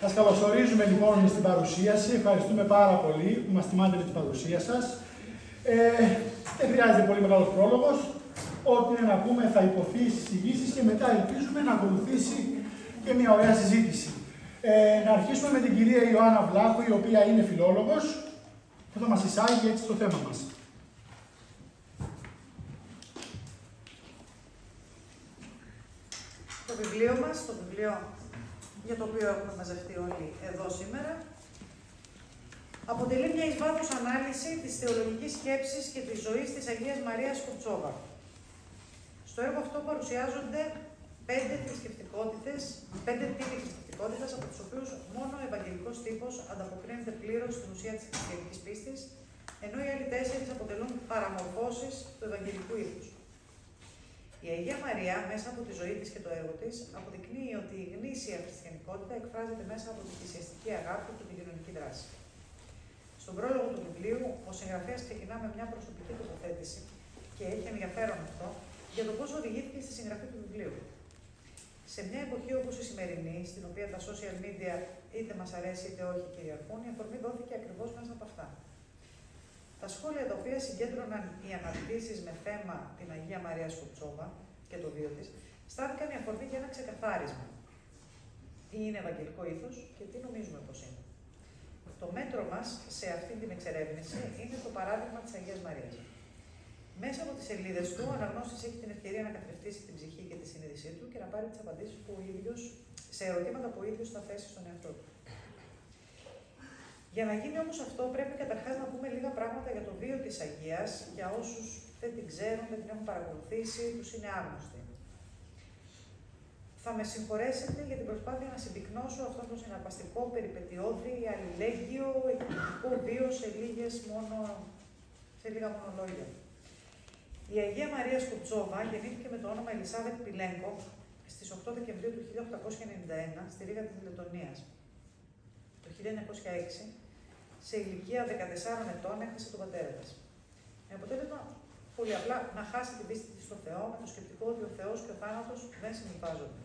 Σας καλωσορίζουμε λοιπόν στην παρουσίαση. Ευχαριστούμε πάρα πολύ που μας τιμάτε με την παρουσία σας. Δεν χρειάζεται πολύ μεγάλος πρόλογος. Ό,τι είναι να πούμε θα υποθεί στις εισηγήσεις και μετά ελπίζουμε να ακολουθήσει και μια ωραία συζήτηση. Να αρχίσουμε με την κυρία Ιωάννα Βλάχου, η οποία είναι φιλόλογος, που θα μας εισάγει έτσι στο θέμα μας. Το βιβλίο μας, το βιβλίο για το οποίο έχουμε μαζευτεί όλοι εδώ σήμερα, αποτελεί μια εις βάθος ανάλυση της θεολογικής σκέψης και της ζωής της Αγίας Μαρίας Σκοπτσόβα. Στο έργο αυτό παρουσιάζονται 5 τύποι θρησκευτικότητας, από τους οποίους μόνο ο Ευαγγελικός τύπος ανταποκρίνεται πλήρως στην ουσία της χριστιανικής πίστης, ενώ οι άλλοι 4 αποτελούν παραμορφώσεις του Ευαγγελικού ήθους. Η Αγία Μαρία, μέσα από τη ζωή της και το έργο της, αποδεικνύει ότι η γνήσια χριστιανικότητα εκφράζεται μέσα από τη θυσιαστική αγάπη και την κοινωνική δράση. Στον πρόλογο του βιβλίου, ο συγγραφέας ξεκινά με μια προσωπική τοποθέτηση και έχει ενδιαφέρον αυτό για το πώς οδηγήθηκε στη συγγραφή του βιβλίου. Σε μια εποχή όπως η σημερινή, στην οποία τα social media είτε μας αρέσει είτε όχι κυριαρχούν, η αφορμή δόθηκε ακριβώς μέσα από αυτά. Τα σχόλια τα οποία συγκέντρωναν οι αναρτήσεις με θέμα την Αγία Μαρία Σκοπτσόβα και το βίο της, στάθηκαν η αφορμή για ένα ξεκαθάρισμα. Τι είναι ευαγγελικό ήθος και τι νομίζουμε πως είναι. Το μέτρο μας σε αυτή την εξερεύνηση είναι το παράδειγμα της Αγίας Μαρίας. Μέσα από τις σελίδες του, ο αναγνώστης έχει την ευκαιρία να καθρεφτίσει την ψυχή και τη συνείδησή του και να πάρει τις απαντήσεις που ο ίδιος, σε ερωτήματα που ο ίδιος θα θέσει στον εαυτό του. Για να γίνει όμως αυτό, πρέπει καταρχάς να πούμε λίγα πράγματα για το βίο της Αγίας, για όσους δεν την ξέρουν, δεν την έχουν παρακολουθήσει, τους είναι άγνωστοι. Θα με συγχωρέσετε για την προσπάθεια να συμπυκνώσω αυτόν τον συναρπαστικό, περιπετειώδη, αλληλέγγυο, εκπληκτικό βίο σε λίγα μόνο λόγια. Η Αγία Μαρία Σκοπτσόβα γεννήθηκε με το όνομα Ελισάβετ Πιλένκο στις 8 Δεκεμβρίου του 1891 στη Ρήγα της Λετωνίας. Το 1906, σε ηλικία 14 ετών, έχασε τον πατέρα της. Με αποτέλεσμα, πολύ απλά, να χάσει την πίστη της στο Θεό, με το σκεπτικό ότι ο Θεός και ο θάνατος δεν συνυφάζονται.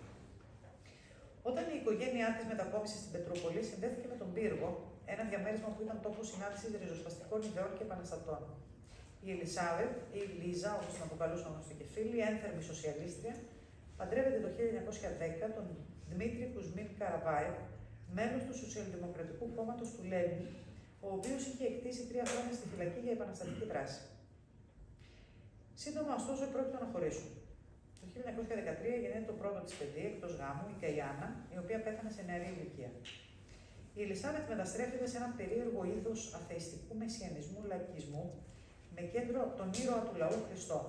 Όταν η οικογένειά της μετακόμισε στην Πετρούπολη, συνδέθηκε με τον Πύργο, ένα διαμέρισμα που ήταν τόπος συνάντησης ριζοσπαστικών ιδεών και επαναστατών. Η Ελισάβετ, ή Λίζα, όπως την αποκαλούσαν γνωστοί και φίλοι, ένθερμη σοσιαλίστρια, παντρεύεται το 1910 τον Δημήτρη Κουσμίν Καραβάεφ, μέλος του Σοσιαλδημοκρατικού Κόμματος του Λένιν, ο οποίος είχε εκτίσει 3 χρόνια στη φυλακή για επαναστατική δράση. Σύντομα, ωστόσο, πρόκειται να χωρίσουν. Το 1913 γεννιέται το πρώτο της παιδί, εκτός γάμου, η Καϊάννα, η οποία πέθανε σε νεαρή ηλικία. Η Ελισάβετ μεταστρέφεται σε ένα περίεργο είδος αθεϊστικού μεσιανισμού λαϊκισμού, με κέντρο τον ήρωα του λαού Χριστό.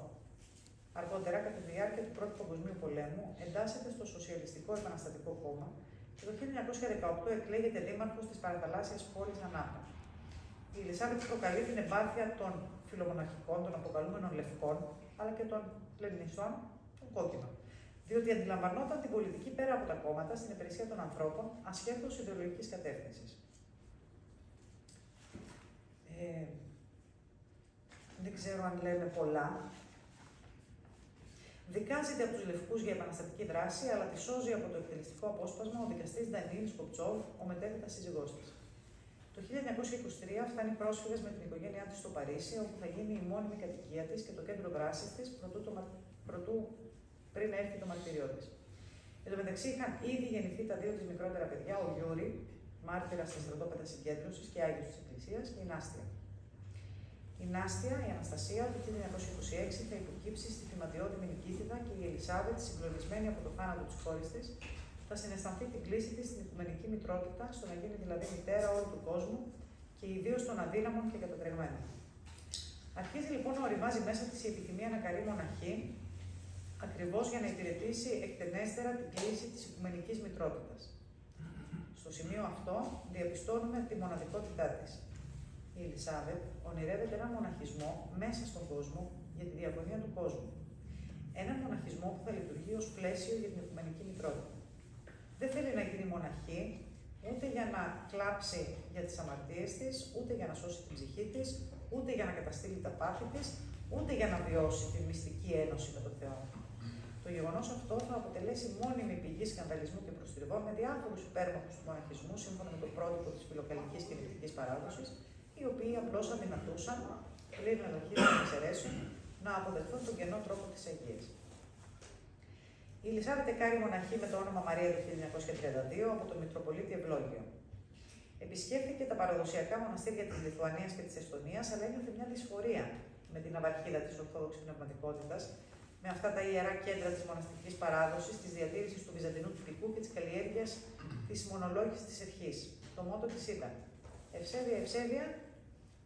Αργότερα, κατά τη διάρκεια του Πρώτου Παγκοσμίου Πολέμου, εντάσσεται στο Σοσιαλιστικό Επαναστατικό Κόμμα και το 1918 εκλέγεται δήμαρχος της παραθαλάσσιας πόλης Ανάπα. Η Ελισάβετ προκαλεί την εμπάθεια των φιλομοναχικών, των αποκαλούμενων λευκών, αλλά και των λενινιστών, των κόκκινων, διότι αντιλαμβανόταν την πολιτική πέρα από τα κόμματα στην υπηρεσία των ανθρώπων, ασχέτως ιδεολογικής κατεύθυνσης. Δεν ξέρω αν λέμε πολλά. Δικάζεται από τους Λευκούς για επαναστατική δράση, αλλά τη σώζει από το εκτελεστικό απόσπασμα ο δικαστής Ντανίλ Σκοπτσόβ, ο μετέπειτα σύζυγός της. Το 1923 φτάνει πρόσφυγας με την οικογένειά της στο Παρίσι, όπου θα γίνει η μόνιμη κατοικία της και το κέντρο δράσης της πριν έρθει το μαρτύριό της. Εν τω μεταξύ είχαν ήδη γεννηθεί τα 2 της μικρότερα παιδιά, ο Γιούρι, μάρτυρας στα στρατόπεδα συγκέντρωσης και άγιος της Εκκλησίας, και η Νάστια. Η Νάστια, η Αναστασία, το 1926 θα υποκύψει στη θυματιώδη Νικήτιδα και η Ελισάβετ, συγκλονισμένη από το θάνατο της κόρης της, θα συναισθανθεί την κλίση της στην οικουμενική μητρότητα, στο να γίνει δηλαδή μητέρα όλου του κόσμου και ιδίως των αδύναμων και κατατρεγμένων. Αρχίζει λοιπόν να οριμάζει μέσα της η επιθυμία να καρεί μοναχή, ακριβώς για να υπηρετήσει εκτενέστερα την κλίση της οικουμενικής μητρότητας. Στο σημείο αυτό διαπιστώνουμε τη μοναδικότητά της. Η Ελισάβετ ονειρεύεται έναν μοναχισμό μέσα στον κόσμο για τη διαγωνία του κόσμου. Έναν μοναχισμό που θα λειτουργεί ως πλαίσιο για την οικουμενική μητρότητα. Δεν θέλει να γίνει μοναχή ούτε για να κλάψει για τις αμαρτίες της, ούτε για να σώσει την ψυχή της, ούτε για να καταστήλει τα πάθη της, ούτε για να βιώσει τη μυστική ένωση με τον Θεό. Το γεγονός αυτό θα αποτελέσει μόνιμη πηγή σκανδαλισμού και προστριβών με διάφορους υπέρμαχους του μοναχισμού, σύμφωνα με το πρότυπο της φιλοκαλικής και νηπτικής παράδοσης, οι οποίοι απλώς αδυνατούσαν, πριν ενοχή των εξαιρέσεων, να αποδεχθούν τον κενό τρόπο της Αγίας. Η Ελισάβετ εκάρη μοναχή με το όνομα Μαρία το 1932 από τον Μητροπολίτη Ευλόγιο. Επισκέφθηκε τα παραδοσιακά μοναστήρια της Λιθουανίας και της Εστονίας, αλλά ένιωθε μια δυσφορία με την αυαρχίδα της Ορθόδοξης πνευματικότητας, με αυτά τα ιερά κέντρα της μοναστικής παράδοσης, της διατήρησης του βυζαντινού τυπικού και της καλλιέργειας της μονολόγησης της ευχής. Το μότο της ήταν «Ευσέβεια, ευσέβεια,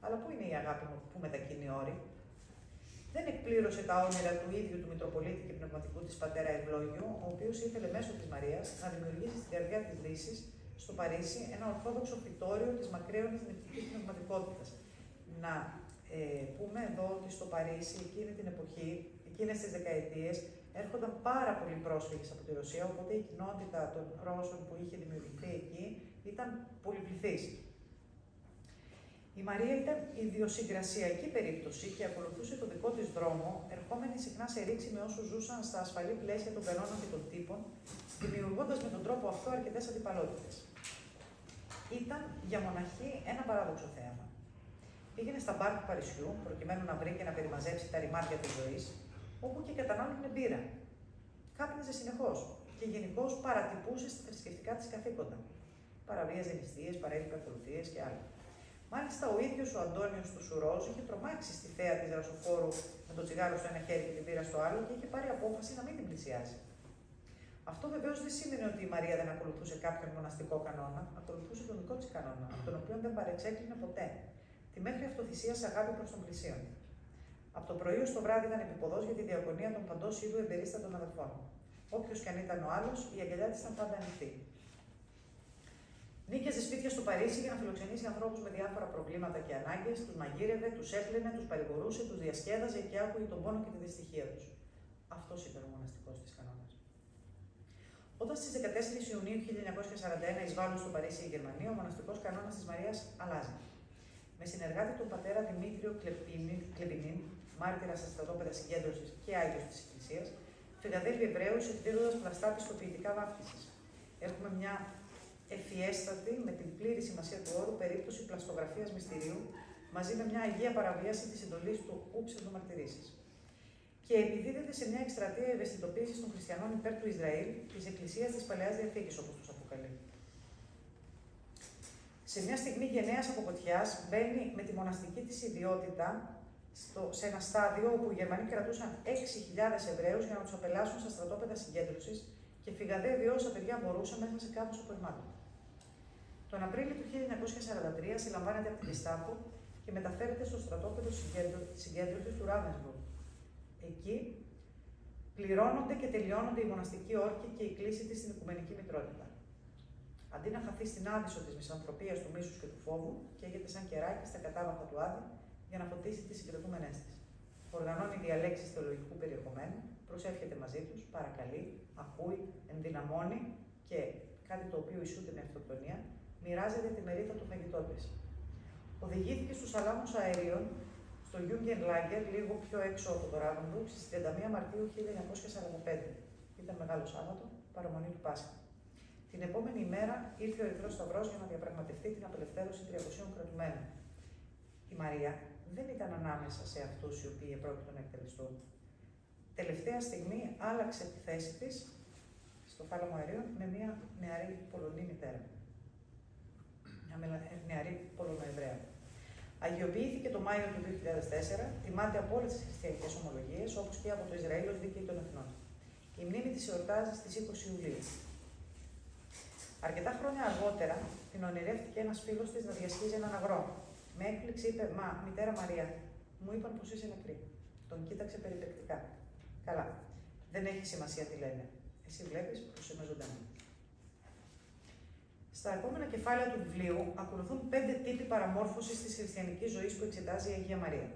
αλλά πού είναι η αγάπη μου που μετακινεί όρη». Δεν εκπλήρωσε τα όνειρα του ίδιου του Μητροπολίτη και πνευματικού της πατέρα Ευλόγιου, ο οποίος ήθελε μέσω της Μαρίας να δημιουργήσει στην καρδιά της Δύσης, στο Παρίσι, ένα ορθόδοξο φυτόριο της μακραίωνης νηπτικής πνευματικότητας. Να πούμε εδώ ότι στο Παρίσι εκείνη την εποχή, εκείνες τις δεκαετίες, έρχονταν πάρα πολλοί πρόσφυγες από τη Ρωσία, οπότε η κοινότητα των Ρώσων που είχε δημιουργηθεί εκεί ήταν πολυπληθής. Η Μαρία ήταν ιδιοσυγκρασιακή περίπτωση και ακολουθούσε το δικό της δρόμο, ερχόμενη συχνά σε ρήξη με όσους ζούσαν στα ασφαλή πλαίσια των κανόνων και των τύπων, δημιουργώντας με τον τρόπο αυτό αρκετές αντιπαλότητες. Ήταν για μοναχή ένα παράδοξο θέαμα. Πήγαινε στα μπαρ του Παρισιού, προκειμένου να βρει και να περιμαζέψει τα ρημάδια της ζωής, όπου και κατανάλωνε μπύρα. Κάπνιζε συνεχώς και γενικώς παρατυπούσε στα θρησκευτικά της καθήκοντα. Παραβίαζε νηστείες, παρέλειπε ακολουθίες και άλλα. Μάλιστα, ο ίδιος ο Αντώνιος του Σουρός είχε τρομάξει στη θέα της Ρασοφόρου με το τσιγάρο στο ένα χέρι και την πύρα στο άλλο και είχε πάρει απόφαση να μην την πλησιάσει. Αυτό βεβαίως δεν σήμαινε ότι η Μαρία δεν ακολουθούσε κάποιον μοναστικό κανόνα, ακολουθούσε τον δικό της κανόνα, από τον οποίο δεν παρεξέκλεινε ποτέ. Τη μέχρι αυτοθυσίας αγάπη προς τον πλησίον. Από το πρωί ως το βράδυ ήταν επίποδος για τη διακονία των παντός είδου εμπερίστατων αδελφών. Όποιος κι αν ήταν ο άλλος, η αγκαλιά της ήταν πάντα ανοιχτή. Νίκιαζε σπίτια στο Παρίσι για να φιλοξενήσει ανθρώπους με διάφορα προβλήματα και ανάγκες, τους μαγείρευε, τους έπλαινε, τους παρηγορούσε, τους διασκέδαζε και άκουγε τον πόνο και τη δυστυχία τους. Αυτός ήταν ο μοναστικός της κανόνας. Όταν στις 14 Ιουνίου 1941 εισβάλλουν στο Παρίσι οι Γερμανοί, ο μοναστικός κανόνας της Μαρίας αλλάζει. Με συνεργάτη τον πατέρα Δημήτριο Κλεπινίν, μάρτυρα στα στρατόπεδα συγκέντρωσης και άγιος της Εκκλησίας, φυγαδεύει Εβραίους εκδίδοντας πλαστά πιστοποιητικά βάφτισης. Έχουμε μια ευφιέστατη, με την πλήρη σημασία του όρου, περίπτωση πλαστογραφίας μυστηρίου, μαζί με μια αγία παραβίαση της εντολής του ου ψευδομαρτυρήσεις. Και επιδίδεται σε μια εκστρατεία ευαισθητοποίησης των χριστιανών υπέρ του Ισραήλ, της Εκκλησίας της Παλαιάς Διαθήκης, όπως τους αποκαλεί. Σε μια στιγμή γενναίας αποκοτιάς, μπαίνει με τη μοναστική της ιδιότητα σε ένα στάδιο όπου οι Γερμανοί κρατούσαν 6.000 Εβραίους για να τους απελάσουν στα στρατόπεδα συγκέντρωσης και φυγαδεύει όσα παιδιά μπορούσε μέσα σε κάμπους απορριμμάτων. Τον Απρίλιο του 1943 συλλαμβάνεται από την Γκεστάπο και μεταφέρεται στο στρατόπεδο συγκέντρωσης του Ράβενσμπουργκ. Εκεί πληρώνονται και τελειώνονται οι μοναστικοί όρκοι και η κλίση της στην Οικουμενική Μητρότητα. Αντί να χαθεί στην άδυσο της μισανθρωπίας, του μίσους και του φόβου, καίγεται σαν κεράκι στα κατάβαθα του Άδη για να φωτίσει τις συγκρατούμενές της. Οργανώνει διαλέξεις θεολογικού περιεχομένου, προσεύχεται μαζί τους, παρακαλεί, ακούει, ενδυναμώνει και κάτι το οποίο ισούται με αυτοκτονία, μοιράζεται τη μερίδα του φαγητό της. Οδηγήθηκε στους αλάμους αερίων, στο Jugendlager, λίγο πιο έξω από το Ravensbrück, στις 31 Μαρτίου 1945. Ήταν Μεγάλο Σάββατο, παραμονή του Πάσχα. Την επόμενη ημέρα ήρθε ο Ερυθρός Σταυρός για να διαπραγματευτεί την απελευθέρωση 300 κρατουμένων. Η Μαρία δεν ήταν ανάμεσα σε αυτούς οι οποίοι επρόκειτο να εκτελεστούν. Τελευταία στιγμή άλλαξε τη θέση της στο θάλαμο αερίων με μια νεαρή Πολωνή μητέρα. Μια νεαρή Πολωνοεβραία. Αγιοποιήθηκε το Μάιο του 2004, τιμάται από όλες τις χριστιανικές ομολογίες, όπως και από το Ισραήλ ως δίκαιη των εθνών. Η μνήμη της εορτάζει στις 20 Ιουλίου. Αρκετά χρόνια αργότερα την ονειρεύτηκε ένας φίλος της να διασχίζει έναν αγρό. Με έκπληξη είπε: «Μα, μητέρα Μαρία, μου είπαν πως είσαι νεκρή». Τον κοίταξε περιπεκτικά. «Καλά, δεν έχει σημασία τι λένε. Εσύ βλέπεις πως είμαι ζωντανή». Στα επόμενα κεφάλαια του βιβλίου ακολουθούν 5 τύποι παραμόρφωσης της χριστιανικής ζωής που εξετάζει η Αγία Μαρία.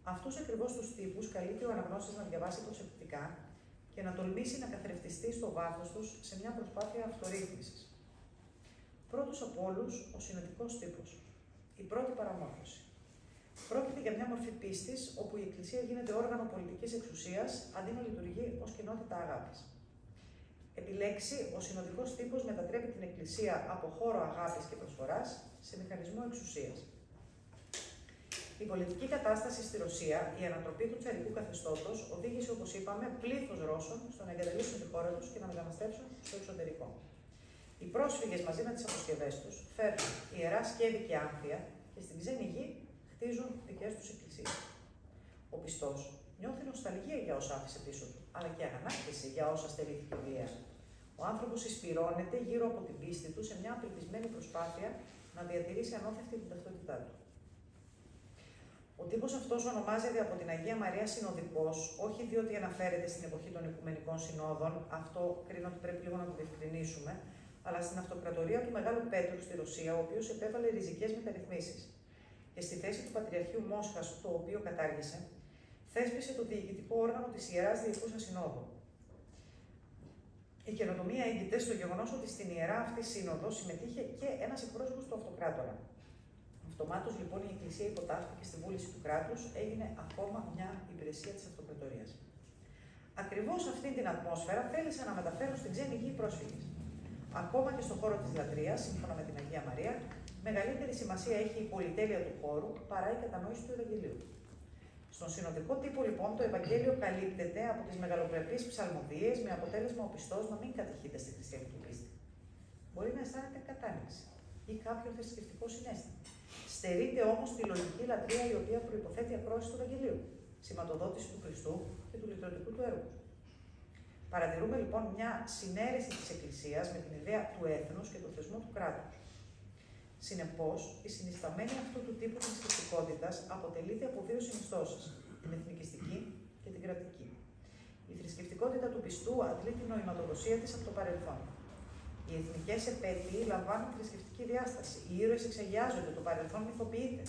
Αυτούς ακριβώς τους τύπους καλείται ο αναγνώστης να διαβάσει προσεκτικά και να τολμήσει να καθρεφτιστεί στο βάθος τους σε μια προσπάθεια αυτορύθμισης. Πρώτος από όλους, ο συνετικός τύπος. Η πρώτη παραμόρφωση. Πρόκειται για μια μορφή πίστης όπου η Εκκλησία γίνεται όργανο πολιτικής εξουσίας αντί να λειτουργεί ως κοινότητα αγάπης. Επιλέξει, ο συνοδικός τύπος μετατρέπει την Εκκλησία από χώρο αγάπης και προσφοράς σε μηχανισμό εξουσίας. Η πολιτική κατάσταση στη Ρωσία, η ανατροπή του τσαρικού καθεστώτος, όδηγησε, όπως είπαμε, πλήθος Ρώσων στο να εγκαταλείψουν τη χώρα τους και να μεταναστεύσουν στο εξωτερικό. Οι πρόσφυγες μαζί με τις αποσκευές τους φέρνουν ιερά σκεύη και άμφια και στην ξένη γη χτίζουν δικές τους εκκλησίες. Ο πιστός νιώθει νοσταλγία για όσα άφησε πίσω του, αλλά και αγανάκτηση για όσα στερήθηκε βία. Ο άνθρωπος εισπυρώνεται γύρω από την πίστη του σε μια απελπισμένη προσπάθεια να διατηρήσει ανώθευτη την ταυτότητά του. Ο τύπος αυτός ονομάζεται από την Αγία Μαρία συνοδικός, όχι διότι αναφέρεται στην εποχή των Οικουμενικών Συνόδων, αυτό κρίνω ότι πρέπει λίγο να το διευκρινίσουμε, αλλά στην αυτοκρατορία του Μεγάλου Πέτρου στη Ρωσία, ο οποίος επέβαλε ριζικές μεταρρυθμίσεις. Και στη θέση του Πατριαρχείου Μόσχας, το οποίο κατάργησε, θέσπισε το διοικητικό όργανο της Ιεράς Διοικούσας Συνόδου. Η καινοτομία έγκυται στο γεγονός ότι στην Ιερά αυτή Σύνοδο συμμετείχε και ένας εκπρόσωπος του Αυτοκράτορα. Αυτομάτως λοιπόν η Εκκλησία υποτάχθηκε στη βούληση του κράτους, έγινε ακόμα μια υπηρεσία της Αυτοκρατορίας. Ακριβώς αυτή την ατμόσφαιρα θέλησαν να μεταφέρουν στην ξένη γη οι πρόσφυγες. Ακόμα και στον χώρο της λατρείας, σύμφωνα με την Αγία Μαρία, μεγαλύτερη σημασία έχει η πολυτέλεια του χώρου παρά η κατανόηση του Ευαγγελίου. Στον συνοδικό τύπο, λοιπόν, το Ευαγγέλιο καλύπτεται από τις μεγαλοπρεπείς ψαλμοδίες με αποτέλεσμα ο πιστός να μην κατηχείται στη χριστιανική πίστη. Μπορεί να αισθάνεται κατάνοιξη ή κάποιο θρησκευτικό συναίσθημα. Στερείται όμως τη λογική λατρεία η οποία προϋποθέτει ακρόαση του Ευαγγελίου, σηματοδότηση του Χριστού και του λειτουργικού του έργου. Παρατηρούμε λοιπόν μια συναίρεση της Εκκλησίας με την ιδέα του έθνους και του θεσμού του κράτους. Συνεπώς, η συνισταμένη αυτού του τύπου θρησκευτικότητας αποτελείται από δύο συνιστώσεις, την εθνικιστική και την κρατική. Η θρησκευτικότητα του πιστού αντλεί την νοηματοδοσία της από το παρελθόν. Οι εθνικές επέτειοι λαμβάνουν θρησκευτική διάσταση. Οι ήρωες εξαγιάζονται, το παρελθόν μυθοποιείται.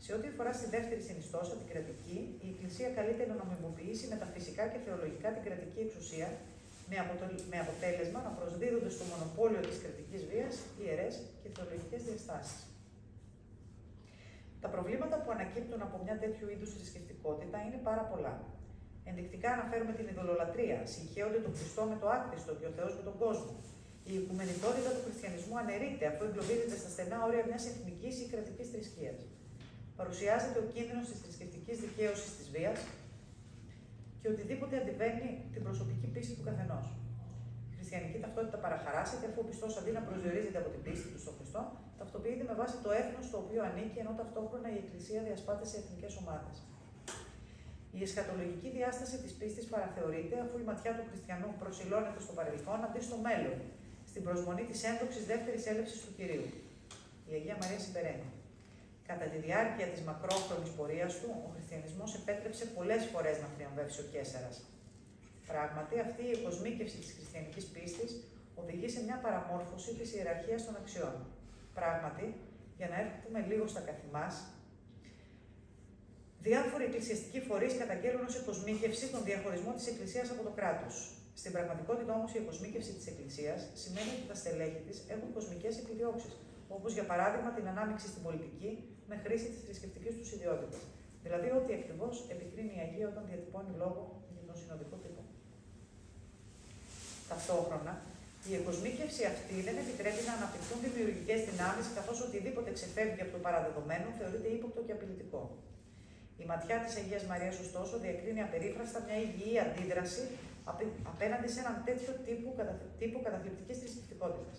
Σε ό,τι αφορά στη δεύτερη συνιστόσα, την κρατική, η Εκκλησία καλείται να νομιμοποιήσει μεταφυσικά και θεολογικά την κρατική εξουσία, με αποτέλεσμα να προσδίδονται στο μονοπόλιο της κρατικής βίας ιερές και θεολογικές διαστάσεις. Τα προβλήματα που ανακύπτουν από μια τέτοιου είδους θρησκευτικότητα είναι πάρα πολλά. Ενδεικτικά αναφέρουμε την ειδωλολατρεία, συγχέονται τον Χριστό με το άκτιστο και ο Θεός με τον κόσμο. Η οικουμενικότητα του χριστιανισμού αναιρείται αφού εγκλωβίζεται στα στενά όρια μιας εθνικής ή κρατικής θρησκείας. Παρουσιάζεται ο κίνδυνος της θρησκευτικής δικαίωσης της βίας και οτιδήποτε αντιβαίνει την προσωπική πίστη του καθενός. Η χριστιανική ταυτότητα παραχαράσεται αφού ο πιστός αντί να προσδιορίζεται από την πίστη του στον Χριστό, ταυτοποιείται με βάση το έθνος στο οποίο ανήκει, ενώ ταυτόχρονα η Εκκλησία διασπάται σε εθνικές ομάδες. Η εσχατολογική διάσταση της πίστης παραθεωρείται αφού η ματιά του χριστιανού προσιλώνεται στο παρελθόν αντί στο μέλλον, στην προσμονή της ένδοξης δεύτερης έλευσης του Κυρίου. Η Αγία Μαρία συμπεραίνει. Κατά τη διάρκεια της μακρόχρονης πορείας του, ο χριστιανισμός επέτρεψε πολλές φορές να θριαμβεύσει ο Καίσαρας. Πράγματι, αυτή η εκοσμίκευση της χριστιανικής πίστης οδηγεί σε μια παραμόρφωση της ιεραρχίας των αξιών. Πράγματι, για να έρθουμε λίγο στα καθημάς, διάφοροι εκκλησιαστικοί φορείς καταγγέλνουν ως εκοσμίκευση τον διαχωρισμό της Εκκλησίας από το κράτος. Στην πραγματικότητα όμως η εκοσμίκευση της Εκκλησίας σημαίνει ότι τα στελέχη της έχουν κοσμικές επιδιώξεις, όπως για παράδειγμα την ανάμειξη στην πολιτική με χρήση της θρησκευτικής τους ιδιότητας. Δηλαδή, ό,τι ακριβώς επικρίνει η Αγία όταν διατυπώνει λόγο για τον συνοδικό τύπο. Ταυτόχρονα, η εκοσμίκευση αυτή δεν επιτρέπει να αναπτυχθούν δημιουργικές δυνάμεις, καθώς οτιδήποτε ξεφεύγει από το παραδεδομένο θεωρείται ύποπτο και απειλητικό. Η ματιά της Αγίας Μαρίας, ωστόσο, διακρίνει απερίφραστα μια υγιή αντίδραση απέναντι σε έναν τέτοιο τύπο καταθλιπτικής θρησκευτικότητας.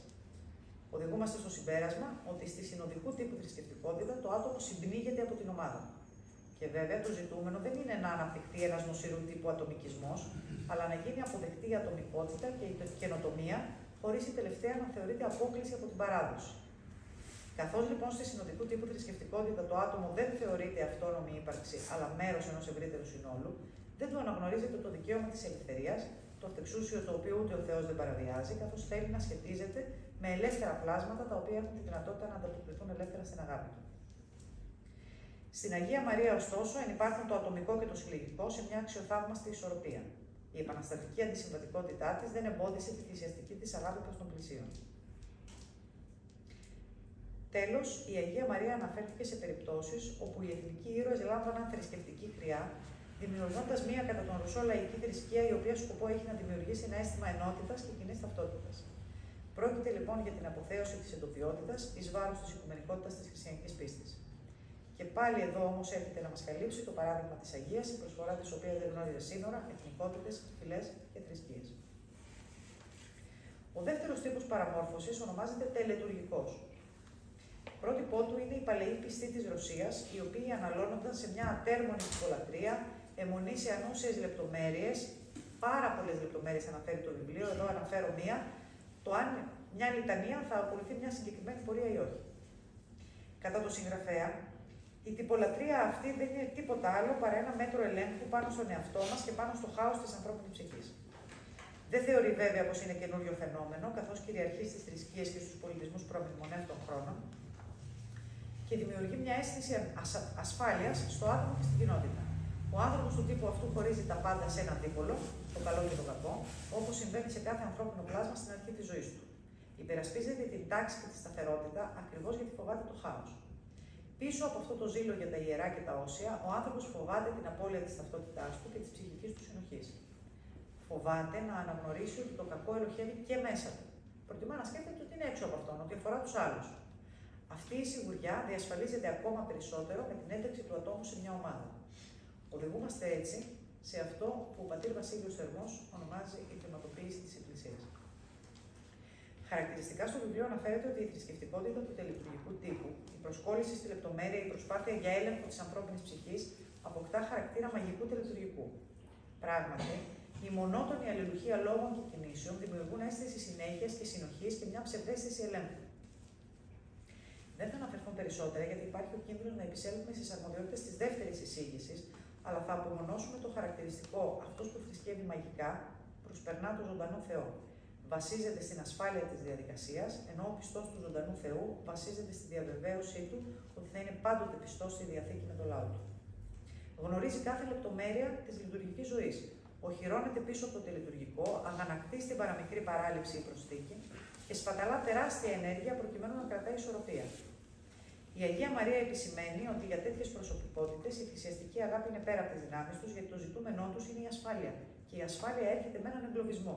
Οδηγούμαστε στο συμπέρασμα ότι στη συνοδικού τύπου θρησκευτικότητα το άτομο συμπνίγεται από την ομάδα. Και βέβαια το ζητούμενο δεν είναι να αναπτυχθεί ένας νοσηρού τύπου ατομικισμός, αλλά να γίνει αποδεκτή η ατομικότητα και η καινοτομία, χωρίς η τελευταία να θεωρείται απόκληση από την παράδοση. Καθώς λοιπόν στη συνοδικού τύπου θρησκευτικότητα το άτομο δεν θεωρείται αυτόνομη ύπαρξη, αλλά μέρος ενός ευρύτερου συνόλου, δεν του αναγνωρίζεται το δικαίωμα της ελευθερίας, το αυτεξούσιο το οποίο ούτε ο Θεός δεν παραβιάζει, καθώς θέλει να σχετίζεται με ελεύθερα πλάσματα τα οποία έχουν τη δυνατότητα να ανταποκριθούν ελεύθερα στην αγάπη του. Στην Αγία Μαρία, ωστόσο, ενυπάρχουν το ατομικό και το συλλογικό σε μια αξιοθαύμαστη ισορροπία. Η επαναστατική αντισυμβατικότητά της δεν εμπόδισε τη θυσιαστική της αγάπη προς τον πλησίον. Τέλος, η Αγία Μαρία αναφέρθηκε σε περιπτώσεις όπου οι εθνικοί ήρωες λάμβαναν θρησκευτική χρειά, δημιουργώντας μία κατά τον Ρουσό λαϊκή θρησκεία, η οποία σκοπό έχει να δημιουργήσει ένα αίσθημα ενότητας και κοινής ταυτότητας. Πρόκειται λοιπόν για την αποθέωση της εντοπιότητας εις βάρος της οικουμενικότητας της χριστιανικής πίστης. Και πάλι εδώ όμως έρχεται να μας καλύψει το παράδειγμα της Αγίας, η προσφορά της οποίας δεν γνώριζε σύνορα, εθνικότητες, φυλές και θρησκείες. Ο δεύτερος τύπος παραμόρφωσης ονομάζεται τελετουργικός. Πρότυπό του είναι οι παλαιοί πιστοί της Ρωσίας, οι οποίοι αναλώνονταν σε μια ατέρμονη τυπολατρεία, αιμονή σε ανούσιες λεπτομέρειες, πάρα πολλές λεπτομέρειες αναφέρει το βιβλίο, εδώ αναφέρω μία, το αν μια λιτανία θα ακολουθεί μια συγκεκριμένη πορεία ή όχι. Κατά το συγγραφέα, η τυπολατρεία αυτή δεν είναι τίποτα άλλο παρά ένα μέτρο ελέγχου πάνω στον εαυτό μας και πάνω στο χάος της ανθρώπινης ψυχής. Δεν θεωρεί βέβαια πως είναι καινούριο φαινόμενο, καθώς κυριαρχεί στις θρησκείες και στους πολιτισμούς προμνημονεύτων χρόνων και δημιουργεί μια αίσθηση ασφάλειας στο άτομο και στην κοινότητα. Ο άνθρωπος του τύπου αυτού χωρίζει τα πάντα σε έναν δίπολο, το καλό και το κακό, όπως συμβαίνει σε κάθε ανθρώπινο πλάσμα στην αρχή της ζωής του. Υπερασπίζεται την τάξη και τη σταθερότητα ακριβώς γιατί φοβάται το χάος. Πίσω από αυτό το ζήλο για τα ιερά και τα όσια, ο άνθρωπος φοβάται την απώλεια της ταυτότητάς του και της ψυχικής του συνοχής. Φοβάται να αναγνωρίσει ότι το κακό ελοχεύει και μέσα του. Προτιμά να σκέφτεται ότι είναι έξω από αυτόν, ότι αφορά τους άλλους. Αυτή η σιγουριά διασφαλίζεται ακόμα περισσότερο με την ένταξη του ατόμου σε μια ομάδα. Οδηγούμαστε έτσι σε αυτό που ο πατήρ Βασίλειος Θερμός ονομάζει η θεματοποίηση της Εκκλησίας. Χαρακτηριστικά στο βιβλίο αναφέρεται ότι η θρησκευτικότητα του τελετουργικού τύπου, η προσκόλληση στη λεπτομέρεια, η προσπάθεια για έλεγχο της ανθρώπινης ψυχής αποκτά χαρακτήρα μαγικού τελετουργικού. Πράγματι, η μονότονη αλληλουχία λόγων και κινήσεων δημιουργούν αίσθηση συνέχειας και συνοχής και μια ψευδαίσθηση ελέγχου. Δεν θα αναφερθώ περισσότερα γιατί υπάρχει ο κίνδυνος να επισέλθουμε στις αρμοδιότητες της δεύτερης εισήγησης, αλλά θα απομονώσουμε το χαρακτηριστικό αυτός που θρησκεύει μαγικά προσπερνά τον ζωντανό Θεό. Βασίζεται στην ασφάλεια της διαδικασίας, ενώ ο πιστός του ζωντανού Θεού βασίζεται στη διαβεβαίωσή του ότι θα είναι πάντοτε πιστός στη διαθήκη με το λαό του. Γνωρίζει κάθε λεπτομέρεια της λειτουργικής ζωής. Οχυρώνεται πίσω από το τελετουργικό, αγανακτεί στην παραμικρή παράληψη ή προσθήκη και σπαταλά τεράστια ενέργεια προκειμένου να κρατάει ισορροπία. Η Αγία Μαρία επισημαίνει ότι για τέτοιες προσωπικότητες η θυσιαστική αγάπη είναι πέρα από τις δυνάμεις τους, γιατί το ζητούμενό τους είναι η ασφάλεια. Και η ασφάλεια έρχεται με έναν εγκλωβισμό.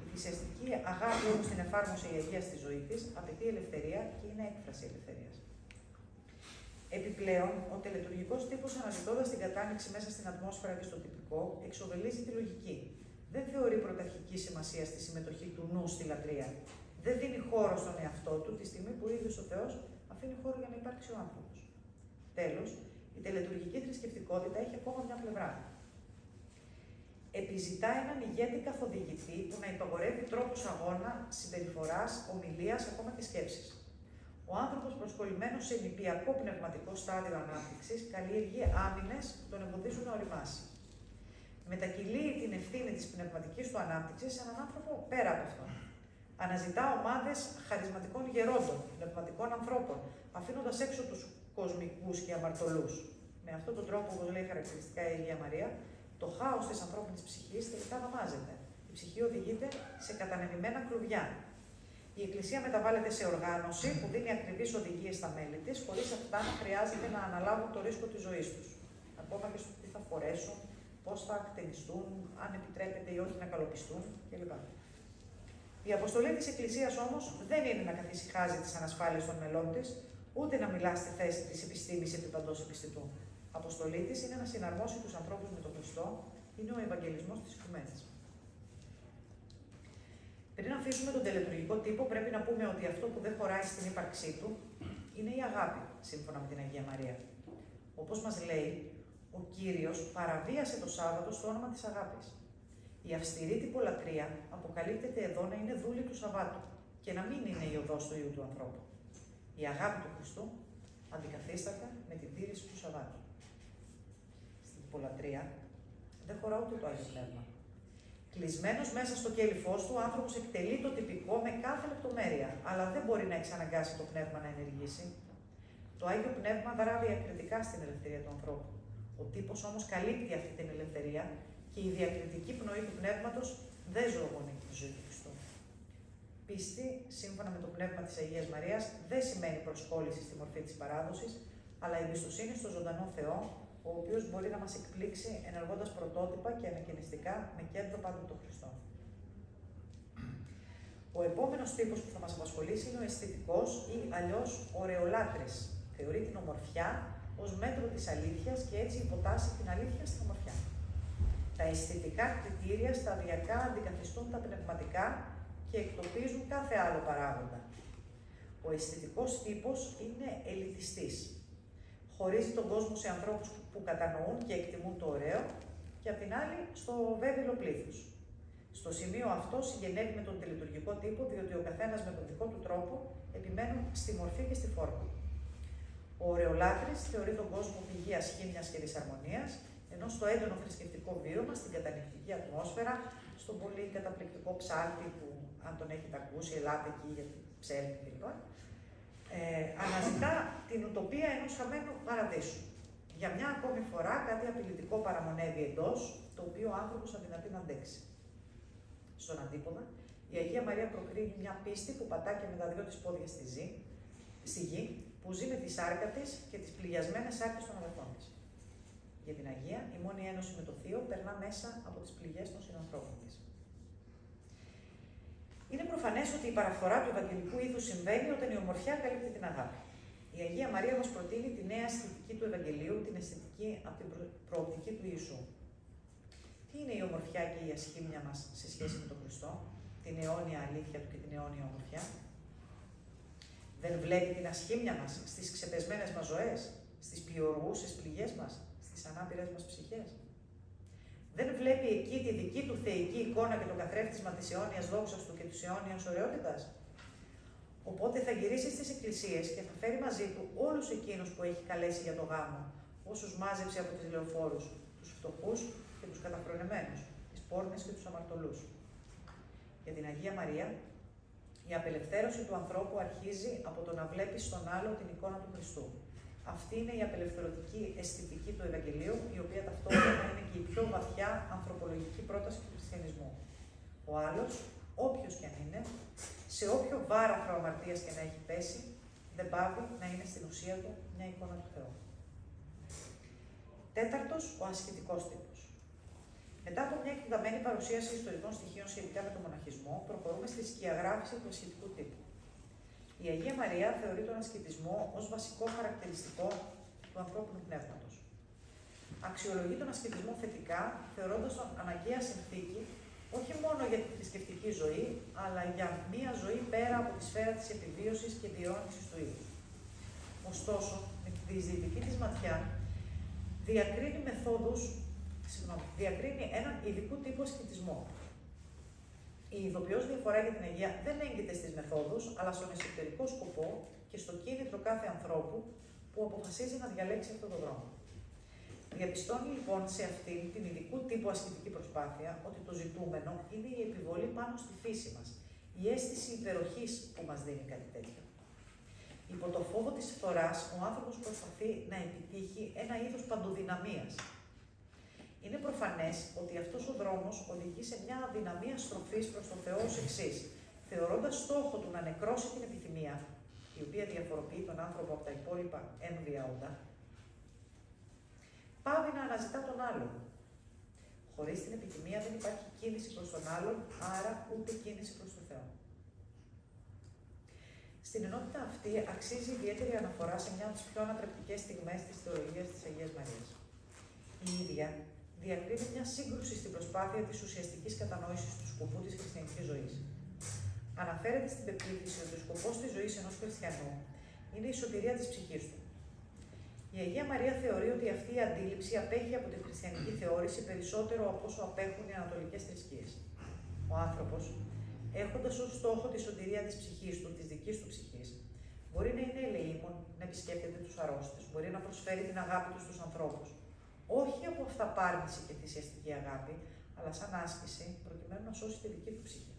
Η θυσιαστική αγάπη όμως την εφάρμοσε η Αγία στη ζωή της, απαιτεί ελευθερία και είναι έκφραση ελευθερίας. Επιπλέον, ο τελετουργικός τύπος, αναζητώντας την κατάνοιξη μέσα στην ατμόσφαιρα και στο τυπικό, εξοβελίζει τη λογική. Δεν θεωρεί πρωταρχική σημασία στη συμμετοχή του νου στη λατρεία. Δεν δίνει χώρο στον εαυτό του τη στιγμή που ο ίδιος ο Θεός αφήνει χώρο για να υπάρξει ο άνθρωπος. Τέλος, η τελετουργική θρησκευτικότητα έχει ακόμα μια πλευρά. Επιζητά έναν ηγέτη καθοδηγητή που να υπαγορεύει τρόπους αγώνα, συμπεριφοράς, ομιλίας, ακόμα και σκέψης. Ο άνθρωπος προσκολλημένος σε νηπιακό πνευματικό στάδιο ανάπτυξης καλλιεργεί άμυνες που τον εμποδίζουν να οριμάσει. Μετακυλεί την ευθύνη της πνευματικής του ανάπτυξης σε έναν άνθρωπο πέρα από αυτόν. Αναζητά ομάδες χαρισματικών γερόντων, πνευματικών ανθρώπων, αφήνοντας έξω τους κοσμικούς και αμαρτωλούς. Με αυτόν τον τρόπο, όπως λέει χαρακτηριστικά η Αγία Μαρία, το χάος της ανθρώπινης ψυχής τελικά ονομάζεται. Η ψυχή οδηγείται σε κατανεμημένα κλουβιά. Η Εκκλησία μεταβάλλεται σε οργάνωση που δίνει ακριβείς οδηγίες στα μέλη της, χωρίς αυτά να χρειάζεται να αναλάβουν το ρίσκο της ζωής τους. Ακόμα και στο τι θα φορέσουν, πώς θα ακτενιστούν, αν επιτρέπεται ή όχι να καλοπιστούν κλπ. Η αποστολή της Εκκλησίας όμως δεν είναι να καθησυχάζει τις ανασφάλειες των μελών της, ούτε να μιλά στη θέση της επιστήμης επί παντός επιστητού. Αποστολή της είναι να συναρμόσει τους ανθρώπους με τον Χριστό, είναι ο Ευαγγελισμός της οικουμένης. Πριν αφήσουμε τον τελετουργικό τύπο, πρέπει να πούμε ότι αυτό που δεν χωράει στην ύπαρξή του είναι η αγάπη, σύμφωνα με την Αγία Μαρία. Όπως μας λέει, ο Κύριος παραβίασε το Σάββατο στο όνομα της αγάπης. Η αυστηρή τυπολατρεία αποκαλύπτεται εδώ να είναι δούλη του Σαββάτου και να μην είναι η οδός του Υιού του ανθρώπου. Η αγάπη του Χριστού αντικαθίσταται με την τήρηση του Σαββάτου. Στην τυπολατρεία δεν χωρά ούτε το Άγιο Πνεύμα. Κλεισμένος μέσα στο κέλυφός του, ο άνθρωπος εκτελεί το τυπικό με κάθε λεπτομέρεια, αλλά δεν μπορεί να εξαναγκάσει το πνεύμα να ενεργήσει. Το Άγιο Πνεύμα δρά διακριτικά στην ελευθερία του ανθρώπου. Ο τύπος όμως καλύπτει αυτή την ελευθερία και η διακριτική πνοή του πνεύματος δεν ζωογονεί τη ζωή του Χριστού. Πίστη, σύμφωνα με το πνεύμα της Αγίας Μαρίας, δεν σημαίνει προσκόλληση στη μορφή της παράδοσης, αλλά εμπιστοσύνη στο ζωντανό Θεό, ο οποίος μπορεί να μας εκπλήξει ενεργώντας πρωτότυπα και ανακαινιστικά με κέντρο πάντα τον Χριστό. Ο επόμενος τύπος που θα μας απασχολήσει είναι ο αισθητικός ή αλλιώς ωρεολάτρης. Θεωρεί την ομορφιά ως μέτρο της αλήθειας και έτσι υποτάσσει την αλήθεια στην ομορφιά. Τα αισθητικά κριτήρια σταδιακά αντικαθιστούν τα πνευματικά και εκτοπίζουν κάθε άλλο παράγοντα. Ο αισθητικός τύπος είναι ελιτιστής. Χωρίζει τον κόσμο σε ανθρώπους που κατανοούν και εκτιμούν το ωραίο και απ' την άλλη στο βέβαιο πλήθος. Στο σημείο αυτό συγγενεύει με τον τελετουργικό τύπο, διότι ο καθένας με τον δικό του τρόπο επιμένουν στη μορφή και στη φόρμα. Ο ωρεολάτρης θεωρεί τον κόσμο πηγή ασχήμιας και δυσαρμονίας, ενώ στο έντονο θρησκευτικό βίωμα, στην κατανυκτική ατμόσφαιρα, στον πολύ καταπληκτικό ψάλτη που, αν τον έχετε ακούσει, ελάτε εκεί για ψέλτη κλπ. Αναζητά την ουτοπία ενός χαμένου παραδείσου. Για μια ακόμη φορά κάτι απειλητικό παραμονεύει εντός, το οποίο ο άνθρωπος αδυνατεί να αντέξει. Στον αντίποδα, η Αγία Μαρία προκρίνει μια πίστη που πατά και με τα δυο της πόδια στη γη, που ζει με τη σάρκα της και τις πληγιασμένες σάρκες των αδελφών της. Για την Αγία, η μόνη ένωση με το Θείο περνά μέσα από τις πληγές των συνανθρώπων της. Είναι προφανές ότι η παραφορά του Ευαγγελικού ήθους συμβαίνει όταν η ομορφιά καλύπτει την αγάπη. Η Αγία Μαρία μας προτείνει τη νέα αισθητική του Ευαγγελίου, την αισθητική από την προοπτική του Ιησού. Τι είναι η ομορφιά και η ασχήμια μας σε σχέση με τον Χριστό, την αιώνια αλήθεια του και την αιώνια ομορφιά? Δεν βλέπει την ασχήμια μας στις ξεπεσμένες μας ζωές, στις πιοργούσες πληγές μας, στις ανάπηρες μας ψυχές? Δεν βλέπει εκεί τη δική του θεϊκή εικόνα και το καθρέφτισμα της αιώνιας δόξας του και της αιώνιας ωραιότητας? Οπότε θα γυρίσει στις εκκλησίες και θα φέρει μαζί του όλους εκείνους που έχει καλέσει για το γάμο, όσους μάζεψε από τις λεωφόρους, τους φτωχούς και τους καταφρονεμένους, τις πόρνες και τους αμαρτωλούς. Για την Αγία Μαρία, η απελευθέρωση του ανθρώπου αρχίζει από το να βλέπει στον άλλο την εικόνα του Χριστού. Αυτή είναι η απελευθερωτική αισθητική του Ευαγγελίου, η οποία ταυτόχρονα είναι και η πιο βαθιά ανθρωπολογική πρόταση του χριστιανισμού. Ο άλλος, όποιος και αν είναι, σε όποιο βάραθρο αμαρτίας και να έχει πέσει, δεν πάβει να είναι στην ουσία του μια εικόνα του Θεού. Τέταρτος, ο ασχετικός τύπος. Μετά από μια εκτεταμένη παρουσίαση ιστορικών στοιχείων σχετικά με τον μοναχισμό, προχωρούμε στη σκιαγράφηση του ασχετικού τύπου. Η Αγία Μαρία θεωρεί τον ασκητισμό ως βασικό χαρακτηριστικό του ανθρώπινου πνεύματος. Αξιολογεί τον ασκητισμό θετικά, θεωρώντας τον αναγκαία συνθήκη όχι μόνο για τη θρησκευτική ζωή, αλλά για μια ζωή πέρα από τη σφαίρα της επιβίωσης και διαιώνισης του ίδιου. Ωστόσο, με τη διεισδυτική της ματιά, διακρίνει έναν ειδικού τύπου ασκητισμό. Η ειδοποιώς διαφορά για την Αγία δεν έγκυται στις μεθόδους, αλλά στον εσωτερικό σκοπό και στο κίνητρο κάθε ανθρώπου που αποφασίζει να διαλέξει αυτόν τον δρόμο. Διαπιστώνει λοιπόν σε αυτήν την ειδικού τύπου ασκητική προσπάθεια ότι το ζητούμενο είναι η επιβολή πάνω στη φύση μας, η αίσθηση υπεροχής που μας δίνει κάτι τέτοιο. Υπό το φόβο της φθοράς, ο άνθρωπος προσπαθεί να επιτύχει ένα είδος παντοδυναμίας. Είναι προφανές ότι αυτός ο δρόμος οδηγεί σε μια αδυναμία στροφής προς τον Θεό ως εξής, θεωρώντας στόχο του να νεκρώσει την επιθυμία, η οποία διαφοροποιεί τον άνθρωπο από τα υπόλοιπα έμβια όντα, πάβει να αναζητά τον άλλον. Χωρίς την επιθυμία δεν υπάρχει κίνηση προς τον άλλον, άρα ούτε κίνηση προς τον Θεό. Στην ενότητα αυτή αξίζει ιδιαίτερη αναφορά σε μια από τις πιο ανατρεπτικές στιγμές της θεολογίας της Αγίας Μαρίας. Η ίδια διακρίνει μια σύγκρουση στην προσπάθεια της ουσιαστικής κατανόησης του σκοπού της χριστιανικής ζωής. Αναφέρεται στην πεποίθηση ότι ο σκοπός της ζωής ενός χριστιανού είναι η σωτηρία της ψυχής του. Η Αγία Μαρία θεωρεί ότι αυτή η αντίληψη απέχει από τη χριστιανική θεώρηση περισσότερο από όσο απέχουν οι ανατολικές θρησκείες. Ο άνθρωπος, έχοντας ως στόχο τη σωτηρία της ψυχής του, της δικής του ψυχής, μπορεί να είναι ελεήμων, να επισκέπτεται τους αρρώστους, μπορεί να προσφέρει την αγάπη του στους ανθρώπους, όχι από αυταπάρνηση και θυσιαστική αγάπη, αλλά σαν άσκηση, προκειμένου να σώσει τη δική του ψυχή.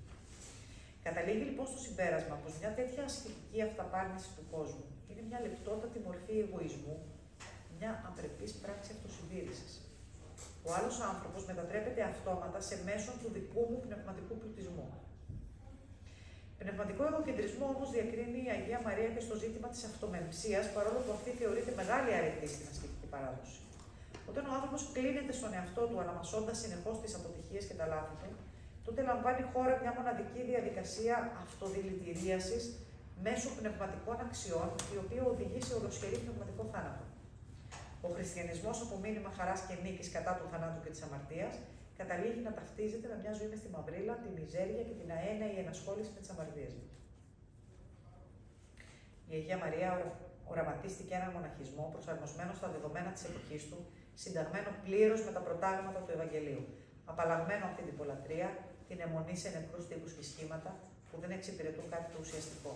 Καταλήγει λοιπόν στο συμπέρασμα πως μια τέτοια ασκητική αυταπάρνηση του κόσμου είναι μια λεπτότατη μορφή εγωισμού, μια απρεπής πράξη αυτοσυντήρησης. Ο άλλος άνθρωπος μετατρέπεται αυτόματα σε μέσον του δικού μου πνευματικού πλουτισμού. Πνευματικό εγωκεντρισμό όμως διακρίνει η Αγία Μαρία και στο ζήτημα της αυτομεμψίας, παρόλο που αυτή θεωρείται μεγάλη αρετή στην ασκητική παράδοση. Όταν ο άνθρωπος κλείνεται στον εαυτό του, αναμασώντας συνεχώς τις αποτυχίες και τα λάθη του, τότε λαμβάνει χώρα μια μοναδική διαδικασία αυτοδηλητηρίασης μέσω πνευματικών αξιών, η οποία οδηγεί σε ολοσχερή πνευματικό θάνατο. Ο χριστιανισμός από μήνυμα χαράς και νίκης κατά του θανάτου και της αμαρτίας, καταλήγει να ταυτίζεται με μια ζωή μες στη μαυρίλα, τη μιζέρια και την αέναη ενασχόληση με τις αμαρτίες του. Η Αγία Μαρία οραματίστηκε έναν μοναχισμό προσαρμοσμένο στα δεδομένα της εποχής του, συνταγμένο πλήρως με τα προτάγματα του Ευαγγελίου, απαλλαγμένο από την τυπολατρεία, την αιμονή σε νεκρούς τύπους και σχήματα που δεν εξυπηρετούν κάτι το ουσιαστικό.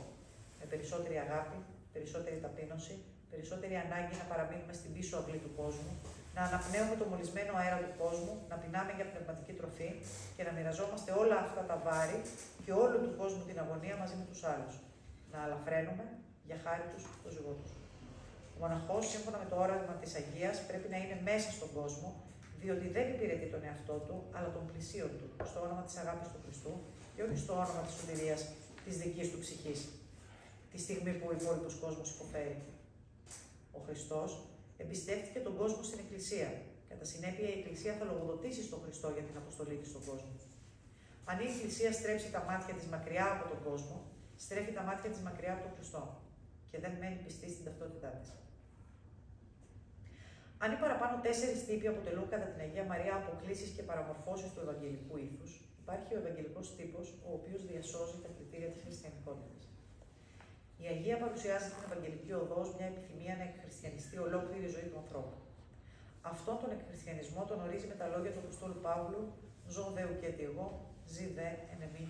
Με περισσότερη αγάπη, περισσότερη ταπείνωση, περισσότερη ανάγκη να παραμείνουμε στην πίσω αυλή του κόσμου, να αναπνέουμε το μολυσμένο αέρα του κόσμου, να πεινάμε για πνευματική τροφή και να μοιραζόμαστε όλα αυτά τα βάρη και όλου του κόσμου την αγωνία μαζί με τους άλλους. Να αλαφραίνουμε για χάρη τους το ζυγό τους. Ο μοναχός, σύμφωνα με το όραμα της Αγίας, πρέπει να είναι μέσα στον κόσμο, διότι δεν υπηρετεί τον εαυτό του, αλλά τον πλησίον του, στο όνομα της αγάπης του Χριστού και όχι στο όνομα της σωτηρίας της δικής του ψυχής, τη στιγμή που ο υπόλοιπος κόσμος υποφέρει. Ο Χριστός εμπιστεύτηκε τον κόσμο στην Εκκλησία. Κατά συνέπεια, η Εκκλησία θα λογοδοτήσει στον Χριστό για την αποστολή της στον κόσμο. Αν η Εκκλησία στρέψει τα μάτια της μακριά από τον κόσμο, στρέφει τα μάτια της μακριά από τον Χριστό και δεν μένει πιστή στην ταυτότητά της. Αν οι παραπάνω 4 τύποι αποτελούν κατά την Αγία Μαρία αποκλίσεις και παραμορφώσεις του Ευαγγελικού ήθους, υπάρχει ο Ευαγγελικός τύπος, ο οποίος διασώζει τα κριτήρια της χριστιανικότητας. Η Αγία παρουσιάζει την Ευαγγελική οδό ως μια επιθυμία να εκχριστιανιστεί ολόκληρη η ζωή του ανθρώπου. Αυτόν τον εκχριστιανισμό τον ορίζει με τα λόγια του Αποστόλου Παύλου: «Ζω δε ουκέτι εγώ, ζει δε εν εμεί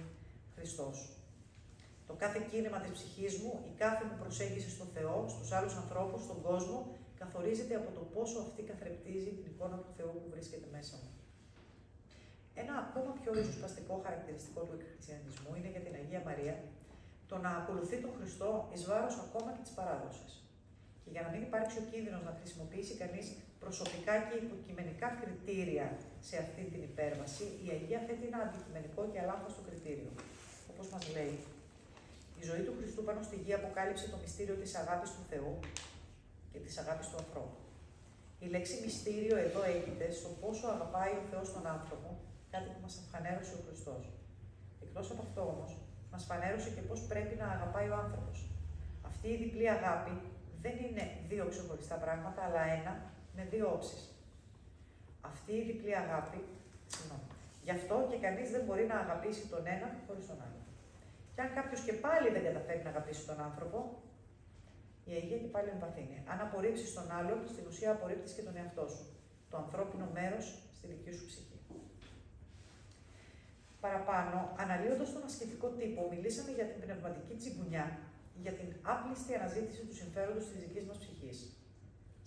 Χριστός». Το κάθε κίνημα της ψυχής μου, η κάθε μου προσέγγιση στον Θεό, στους άλλους ανθρώπους, στον κόσμο, καθορίζεται από το πόσο αυτή καθρεπτίζει την εικόνα του Θεού που βρίσκεται μέσα μου. Ένα ακόμα πιο ριζοσπαστικό χαρακτηριστικό του εκχριστιανισμού είναι για την Αγία Μαρία το να ακολουθεί τον Χριστό εις βάρος ακόμα και της παράδοσης. Και για να μην υπάρξει ο κίνδυνος να χρησιμοποιήσει κανείς προσωπικά και υποκειμενικά κριτήρια σε αυτή την υπέρβαση, η Αγία θέτει ένα αντικειμενικό και αλάνθαστο κριτήριο. Όπως μας λέει, η ζωή του Χριστού πάνω στη γη αποκάλυψε το μυστήριο της αγάπης του Θεού και της αγάπης του ανθρώπου. Η λέξη μυστήριο εδώ έγκυται στο πόσο αγαπάει ο Θεός τον άνθρωπο, κάτι που μας αφανέρωσε ο Χριστός. Εκτός από αυτό όμως, μας φανέρωσε και πώς πρέπει να αγαπάει ο άνθρωπος. Αυτή η διπλή αγάπη δεν είναι 2 ξεχωριστά πράγματα, αλλά ένα με 2 όψεις. Αυτή η διπλή αγάπη, γι' αυτό και κανείς δεν μπορεί να αγαπήσει τον ένα χωρίς τον άλλο. Και αν κάποιος και πάλι δεν καταφέρει να αγαπήσει τον άνθρωπο, η Αγία και πάλι εμβαθύνει. Αν απορρίψεις τον άλλον, στην ουσία απορρίπτεις και τον εαυτό σου, το ανθρώπινο μέρος στη δική σου ψυχή. Παραπάνω, αναλύοντας τον ασκητικό τύπο, μιλήσαμε για την πνευματική τσιγκουνιά, για την άπληστη αναζήτηση του συμφέροντος της δικής μας ψυχής.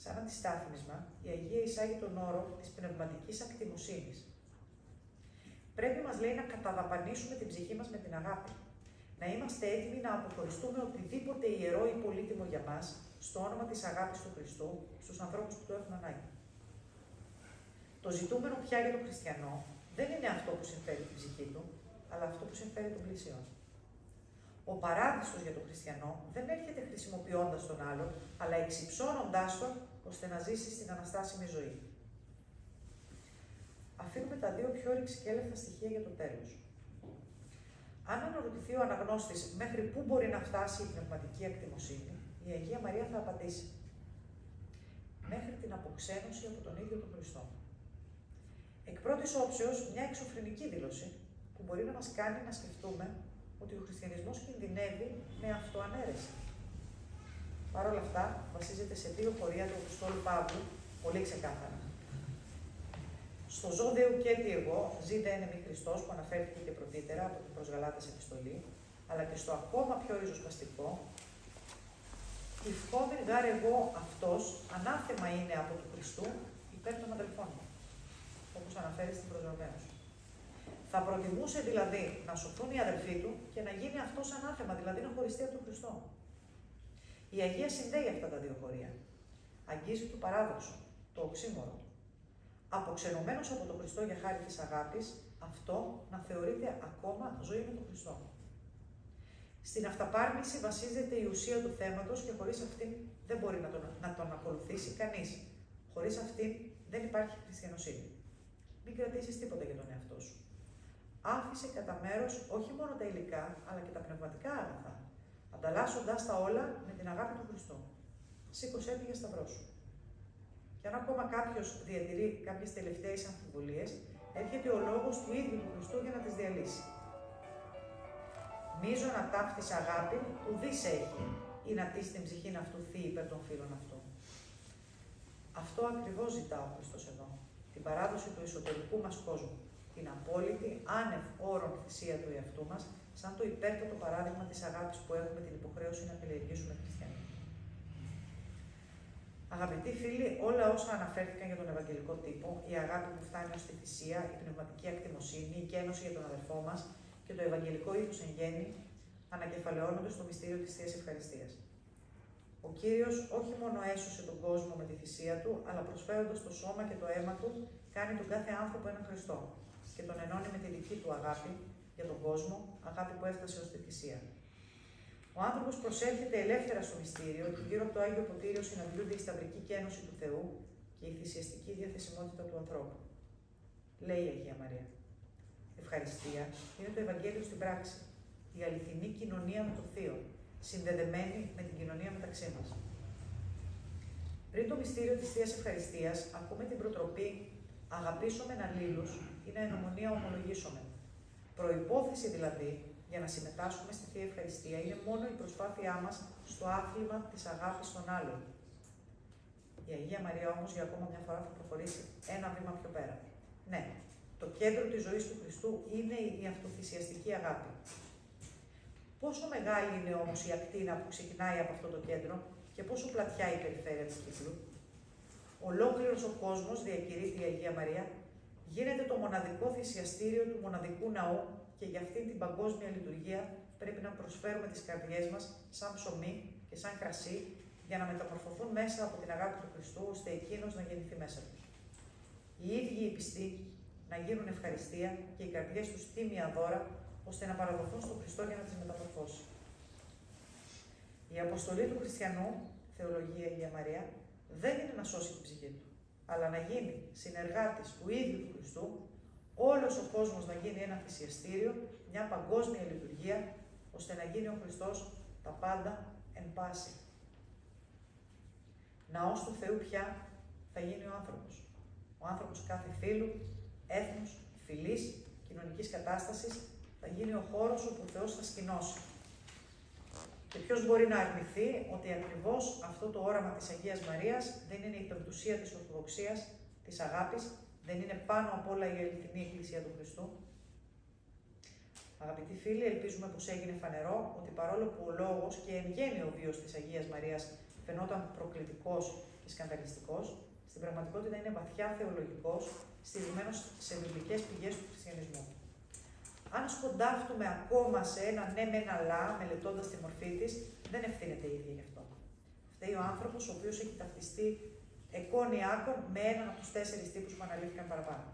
Σαν αντιστάθμισμα, η Αγία εισάγει τον όρο της πνευματικής ακτιμοσύνης. Πρέπει, μας λέει, να καταδαπανίσουμε την ψυχή μας με την αγάπη. Να είμαστε έτοιμοι να αποχωριστούμε οτιδήποτε ιερό ή πολύτιμο για μας, στο όνομα της αγάπης του Χριστού, στους ανθρώπους που το έχουν ανάγκη. Το ζητούμενο πια για τον χριστιανό δεν είναι αυτό που συμφέρει την ψυχή του, αλλά αυτό που συμφέρει τον πλησίον. Ο παράδειστος για τον χριστιανό δεν έρχεται χρησιμοποιώντας τον άλλον, αλλά εξυψώνοντάς τον, ώστε να ζήσει στην αναστάσιμη ζωή. Αφήνουμε τα 2 πιο ρηξικέλευτα στοιχεία για το τέλος. Αν αναρωτηθεί ο αναγνώστης μέχρι πού μπορεί να φτάσει η πνευματική ακτιμοσύνη, η Αγία Μαρία θα απαντήσει: μέχρι την αποξένωση από τον ίδιο τον Χριστό. Εκ πρώτης όψεως, μια εξωφρενική δήλωση που μπορεί να μας κάνει να σκεφτούμε ότι ο χριστιανισμός κινδυνεύει με αυτοανέρεση. Παρ' όλα αυτά, βασίζεται σε 2 χωρία του Αποστόλου Παύλου, πολύ ξεκάθαρα. Στο «Ζω δε ουκέτι εγώ, ζει δε εν εμεί Χριστός», που αναφέρθηκε και πρωτήτερα από την προς Γαλάτας επιστολή, αλλά και στο ακόμα πιο ριζοσπαστικό, «Ευχόμην γάρ εγώ αυτός, ανάθεμα είναι από του Χριστού υπέρ των αδελφών μου», όπως αναφέρει στην προς Ρωμαίους. Θα προτιμούσε δηλαδή να σωθούν οι αδελφοί του και να γίνει αυτός ανάθεμα, δηλαδή να χωριστεί από τον Χριστό. Η Αγία συνδέει αυτά τα 2 χωρία. Αγγίζει το παράδοξο, το οξύμορο. Αποξενωμένος από τον Χριστό για χάρη της αγάπης, αυτό να θεωρείται ακόμα ζωή με τον Χριστό. Στην αυταπάρνηση βασίζεται η ουσία του θέματος και χωρίς αυτήν δεν μπορεί να τον ακολουθήσει κανείς. Χωρίς αυτήν δεν υπάρχει χριστιανοσύνη. Μην κρατήσεις τίποτα για τον εαυτό σου. Άφησε κατά μέρος όχι μόνο τα υλικά, αλλά και τα πνευματικά αγαθά, ανταλλάσσοντάς τα όλα με την αγάπη του Χριστού. Σήκωσέ τη για σταυρό σου. Και αν ακόμα κάποιος διατηρεί κάποιες τελευταίες αμφιβολίες, έρχεται ο λόγος του ίδιου του Χριστού για να τις διαλύσει. Μίζωνα ταύτης αγάπη, ουδής έχει, ή να τύσει την ψυχήν αυτού θύει υπέρ των φίλων αυτού. Αυτό ακριβώς ζητά ο Χριστός εδώ. Την παράδοση του εσωτερικού μας κόσμου. Την απόλυτη, άνευ όρων θυσία του εαυτού μας, σαν το υπέρτατο παράδειγμα της αγάπης που έχουμε την υποχρέωση να καλλιεργήσουμε χριστιανοί. Αγαπητοί φίλοι, όλα όσα αναφέρθηκαν για τον Ευαγγελικό τύπο, η αγάπη που φτάνει ως τη θυσία, η πνευματική ακτιμοσύνη, η κένωση για τον αδελφό μας και το Ευαγγελικό ήθος εν γέννη, ανακεφαλαιώνονται στο μυστήριο της Θείας Ευχαριστίας. Ο Κύριος όχι μόνο έσωσε τον κόσμο με τη θυσία του, αλλά προσφέροντας το σώμα και το αίμα του, κάνει τον κάθε άνθρωπο έναν Χριστό και τον ενώνει με τη δική του αγάπη για τον κόσμο, αγάπη που έφτασε ως τη θυσία. Ο άνθρωπος προσέρχεται ελεύθερα στο μυστήριο και γύρω από το Άγιο Ποτήριο συναντιούνται η σταυρική κένωση του Θεού και η θυσιαστική διαθεσιμότητα του ανθρώπου. Λέει η Αγία Μαρία. Ευχαριστία είναι το Ευαγγέλιο στην πράξη, η αληθινή κοινωνία με το Θείο, συνδεδεμένη με την κοινωνία μεταξύ μας. Πριν το μυστήριο της Θείας Ευχαριστίας, ακούμε την προτροπή «Αγαπήσομεν αλλήλους» είναι εν ομονία ομολογήσομεν. Προϋπόθεση δηλαδή για να συμμετάσχουμε στη Θεία Ευχαριστία είναι μόνο η προσπάθειά μας στο άθλημα της αγάπης των άλλων. Η Αγία Μαρία όμως για ακόμα μια φορά θα προχωρήσει ένα βήμα πιο πέρα. Ναι, το κέντρο της ζωής του Χριστού είναι η αυτοθυσιαστική αγάπη. Πόσο μεγάλη είναι όμως η ακτίνα που ξεκινάει από αυτό το κέντρο και πόσο πλατιά η περιφέρεια του κύκλου. Ολόκληρος ο κόσμος, διακηρύττει η Αγία Μαρία, γίνεται το μοναδικό θυσιαστήριο του μοναδικού ναού και για αυτήν την παγκόσμια λειτουργία πρέπει να προσφέρουμε τις καρδιές μας σαν ψωμί και σαν κρασί για να μεταμορφωθούν μέσα από την αγάπη του Χριστού, ώστε εκείνος να γεννηθεί μέσα τους. Οι ίδιοι οι πιστοί να γίνουν ευχαριστία και οι καρδιές τους τίμια δώρα, ώστε να παραδοθούν στον Χριστό για να τις μεταμορφώσει. Η αποστολή του χριστιανού, θεολογεί η Αγία Μαρία, δεν είναι να σώσει την ψυχή του, αλλά να γίνει συνεργάτης του ίδιου του Χριστού, όλος ο κόσμος να γίνει ένα θυσιαστήριο, μια παγκόσμια λειτουργία, ώστε να γίνει ο Χριστός τα πάντα εν πάση. Ναός του Θεού πια θα γίνει ο άνθρωπος. Ο άνθρωπος κάθε φύλου, έθνους, φυλής, κοινωνικής κατάστασης, θα γίνει ο χώρος όπου ο Θεός θα σκηνώσει. Και ποιος μπορεί να αρνηθεί ότι ακριβώς αυτό το όραμα της Αγίας Μαρίας δεν είναι η πεμπτουσία της Ορθοδοξίας, της αγάπης, δεν είναι πάνω απ' όλα η αληθινή Εκκλησία του Χριστού. Αγαπητοί φίλοι, ελπίζουμε πως έγινε φανερό ότι παρόλο που ο λόγος και εν γέννη ο βίος της Αγίας Μαρίας φαινόταν προκλητικός και σκανδαλιστικός, στην πραγματικότητα είναι βαθιά θεολογικός, στηριγμένος σε βιβλικές πηγές του χριστιανισμού. Αν σκοντάφτουμε ακόμα σε ένα ναι μεν αλλά, μελετώντας τη μορφή της, δεν ευθύνεται η ίδια γι' αυτό. Φταίει ο άνθρωπος ο οποίος έχει ταυτιστεί εκόνι άκον με έναν από τους 4 τύπους που αναλύθηκαν παραπάνω.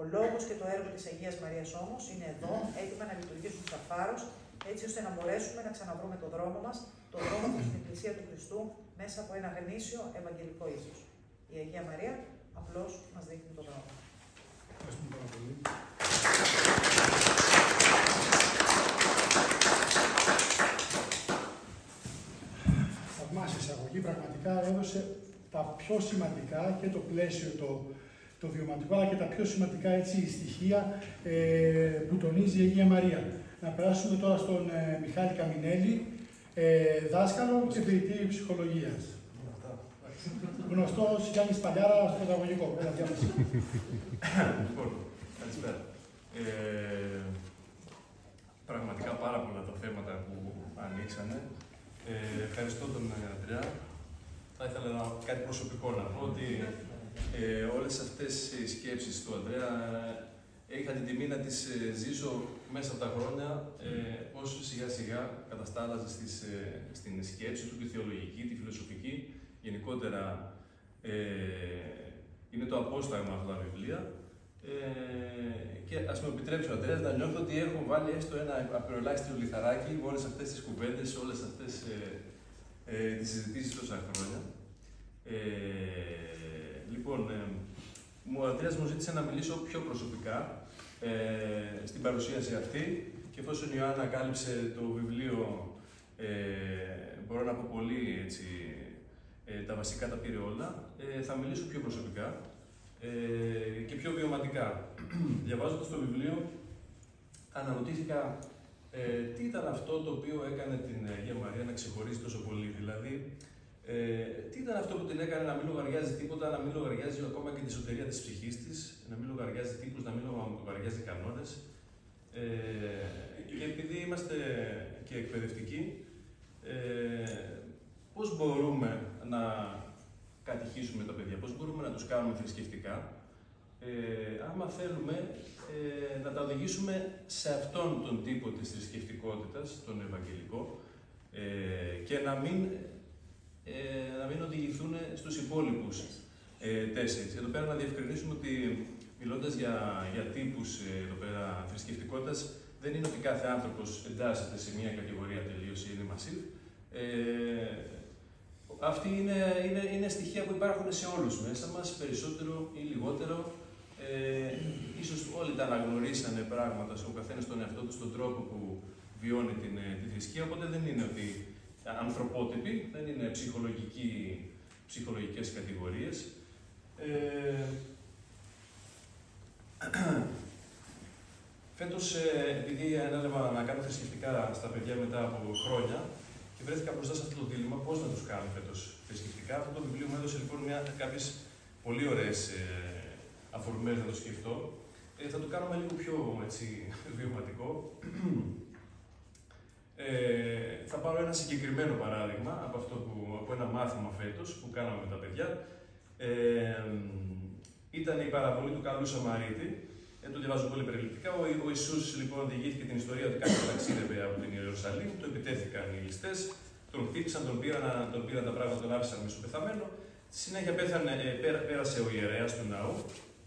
Ο λόγος και το έργο της Αγίας Μαρίας όμως είναι εδώ, έτοιμα να λειτουργήσουν σαν φάρος, έτσι ώστε να μπορέσουμε να ξαναβρούμε τον δρόμο μας, τον δρόμο προς την Εκκλησία του Χριστού, μέσα από ένα γνήσιο ευαγγελικό ήθος. Η Αγία Μαρία απλώς μας δείχνει τον δρόμο. Ευχαριστούμε πάρα πολύ. Θαυμάσια εισαγωγή, πραγματικά έδωσε τα πιο σημαντικά και το πλαίσιο το βιωματικό, αλλά και τα πιο σημαντικά στοιχεία που τονίζει η Αγία Μαρία. Να περάσουμε τώρα στον Μιχάλη Καμινέλη, δάσκαλο και φοιτητή ψυχολογίας. Γνωστός Γιάννης Παλιάρα στο παιδαγωγικό. Λοιπόν, καλησπέρα. Πραγματικά πάρα πολλά τα θέματα που ανοίξανε. Ευχαριστώ τον Αντρέα. Θα ήθελα κάτι προσωπικό να πω ότι όλες αυτές οι σκέψεις του Αντρέα είχα την τιμή να τις ζήσω μέσα από τα χρόνια, όσο σιγά σιγά καταστάλαζε στην σκέψη του, τη θεολογική, τη φιλοσοφική. Γενικότερα είναι το απόσταγμα αυτά τα βιβλία Και ας μου επιτρέψει ο Αντρέας να νιώθω ότι έχω βάλει έστω ένα απειροελάχιστο λιθαράκι με όλες αυτές τις κουβέντες, όλες αυτές τις συζητήσεις τόσα χρόνια. Λοιπόν, ο Αντρέας μου ζήτησε να μιλήσω πιο προσωπικά στην παρουσίαση αυτή και εφόσον η Ιωάννα κάλυψε το βιβλίο, μπορώ να πω πολύ έτσι, τα βασικά τα πήρε όλα, θα μιλήσω πιο προσωπικά και πιο βιωματικά. Διαβάζοντας το βιβλίο, αναρωτήθηκα τι ήταν αυτό το οποίο έκανε την Αγία Μαρία να ξεχωρίζει τόσο πολύ. Δηλαδή, τι ήταν αυτό που την έκανε να μην λογαριάζει τίποτα, να μην λογαριάζει ακόμα και τη σωτηρία της ψυχής της, να μην λογαριάζει τύπους, να μην λογαριάζει κανόνες. Και επειδή είμαστε και εκπαιδευτικοί, πώς μπορούμε να κατηχήσουμε τα παιδιά, πώς μπορούμε να τους κάνουμε θρησκευτικά, άμα θέλουμε να τα οδηγήσουμε σε αυτόν τον τύπο της θρησκευτικότητας, τον ευαγγελικό, και να μην οδηγηθούν στους υπόλοιπους τέσσερις. Εδώ πέρα να διευκρινίσουμε ότι μιλώντας για τύπους θρησκευτικότητας, δεν είναι ότι κάθε άνθρωπος εντάσσεται σε μια κατηγορία τελείως ή είναι massive. Αυτοί είναι στοιχεία που υπάρχουν σε όλους μέσα μας, περισσότερο ή λιγότερο. Ίσως όλοι τα αναγνωρίσανε πράγματα, ο καθένας τον εαυτό του, στον τρόπο που βιώνει τη θρησκεία, οπότε δεν είναι ότι ανθρωπότυποι, δεν είναι ψυχολογικές κατηγορίες. Φέτος, επειδή ανέλαβα να κάνω θρησκευτικά στα παιδιά μετά από χρόνια και βρέθηκα μπροστά σε αυτό το δίλημμα, πώς να τους κάνω φέτος θρησκευτικά, αυτό το βιβλίο μου έδωσε λοιπόν κάποιες πολύ ωραίες αφορμές να το σκεφτώ. Θα το κάνουμε λίγο πιο έτσι, βιωματικό. Θα πάρω ένα συγκεκριμένο παράδειγμα από ένα μάθημα φέτος που κάναμε με τα παιδιά. Ήταν η παραβολή του Καλού Σαμαρίτη. Το διαβάζω πολύ περιληπτικά. Ο Ιησούς λοιπόν διηγήθηκε την ιστορία ότι κάποιος ταξίδευε από την Ιερουσαλήμ, του επιτέθηκαν οι ληστές, τον χτύπησαν, τον πήραν τα πράγματα, τον άφησαν μισοπεθαμένο. Στη συνέχεια πέρασε ο ιερέας του ναού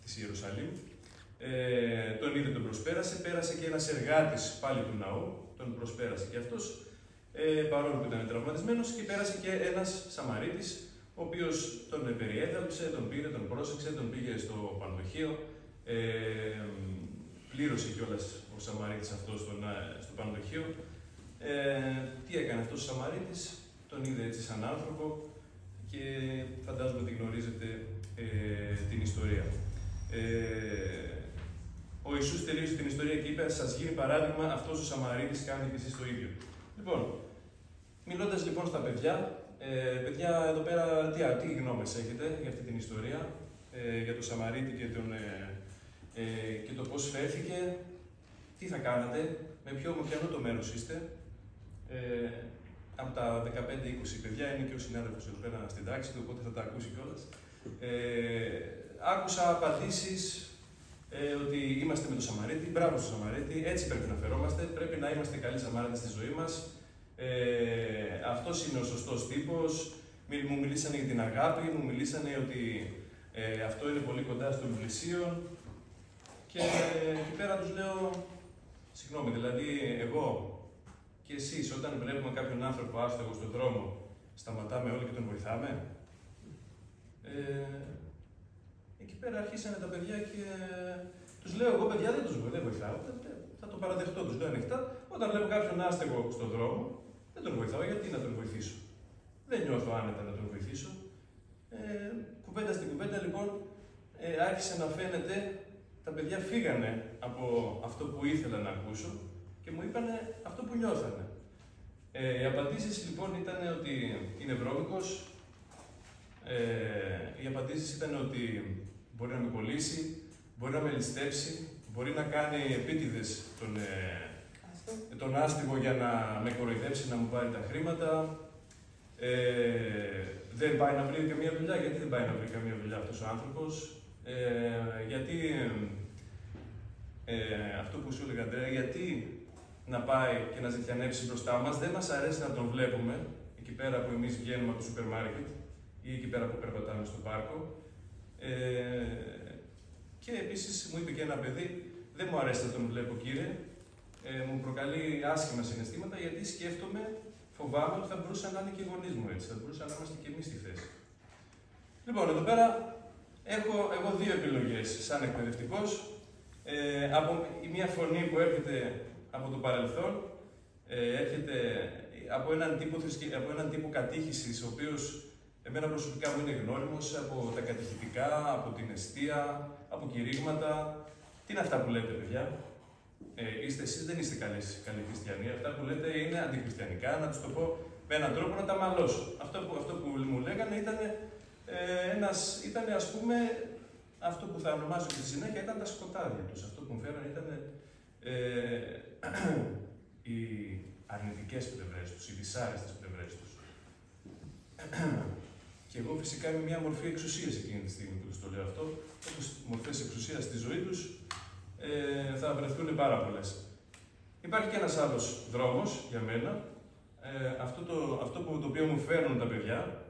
της Ιερουσαλήμ, τον είδε, τον προσπέρασε, πέρασε και ένας εργάτης πάλι του ναού, τον προσπέρασε και αυτός, παρόλο που ήταν τραυματισμένος, και πέρασε και ένας Σαμαρίτης, ο οποίος τον περιέδαψε, τον πήρε, τον πρόσεξε, τον πήγε στο πανδοχείο, πλήρωσε κιόλας ο Σαμαρίτης αυτός στο πανδοχείο. Τι έκανε αυτός ο Σαμαρίτης, τον είδε έτσι σαν άνθρωπο και φαντάζομαι ότι γνωρίζετε την ιστορία. Ο Ιησούς τελείωσε την ιστορία και είπε: σας γίνει παράδειγμα, αυτός ο Σαμαρίτης κάνει και εσείς το ίδιο. Λοιπόν, μιλώντας λοιπόν στα παιδιά, παιδιά εδώ πέρα τι γνώμες έχετε για αυτή την ιστορία, για τον Σαμαρίτη και το πώς φέρθηκε, τι θα κάνατε, με ποιανό το μέρος είστε. Από τα 15-20 παιδιά είναι και ο συνάδελφος εδώ πέρα στην τάξη του, οπότε θα τα ακούσει κιόλας. Άκουσα απαντήσεις ότι είμαστε με τον Σαμαρίτη, μπράβο στον Σαμαρίτη, έτσι πρέπει να φερόμαστε, πρέπει να είμαστε καλοί Σαμάριτες στη ζωή μας. Αυτός είναι ο σωστός τύπος. Μου μιλήσανε για την αγάπη, μου μιλήσανε ότι αυτό είναι πολύ κοντά στον πλησίον. Και εκεί πέρα τους λέω, συγγνώμη, δηλαδή εγώ και εσείς όταν βλέπουμε κάποιον άνθρωπο άστεγο στον δρόμο, σταματάμε όλοι και τον βοηθάμε. Εκεί πέρα αρχίσανε τα παιδιά και τους λέω εγώ, παιδιά, δεν βοηθάω, θα το παραδεχτώ, τους λέω ανοιχτά. Όταν βλέπω κάποιον άστεγο στον δρόμο, δεν τον βοηθάω, γιατί να τον βοηθήσω. Δεν νιώθω άνετα να τον βοηθήσω. Κουβέντα στην κουβέντα, λοιπόν, άρχισε να φαίνεται, τα παιδιά φύγανε από αυτό που ήθελα να ακούσω και μου είπανε αυτό που νιώθανε. Οι απαντήσεις λοιπόν ήταν ότι είναι βρώμικος, οι απαντήσεις ήταν ότι μπορεί να με κολλήσει, μπορεί να με ληστέψει, μπορεί να κάνει επίτηδες τον άστιγο για να με κοροϊδέψει, να μου πάρει τα χρήματα. Δεν πάει να βρει καμία δουλειά. Γιατί δεν πάει να βρει καμία δουλειά αυτός ο άνθρωπος? Γιατί, αυτό που σου έλεγα, Αντρέα, γιατί να πάει και να ζητιανέψει μπροστά μας? Δεν μας αρέσει να τον βλέπουμε εκεί πέρα που εμείς βγαίνουμε από το σούπερ μάρκετ ή εκεί πέρα που περπατάμε στο πάρκο. Και επίσης επίσης μου είπε και ένα παιδί, δεν μου αρέσει να τον βλέπω κύριε, μου προκαλεί άσχημα συναισθήματα γιατί σκέφτομαι, φοβάμαι ότι θα μπορούσαν να είναι και οι γονείς μου έτσι, θα μπορούσαν να είμαστε και εμείς στη θέση. Λοιπόν, εδώ πέρα έχω εγώ δύο επιλογές σαν εκπαιδευτικός. Από η μία φωνή που έρχεται από το παρελθόν, έρχεται από έναν τύπο κατήχησης, ο οποίος εμένα προσωπικά μου είναι γνώριμος, από τα κατηχητικά, από την εστία, από κηρύγματα. Τι είναι αυτά που λέτε, παιδιά? Εσείς δεν είστε καλοί χριστιανοί. Αυτά που λέτε είναι αντιχριστιανικά, να τους το πω με έναν τρόπο να τα μαλώσω. Αυτό που μου λέγανε ήταν ας πούμε, αυτό που θα ονομάζω και στη συνέχεια ήταν τα σκοτάδια τους. Αυτό που μου φέρανε ήταν οι αρνητικές πλευρές τους, οι δυσάρεστες πλευρές τους. Και εγώ φυσικά είμαι μια μορφή εξουσίας εκείνη τη στιγμή που τους το λέω αυτό. Όπως μορφές εξουσίας στη ζωή τους θα βρεθούν πάρα πολλές. Υπάρχει και ένας άλλος δρόμος για μένα. Αυτό το οποίο μου φέρνουν τα παιδιά,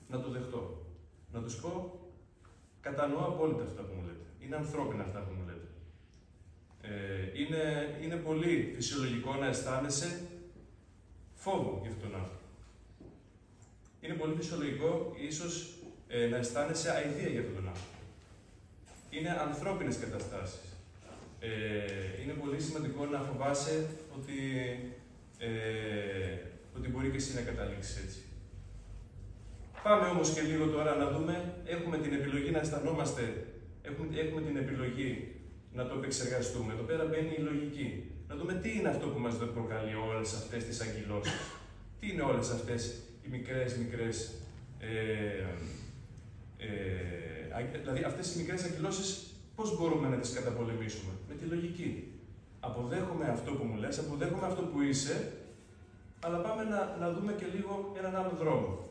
να το δεχτώ. Να τους πω, κατανοώ απόλυτα αυτά που μου λέτε. Είναι ανθρώπινα αυτά που μου λέτε. Είναι πολύ φυσιολογικό να αισθάνεσαι φόβο για αυτόν τον άνθρωπο. Είναι πολύ φυσιολογικό ίσως να αισθάνεσαι αηδία για αυτόν τον άνθρωπο. Είναι ανθρώπινες καταστάσεις. Είναι πολύ σημαντικό να φοβάσαι ότι μπορεί και εσύ να καταλήξεις έτσι. Πάμε όμως και λίγο τώρα να δούμε, έχουμε την επιλογή να αισθανόμαστε, έχουμε την επιλογή να το επεξεργαστούμε. Εδώ πέρα μπαίνει η λογική. Να δούμε τι είναι αυτό που μας προκαλεί όλες αυτές τις αγκυλώσεις. Τι είναι όλες αυτές οι μικρές, δηλαδή αυτές οι μικρές αγκυλώσεις πώς μπορούμε να τις καταπολεμήσουμε? Με τη λογική. Αποδέχομαι αυτό που μου λες, αποδέχομαι αυτό που είσαι, αλλά πάμε να δούμε και λίγο έναν άλλο δρόμο.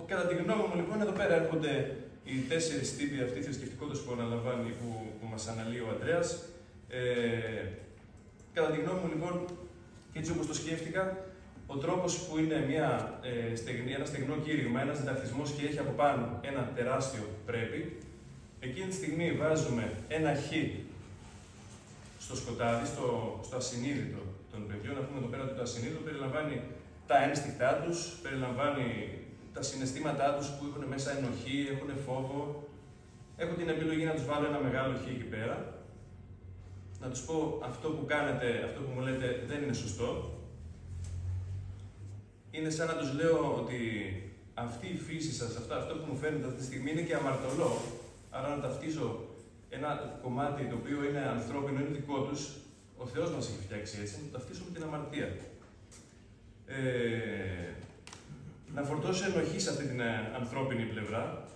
Κατά τη γνώμη μου, λοιπόν, εδώ πέρα έρχονται οι 4 τύποι αυτή θρησκευτικότητας που αναλαμβάνει, που μας αναλύει ο Ανδρέας. Κατά τη γνώμη μου, λοιπόν, και έτσι όπως το σκέφτηκα, ο τρόπος που είναι ένα στεγνό κήρυγμα, ένας συντακτισμός και έχει από πάνω ένα τεράστιο πρέπει, εκείνη τη στιγμή βάζουμε ένα χ στο σκοτάδι, στο ασυνείδητο των παιδιών. Να πούμε εδώ πέρα ότι το ασυνείδητο περιλαμβάνει τα ένστικτά τους, περιλαμβάνει τα συναισθήματά τους που έχουν μέσα ενοχή, έχουν φόβο. Έχω την επιλογή να τους βάλω ένα μεγάλο χ εκεί πέρα, να τους πω αυτό που κάνετε, αυτό που μου λέτε δεν είναι σωστό. Είναι σαν να τους λέω ότι αυτή η φύση σας, αυτό που μου φαίνεται αυτή τη στιγμή είναι και αμαρτωλό. Άρα να ταυτίζω ένα κομμάτι το οποίο είναι ανθρώπινο, είναι δικό τους, ο Θεός μας έχει φτιάξει έτσι, να το ταυτίσω με την αμαρτία. Να φορτώσω ενοχή σε αυτή την ανθρώπινη πλευρά,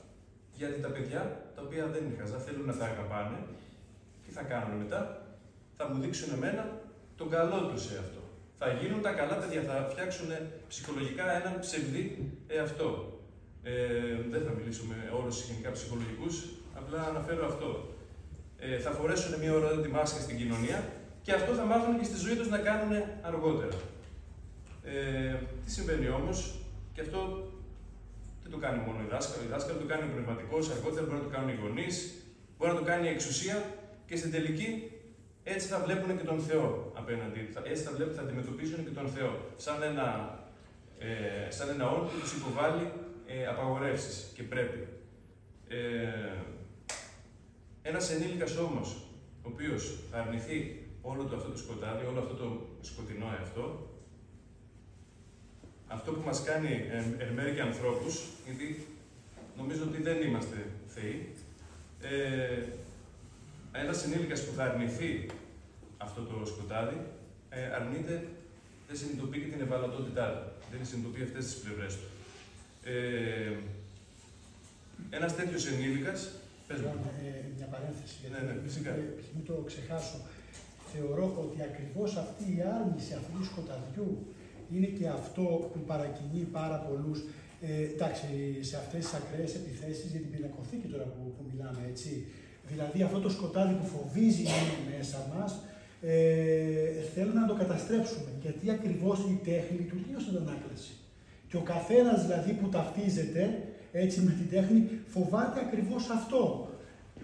γιατί τα παιδιά, τα οποία δεν είναι χαζά, θέλουν να τα αγαπάνε, τι θα κάνουν μετά? Θα μου δείξουν εμένα τον καλό τους σε αυτό. Θα γίνουν τα καλά παιδιά, θα φτιάξουν ψυχολογικά έναν ψευδή εαυτό. Δεν θα μιλήσω με όρους γενικά ψυχολογικούς, απλά αναφέρω αυτό. Θα φορέσουν μια ωραία τη μάσκα στην κοινωνία και αυτό θα μάθουν και στη ζωή τους να κάνουν αργότερα. Τι συμβαίνει όμως, και αυτό δεν το κάνει μόνο η δάσκαλο. Η δάσκαλο το κάνει ο πνευματικός, αργότερα μπορεί να το κάνουν οι γονείς, μπορεί να το κάνει η εξουσία και στην τελική έτσι θα βλέπουν και τον Θεό απέναντι. Έτσι θα αντιμετωπίζουν και τον Θεό. Σαν ένα όν που τους υποβάλλει απαγορεύσεις και πρέπει. Ένας ενήλικας όμως, ο οποίος θα αρνηθεί όλο αυτό το σκοτάδι, όλο αυτό το σκοτεινό εαυτό, αυτό που μας κάνει εν μέρει και ανθρώπους, γιατί νομίζω ότι δεν είμαστε θεοί, ένας ενήλικας που θα αρνηθεί αυτό το σκοτάδι, δεν συνειδητοποιεί και την ευαλωτότητά του. Δεν συνειδητοποιεί αυτές τις πλευρές του. Ένας τέτοιος ενήλικας. Πες μου. Μια παρένθεση. Φυσικά. Μην το ξεχάσω. Θεωρώ ότι ακριβώς αυτή η άρνηση αυτού του σκοταδιού είναι και αυτό που παρακινεί πάρα πολλούς. Εντάξει, σε αυτές τις ακραίες επιθέσεις για την πινακοθήκη τώρα που μιλάμε, έτσι. Δηλαδή αυτό το σκοτάδι που φοβίζει είναι μέσα μας, θέλουν να το καταστρέψουμε. Γιατί ακριβώς η τέχνη λειτουργεί ως αντανάκλαση. Και ο καθένας δηλαδή που ταυτίζεται έτσι με την τέχνη, φοβάται ακριβώς αυτό.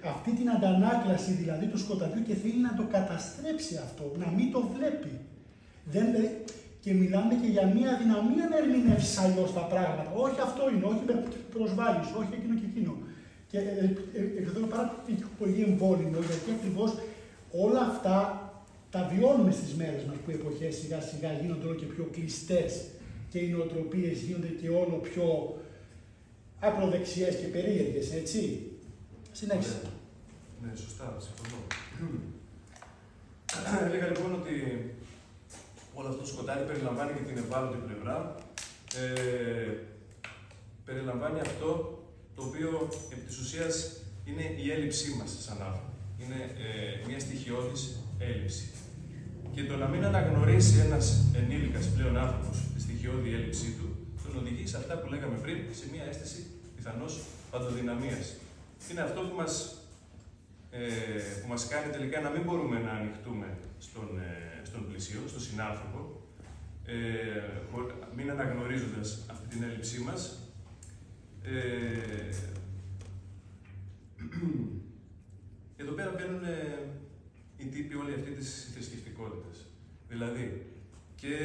Αυτή την αντανάκλαση δηλαδή του σκοταδιού και θέλει να το καταστρέψει αυτό, να μην το βλέπει. Και μιλάμε και για μια αδυναμία να ερμηνεύσει αλλιώς τα πράγματα. Όχι αυτό είναι, όχι με προσβάλλεις, όχι εκείνο και εκείνο. Και εδώ πάρα πολύ εμβόλυμο, γιατί ακριβώς όλα αυτά τα βιώνουμε στις μέρες μας, που οι εποχές σιγά σιγά γίνονται όλο και πιο κλειστές και οι νοοτροπίες γίνονται και όλο πιο ακροδεξιές και περίεργες, έτσι. Συνέχισε. Ναι, σωστά, συμφωνώ. Έλεγα λοιπόν ότι όλο αυτό το σκοτάδι περιλαμβάνει και την ευάλωτη πλευρά. Περιλαμβάνει αυτό το οποίο επί της ουσίας είναι η έλλειψή μας σαν άνθρωποι. Είναι μια στοιχειώδης έλλειψη. Και το να μην αναγνωρίσει ένας ενήλικας πλέον άνθρωπος τη στοιχειώδη έλλειψή του, τον οδηγεί σε αυτά που λέγαμε πριν, σε μια αίσθηση πιθανώς παντοδυναμίας. Είναι αυτό που μας κάνει τελικά να μην μπορούμε να ανοιχτούμε στον πλησίο, στον συνάνθρωπο, μην αναγνωρίζοντας αυτή την έλλειψή μας. Εδώ πέρα μπαίνουν οι τύποι όλοι αυτοί της θρησκευτικότητας. Δηλαδή, και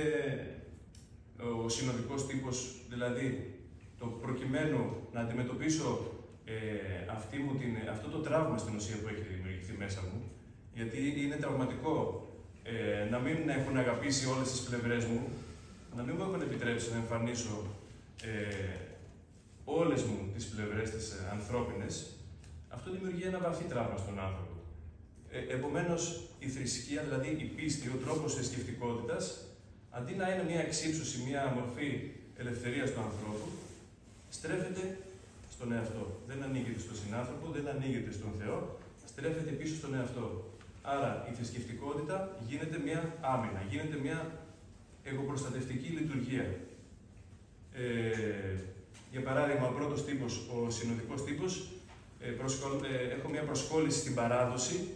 ο συνοδικός τύπος, δηλαδή, το προκειμένου να αντιμετωπίσω αυτό το τραύμα στην ουσία που έχει δημιουργηθεί μέσα μου, γιατί είναι τραυματικό να μην έχουν αγαπήσει όλες τις πλευρές μου, να μην μου έχουν επιτρέψει να εμφανίσω όλες μου τις πλευρές τις ανθρώπινες, αυτό δημιουργεί ένα βαθύ τραύμα στον άνθρωπο. Επομένως, η θρησκεία, δηλαδή η πίστη, ο τρόπος θρησκευτικότητας, αντί να είναι μια εξύψωση, μια μορφή ελευθερίας του ανθρώπου, στρέφεται στον εαυτό. Δεν ανοίγεται στον συνάνθρωπο, δεν ανοίγεται στον Θεό, στρέφεται πίσω στον εαυτό. Άρα η θρησκευτικότητα γίνεται μια άμυνα, γίνεται μια εγωπροστατευτική λειτουργία. Για παράδειγμα, ο πρώτος τύπος, ο συνοδικός τύπος, έχω μια προσκόλληση στην παράδοση,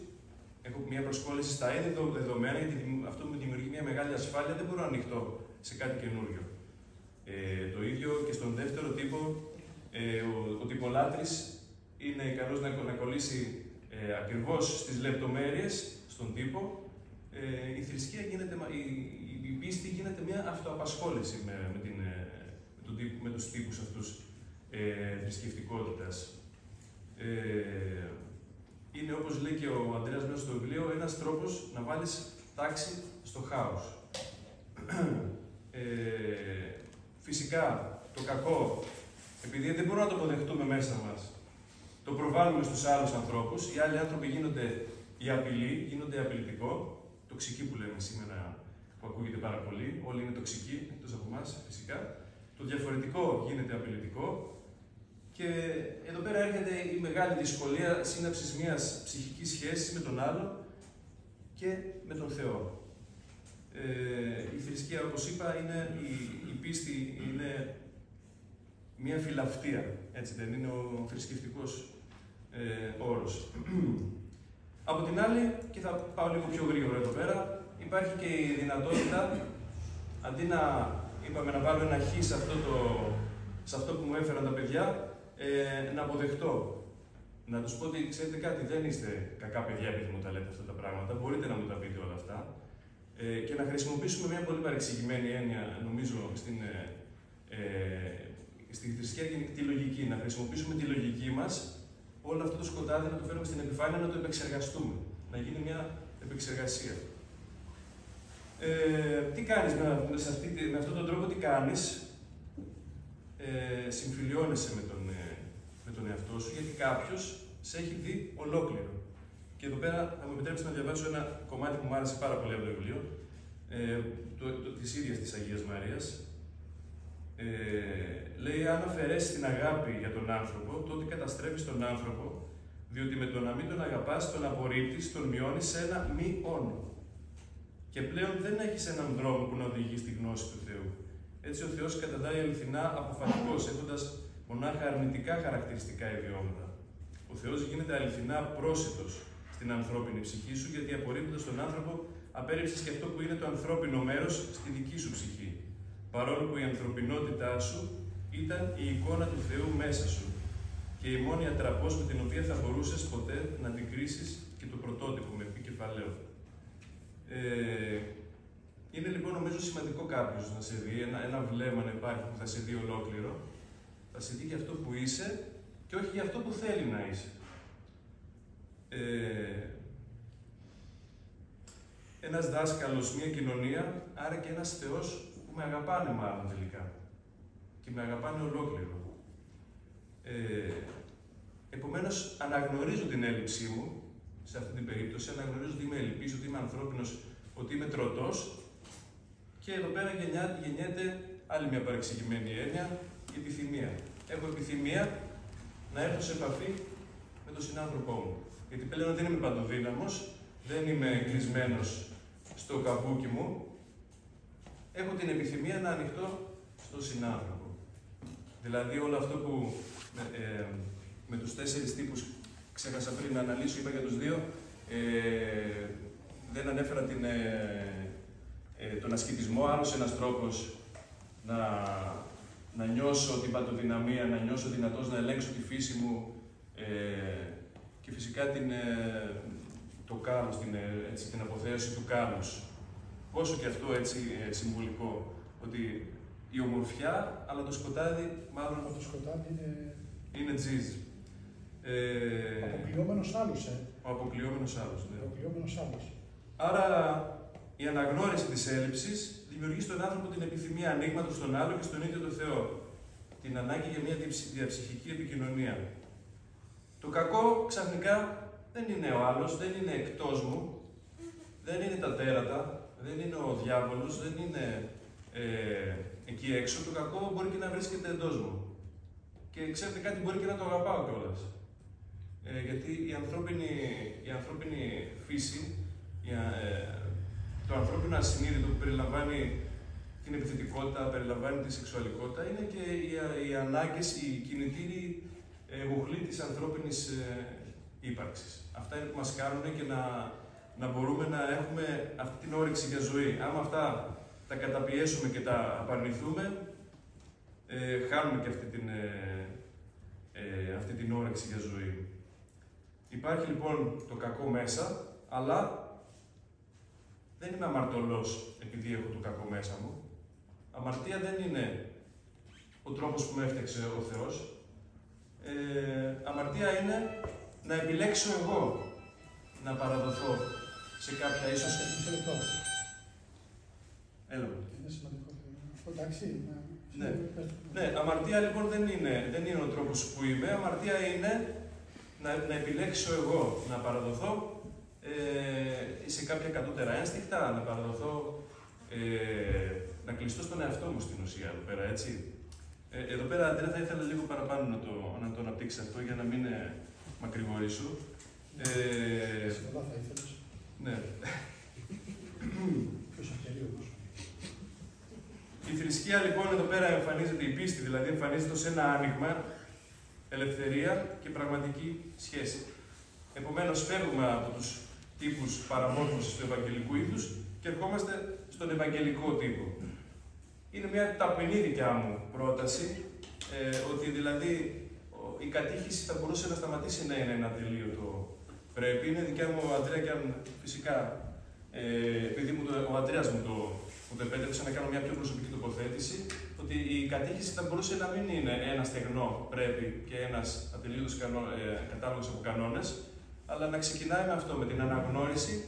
έχω μια προσκόλληση στα ήδη δεδομένα, γιατί αυτό μου δημιουργεί μια μεγάλη ασφάλεια, δεν μπορώ να ανοιχτώ σε κάτι καινούριο. Το ίδιο και στον δεύτερο τύπο, ο τυπολάτρης είναι ικανός να κολλήσει ακριβώς στις λεπτομέρειες στον τύπο. Η θρησκεία γίνεται, η πίστη γίνεται μια αυτοαπασχόληση με τους τύπους αυτούς θρησκευτικότητας. Είναι, όπως λέει και ο Ανδρέας μέσα στο βιβλίο, ένας τρόπος να βάλεις τάξη στο χάος. Φυσικά, το κακό, επειδή δεν μπορούμε να το αποδεχτούμε μέσα μας, το προβάλλουμε στους άλλους ανθρώπους, οι άλλοι άνθρωποι γίνονται η απειλή, γίνονται απειλητικό, τοξική που λέμε σήμερα, που ακούγεται πάρα πολύ, όλοι είναι τοξικοί, εκτός από εμάς, φυσικά. Το διαφορετικό γίνεται απειλητικό και εδώ πέρα έρχεται η μεγάλη δυσκολία σύναψης μιας ψυχικής σχέσης με τον άλλο και με τον Θεό. Η θρησκεία, όπως είπα, η πίστη είναι μια φιλαυτία, έτσι δεν είναι ο θρησκευτικός όρος. Από την άλλη, και θα πάω λίγο πιο γρήγορα εδώ πέρα, υπάρχει και η δυνατότητα, αντί να, είπαμε, να βάλω ένα χ σε αυτό που μου έφεραν τα παιδιά, να αποδεχτώ. Να τους πω ότι, ξέρετε κάτι, δεν είστε κακά παιδιά επειδή μου τα λέτε αυτά τα πράγματα, μπορείτε να μου τα πείτε όλα αυτά. Και να χρησιμοποιήσουμε μια πολύ παρεξηγημένη έννοια, νομίζω, στη θρησκεία και τη λογική. Να χρησιμοποιήσουμε τη λογική μας, όλο αυτό το σκοτάδι να το φέρουμε στην επιφάνεια, να το επεξεργαστούμε. Να γίνει μια επεξεργασία. Τι κάνεις με αυτόν τον τρόπο, τι κάνεις? Συμφιλιώνεσαι με τον εαυτό σου, γιατί κάποιος σε έχει δει ολόκληρο. Και εδώ πέρα θα μου επιτρέψετε να διαβάσω ένα κομμάτι που μου άρεσε πάρα πολύ από το βιβλίο, της ίδιας της Αγίας Μαρίας. Λέει, αν αφαιρέσεις την αγάπη για τον άνθρωπο, τότε καταστρέφεις τον άνθρωπο, διότι με το να μην τον αγαπάς, τον απορρίπτεις, τον μειώνεις σε ένα μη όνο. Και πλέον δεν έχεις έναν δρόμο που να οδηγεί στη γνώση του Θεού. Έτσι ο Θεός καταντάει αληθινά αποφατικός, έχοντας μονάχα αρνητικά χαρακτηριστικά ιδιώματα. Ο Θεός γίνεται αληθινά πρόσιτος στην ανθρώπινη ψυχή σου, γιατί απορρίπτοντας τον άνθρωπο, απέρριψες και αυτό που είναι το ανθρώπινο μέρος στη δική σου ψυχή. Παρόλο που η ανθρωπινότητά σου ήταν η εικόνα του Θεού μέσα σου και η μόνη ατραπός με την οποία θα μπορούσες ποτέ να αντικρίσεις και το πρωτότυπο με επικεφαλαίο. Είναι λοιπόν νομίζω σημαντικό κάποιος να σε δει, ένα βλέμμα να υπάρχει που θα σε δει ολόκληρο, θα σε δει για αυτό που είσαι και όχι για αυτό που θέλει να είσαι. Ένας δάσκαλος, μια κοινωνία, άρα και ένας Θεός που με αγαπάνε μάλλον τελικά και με αγαπάνε ολόκληρο. Επομένως, αναγνωρίζω την έλλειψή μου σε αυτή την περίπτωση, αναγνωρίζω ότι είμαι ελλειπής, ότι είμαι ανθρώπινος, ότι είμαι τρωτός και εδώ πέρα γεννιέται άλλη μια παρεξηγημένη έννοια, η επιθυμία. Έχω επιθυμία να έρθω σε επαφή με τον συνάνθρωπό μου. Γιατί πλέον δεν είμαι παντοδύναμος, δεν είμαι κλεισμένος στο καβούκι μου. Έχω την επιθυμία να ανοιχτώ στον συνάνθρωπο. Δηλαδή όλο αυτό που με τους 4 τύπους ξέχασα πριν να αναλύσω, είπα για τους 2, δεν ανέφερα τον ασκητισμό, άλλος ένας τρόπος να νιώσω την παντοδυναμία, να νιώσω δυνατός να ελέγξω τη φύση μου και φυσικά το κάλος, την αποθέωση του κάλους. Πόσο και αυτό έτσι συμβολικό, ότι η ομορφιά, αλλά το σκοτάδι, μάλλον το σκοτάδι είναι τζιζ. Αποκλειόμενος άλλος, Ο αποκλειόμενος άλλος, ναι. Αποκλειόμενος άλλος. Άρα, η αναγνώριση της έλλειψης δημιουργεί στον άνθρωπο την επιθυμία ανοίγματος στον άλλο και στον ίδιο τον Θεό. Την ανάγκη για μια διαψυχική επικοινωνία. Το κακό ξαφνικά δεν είναι ο άλλος, δεν είναι εκτός μου, δεν είναι τα τέρατα, δεν είναι ο διάβολος, δεν είναι εκεί έξω. Το κακό μπορεί και να βρίσκεται εντός μου. Και ξέρετε κάτι, μπορεί και να το αγαπάω κιόλας. Γιατί η ανθρώπινη φύση, το ανθρώπινο ασυνείδητο που περιλαμβάνει την επιθετικότητα, περιλαμβάνει τη σεξουαλικότητα, είναι και οι ανάγκες, οι κινητήριοι μοχλοί της ανθρώπινης ύπαρξης. Αυτά είναι που μας κάνουν και να μπορούμε να έχουμε αυτή την όρεξη για ζωή. Άμα αυτά τα καταπιέσουμε και τα απαρνηθούμε, χάνουμε και αυτή την όρεξη για ζωή. Υπάρχει λοιπόν το κακό μέσα, αλλά δεν είμαι αμαρτωλός επειδή έχω το κακό μέσα μου. Αμαρτία δεν είναι ο τρόπος που με έφτιαξε ο Θεός. Αμαρτία είναι να επιλέξω εγώ να παραδοθώ σε κάποια ίσως... Έλα. Είναι σημαντικό. Αυτό εντάξει. Ναι, αμαρτία λοιπόν δεν είναι ο τρόπος που είμαι. Αμαρτία είναι να επιλέξω εγώ να παραδοθώ σε κάποια κατώτερα ένστικτα, να παραδοθώ, να κλειστώ στον εαυτό μου στην ουσία εδώ πέρα, έτσι. Εδώ πέρα, Αντρέα, θα ήθελα λίγο παραπάνω να το αναπτύξεις αυτό για να μην μακρηγορήσω. Πολλά θα ήθελες. Ναι. Ποιος ευκαιρεί όμως. Η θρησκεία λοιπόν εδώ πέρα εμφανίζεται, η πίστη δηλαδή εμφανίζεται ως ένα άνοιγμα, ελευθερία και πραγματική σχέση. Επομένως, φεύγουμε από τους τύπους παραμόρφωσης του ευαγγελικού είδους και ερχόμαστε στον ευαγγελικό τύπο. Είναι μια ταπεινή δικιά μου πρόταση, ότι δηλαδή η κατήχηση θα μπορούσε να σταματήσει να είναι ένα ατελείωτο πρέπει. Είναι δικιά μου, Αντρέα, και αν φυσικά, επειδή ο Αντρέας μου το επέτρεψε να κάνω μια πιο προσωπική τοποθέτηση, ότι η κατήχηση θα μπορούσε να μην είναι ένα στεγνό πρέπει και ένας ατελείωτος κατάλογος από κανόνες, αλλά να ξεκινάει με αυτό, με την αναγνώριση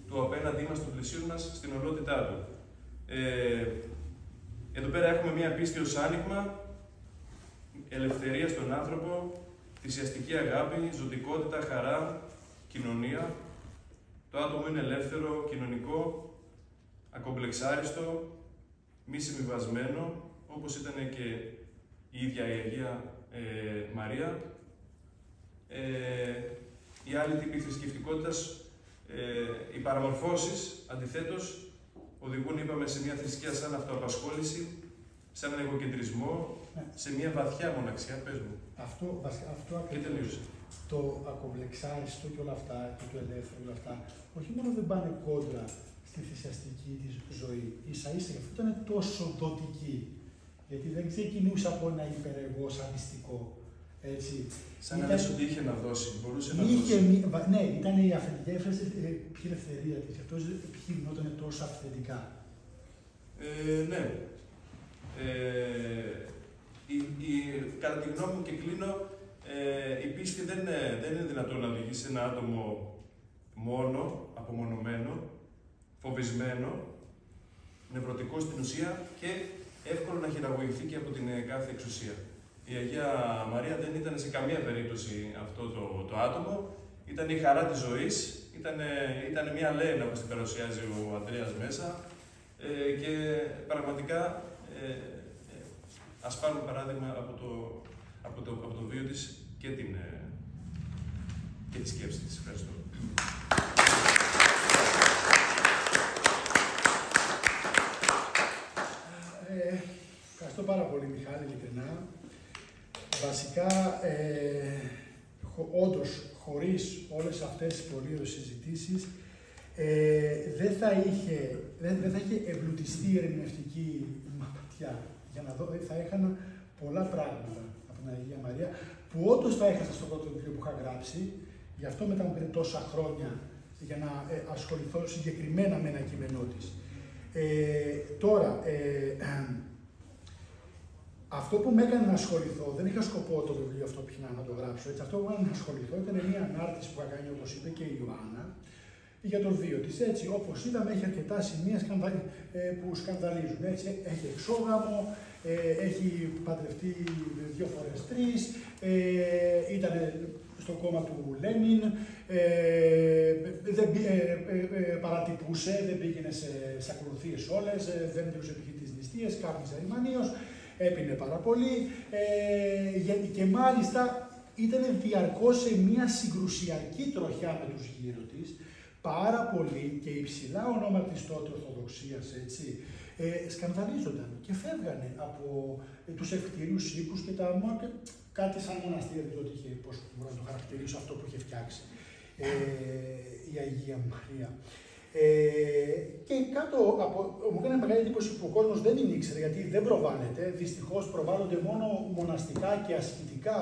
του απέναντί μας, του πλησίον μας, στην ολότητά του. Εδώ πέρα έχουμε μια πίστη ως άνοιγμα, ελευθερία στον άνθρωπο, θυσιαστική αγάπη, ζωτικότητα, χαρά, κοινωνία. Το άτομο είναι ελεύθερο, κοινωνικό, ακομπλεξάριστο, μη συμβιβασμένο, όπως ήταν και η ίδια η Αγία Μαρία. Οι άλλοι τύποι θρησκευτικότητας, οι παραμορφώσεις, αντιθέτως, οδηγούν, είπαμε, σε μια θρησκεία σαν αυτοαπασχόληση, σαν έναν εγωκεντρισμό, σε μια βαθιά μοναξιά. Πες μου. Αυτό ακριβώς. Το ακομπλεξάριστο και όλα αυτά, και το ελεύθερο και όλα αυτά, όχι μόνο δεν πάνε κόντρα στη θυσιαστική της ζωή, ίσα-ίσα, γι' αυτό ήταν τόσο δοτική Γιατί δεν ξεκινούσε από ένα υπερεγώ σαδιστικό. Έτσι. Σαν να λες ότι είχε να δώσει, μπορούσε να δώσει. Ναι, ήταν η αυθεντική έφραση, ποια ελευθερία της, αυτός ποιοι γινόταν τόσο αυθεντικά. Ναι. Κατά τη γνώμη μου και κλείνω, η πίστη δεν είναι δυνατόν να οδηγήσει ένα άτομο μόνο, απομονωμένο, φοβισμένο, νευρωτικό στην ουσία και εύκολο να χειραγωγηθεί και από την κάθε εξουσία. Η Αγία Μαρία δεν ήταν σε καμία περίπτωση αυτό το άτομο, ήταν η χαρά της ζωής, ήταν μια Λένα όπως την παρουσιάζει ο Ανδρέας μέσα και πραγματικά ας πάρουμε παράδειγμα από το βίο της και τη σκέψη της. Ευχαριστώ. Ευχαριστώ πάρα πολύ, Μιχάλη, ειλικρινά. Βασικά, όντως, χωρίς όλες αυτές τις πολύωρες συζητήσεις, δεν θα είχε εμπλουτιστεί η ερμηνευτική ματιά. Για να δω, θα έχανα πολλά πράγματα από την Αγία Μαρία, που όντως θα έχασα στο πρώτο βιβλίο που είχα γράψει, γι' αυτό μετά μου πήρε τόσα χρόνια για να ασχοληθώ συγκεκριμένα με ένα κείμενό της. Τώρα, αυτό που με έκανε να ασχοληθώ, δεν είχα σκοπό το βιβλίο αυτό πια να το γράψω, έτσι. Αυτό που με έκανε να ασχοληθώ ήταν μια ανάρτηση που είχα κάνει, όπως είπε και η Ιωάννα, για το βίο της. Έτσι, όπως είδαμε, έχει αρκετά σημεία που σκανδαλίζουν. Έτσι, έχει εξώγαμο, έχει παντρευτεί 2 φορές 3, ήταν στο κόμμα του Λένιν, παρατυπούσε, δεν πήγαινε σε ακολουθίες όλες, δεν μιλούσε π.χ. τις νηστείες, κάπνιζε ρημανίως, έπινε πάρα πολύ και μάλιστα ήταν διαρκώς σε μια συγκρουσιακή τροχιά με τους γύρω της, πάρα πολύ και υψηλά ονόματα της τότε Ορθοδοξίας, έτσι, σκανδαλίζονταν και φεύγανε από τους ευκτήριους οίκους και τα κάτι σαν μοναστήρια, τότε είχε, πώς μπορώ να το χαρακτηρίσω, αυτό που είχε φτιάξει η Αγία Μαρία. Και κάτω μου έκανε μεγάλη εντύπωση που ο κόσμος δεν την ήξερε, γιατί δεν προβάλλεται. Δυστυχώς προβάλλονται μόνο μοναστικά και ασκητικά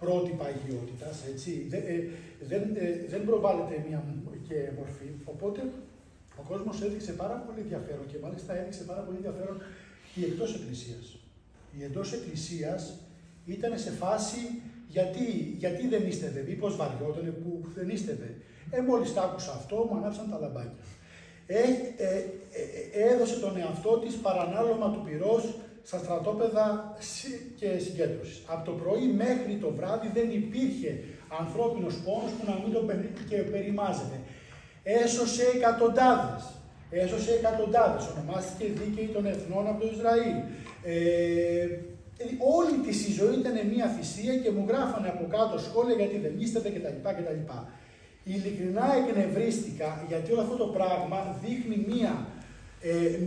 πρότυπα αγιότητας, έτσι. Δεν προβάλλεται μια και μορφή. Οπότε ο κόσμος έδειξε πάρα πολύ ενδιαφέρον και μάλιστα έδειξε πάρα πολύ ενδιαφέρον η εκτός εκκλησίας. Η εντός εκκλησίας ήταν σε φάση γιατί δεν ίστευε, μήπως βαριότανε που δεν ίστευε. Μόλις τ' άκουσα αυτό, μου ανάψαν τα λαμπάκια. Έδωσε τον εαυτό της παρανάλωμα του πυρός στα στρατόπεδα και συγκέντρωσης. Από το πρωί μέχρι το βράδυ δεν υπήρχε ανθρώπινος πόνος που να μην τον περιμάζεται. Έσωσε εκατοντάδες. Ονομάστηκε δίκαιη των εθνών από το Ισραήλ. Όλη της η ζωή ήταν μια θυσία και μου γράφανε από κάτω σχόλια γιατί δεν ίστευε κτλ. Ειλικρινά εκνευρίστηκα γιατί όλο αυτό το πράγμα δείχνει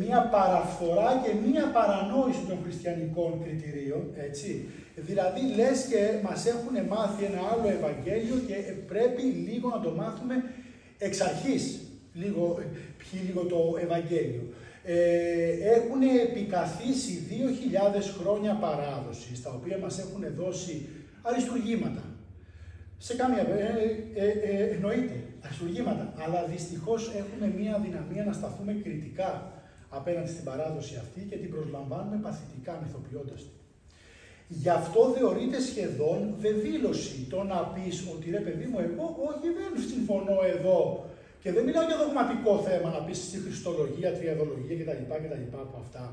μία παραφορά και μία παρανόηση των χριστιανικών κριτηρίων, έτσι. Δηλαδή λες και μας έχουν μάθει ένα άλλο Ευαγγέλιο και πρέπει λίγο να το μάθουμε εξ αρχής, λίγο το Ευαγγέλιο. Έχουν επικαθίσει 2.000 χρόνια παράδοσης, τα οποία μας έχουν δώσει αριστουργήματα. Σε κάμια, εννοείται, αριστουργήματα, αλλά δυστυχώς έχουμε μία αδυναμία να σταθούμε κριτικά απέναντι στην παράδοση αυτή και την προσλαμβάνουμε παθητικά μυθοποιώντας την. Γι' αυτό θεωρείται σχεδόν δεδήλωση το να πεις ότι ρε παιδί μου, εγώ όχι δεν συμφωνώ εδώ και δεν μιλάω για δογματικό θέμα να πεις στη χριστολογία, τριαδολογία κτλ. Από αυτά.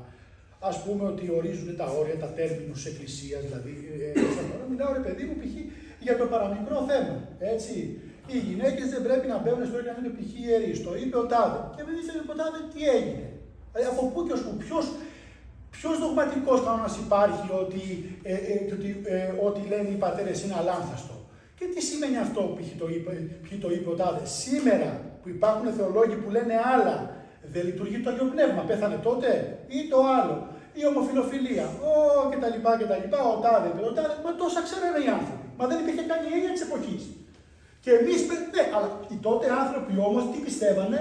Ας πούμε ότι ορίζουν τα όρια, τα τέρμινους εκκλησίας, δηλαδή. Μιλάω ρε παιδί μου, π.χ. για το παραμικρό θέμα. Έτσι. Οι γυναίκες δεν πρέπει να μπαίνουν στο να είναι π.χ. ιερείς. Το είπε ο τάδε. Και δεν ήξερε ο τάδε τι έγινε. Δηλαδή από πού και ως πού. Ποιος δογματικός κανόνας υπάρχει ότι λένε οι πατέρες είναι αλάνθαστο. Και τι σημαίνει αυτό ποιοι το είπε ο τάδε. Σήμερα που υπάρχουν θεολόγοι που λένε άλλα, δεν λειτουργεί το Αγίο Πνεύμα. Πέθανε τότε ή το άλλο. Η ομοφιλοφιλία. Κτλ. Ο τάδε, μα τόσα ξέρανε οι άνθρωποι. Μα δεν υπήρχε καν η έννοια της εποχής. Και εμείς, ναι, αλλά οι τότε άνθρωποι όμως τι πιστεύανε,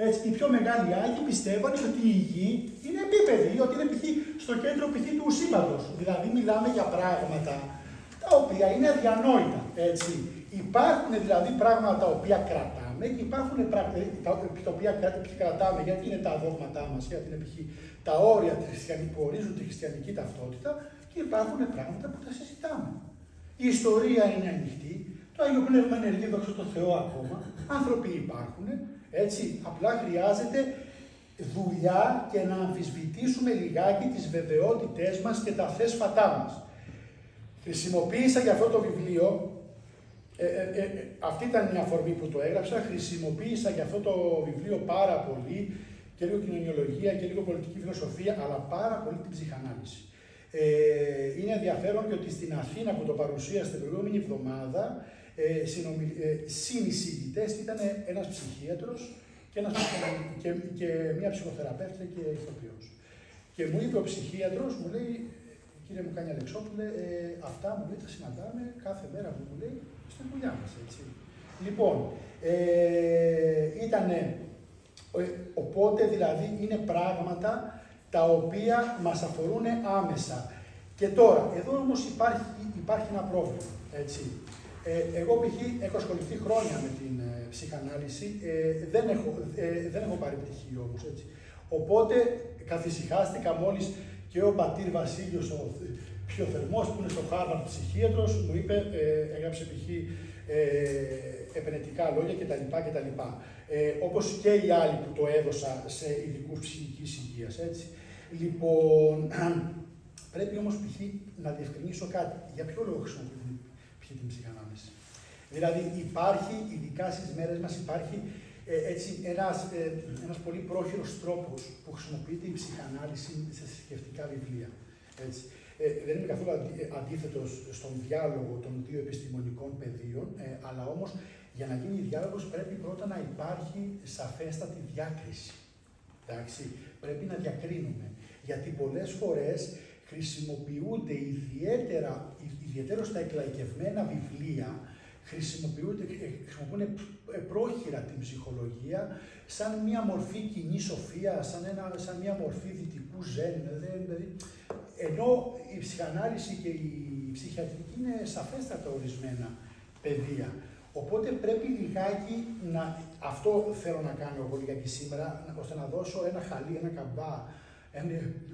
Έτσι, οι πιο μεγάλοι Άγιοι πιστεύανε ότι η γη είναι επίπεδη, ότι είναι π.χ. στο κέντρο π.χ. του σύμπαντος. Δηλαδή, μιλάμε για πράγματα τα οποία είναι αδιανόητα. Έτσι. Υπάρχουν δηλαδή πράγματα τα οποία κρατάμε και υπάρχουν πράγματα τα οποία κρατάμε γιατί είναι τα δόγματά μας, γιατί είναι π.χ. τα όρια που ορίζουν τη χριστιανική ταυτότητα και υπάρχουν πράγματα που τα συζητάμε. Η ιστορία είναι ανοιχτή, το Άγιο Πνεύμα ενεργεί, δόξα τω Θεώ ακόμα, άνθρωποι υπάρχουν, έτσι, απλά χρειάζεται δουλειά και να αμφισβητήσουμε λιγάκι τις βεβαιότητές μας και τα θέσφατά μας. Χρησιμοποίησα για αυτό το βιβλίο, αυτή ήταν η αφορμή που το έγραψα, χρησιμοποίησα για αυτό το βιβλίο πάρα πολύ και λίγο κοινωνιολογία και λίγο πολιτική φιλοσοφία, αλλά πάρα πολύ την ψυχανάλυση. Είναι ενδιαφέρον και ότι στην Αθήνα που το παρουσίασε την προηγούμενη εβδομάδα, συνεισηγητές ήταν ένας ψυχίατρος και μια ψυχοθεραπεύτρια και ηθοποιός. Και μου είπε ο ψυχίατρος, μου λέει, κύριε Μουκάνη Αλεξόπουλε, αυτά μου λέει τα συναντάμε κάθε μέρα που μου λέει στην δουλειά μας, έτσι. Λοιπόν, οπότε δηλαδή είναι πράγματα τα οποία μας αφορούν άμεσα. Και τώρα, εδώ όμως υπάρχει ένα πρόβλημα, έτσι. Εγώ π.χ. έχω ασχοληθεί χρόνια με την ψυχανάλυση, δεν έχω πάρει πτυχίο όμως, έτσι. Οπότε καθησυχάστηκα μόλις και ο πατήρ Βασίλειος, ο πιο θερμός που είναι στο Χάρβαρντ ψυχίατρος, μου είπε, έγραψε π.χ. επενετικά λόγια κτλ. Όπως και οι άλλοι που το έδωσα σε ειδικούς ψυχικής υγείας, έτσι. Λοιπόν, πρέπει όμως π.χ. να διευκρινίσω κάτι. Για ποιο λόγο χρησιμοποιούμε την ψυχανάλυση? Δηλαδή υπάρχει, ειδικά στις μέρες μας, υπάρχει έτσι, ένας πολύ πρόχειρος τρόπος που χρησιμοποιείται η ψυχανάλυση σε θρησκευτικά βιβλία. Έτσι. Δεν είμαι καθόλου αντίθετος στον διάλογο των δύο επιστημονικών πεδίων, αλλά όμως για να γίνει διάλογος πρέπει πρώτα να υπάρχει σαφέστατη διάκριση. Εντάξει, πρέπει να διακρίνουμε, γιατί πολλές φορές χρησιμοποιούνται ιδιαίτερα στα εκλαϊκευμένα βιβλία, χρησιμοποιούν πρόχειρα την ψυχολογία σαν μια μορφή κοινή σοφία, σαν μια μορφή δυτικού ζεν. Δηλαδή, ενώ η ψυχανάλυση και η ψυχιατρική είναι σαφέστατα ορισμένα πεδία. Οπότε πρέπει λιγάκι να. Αυτό θέλω να κάνω εγώ λιγάκι σήμερα, ώστε να δώσω ένα χαλί, ένα καμβά,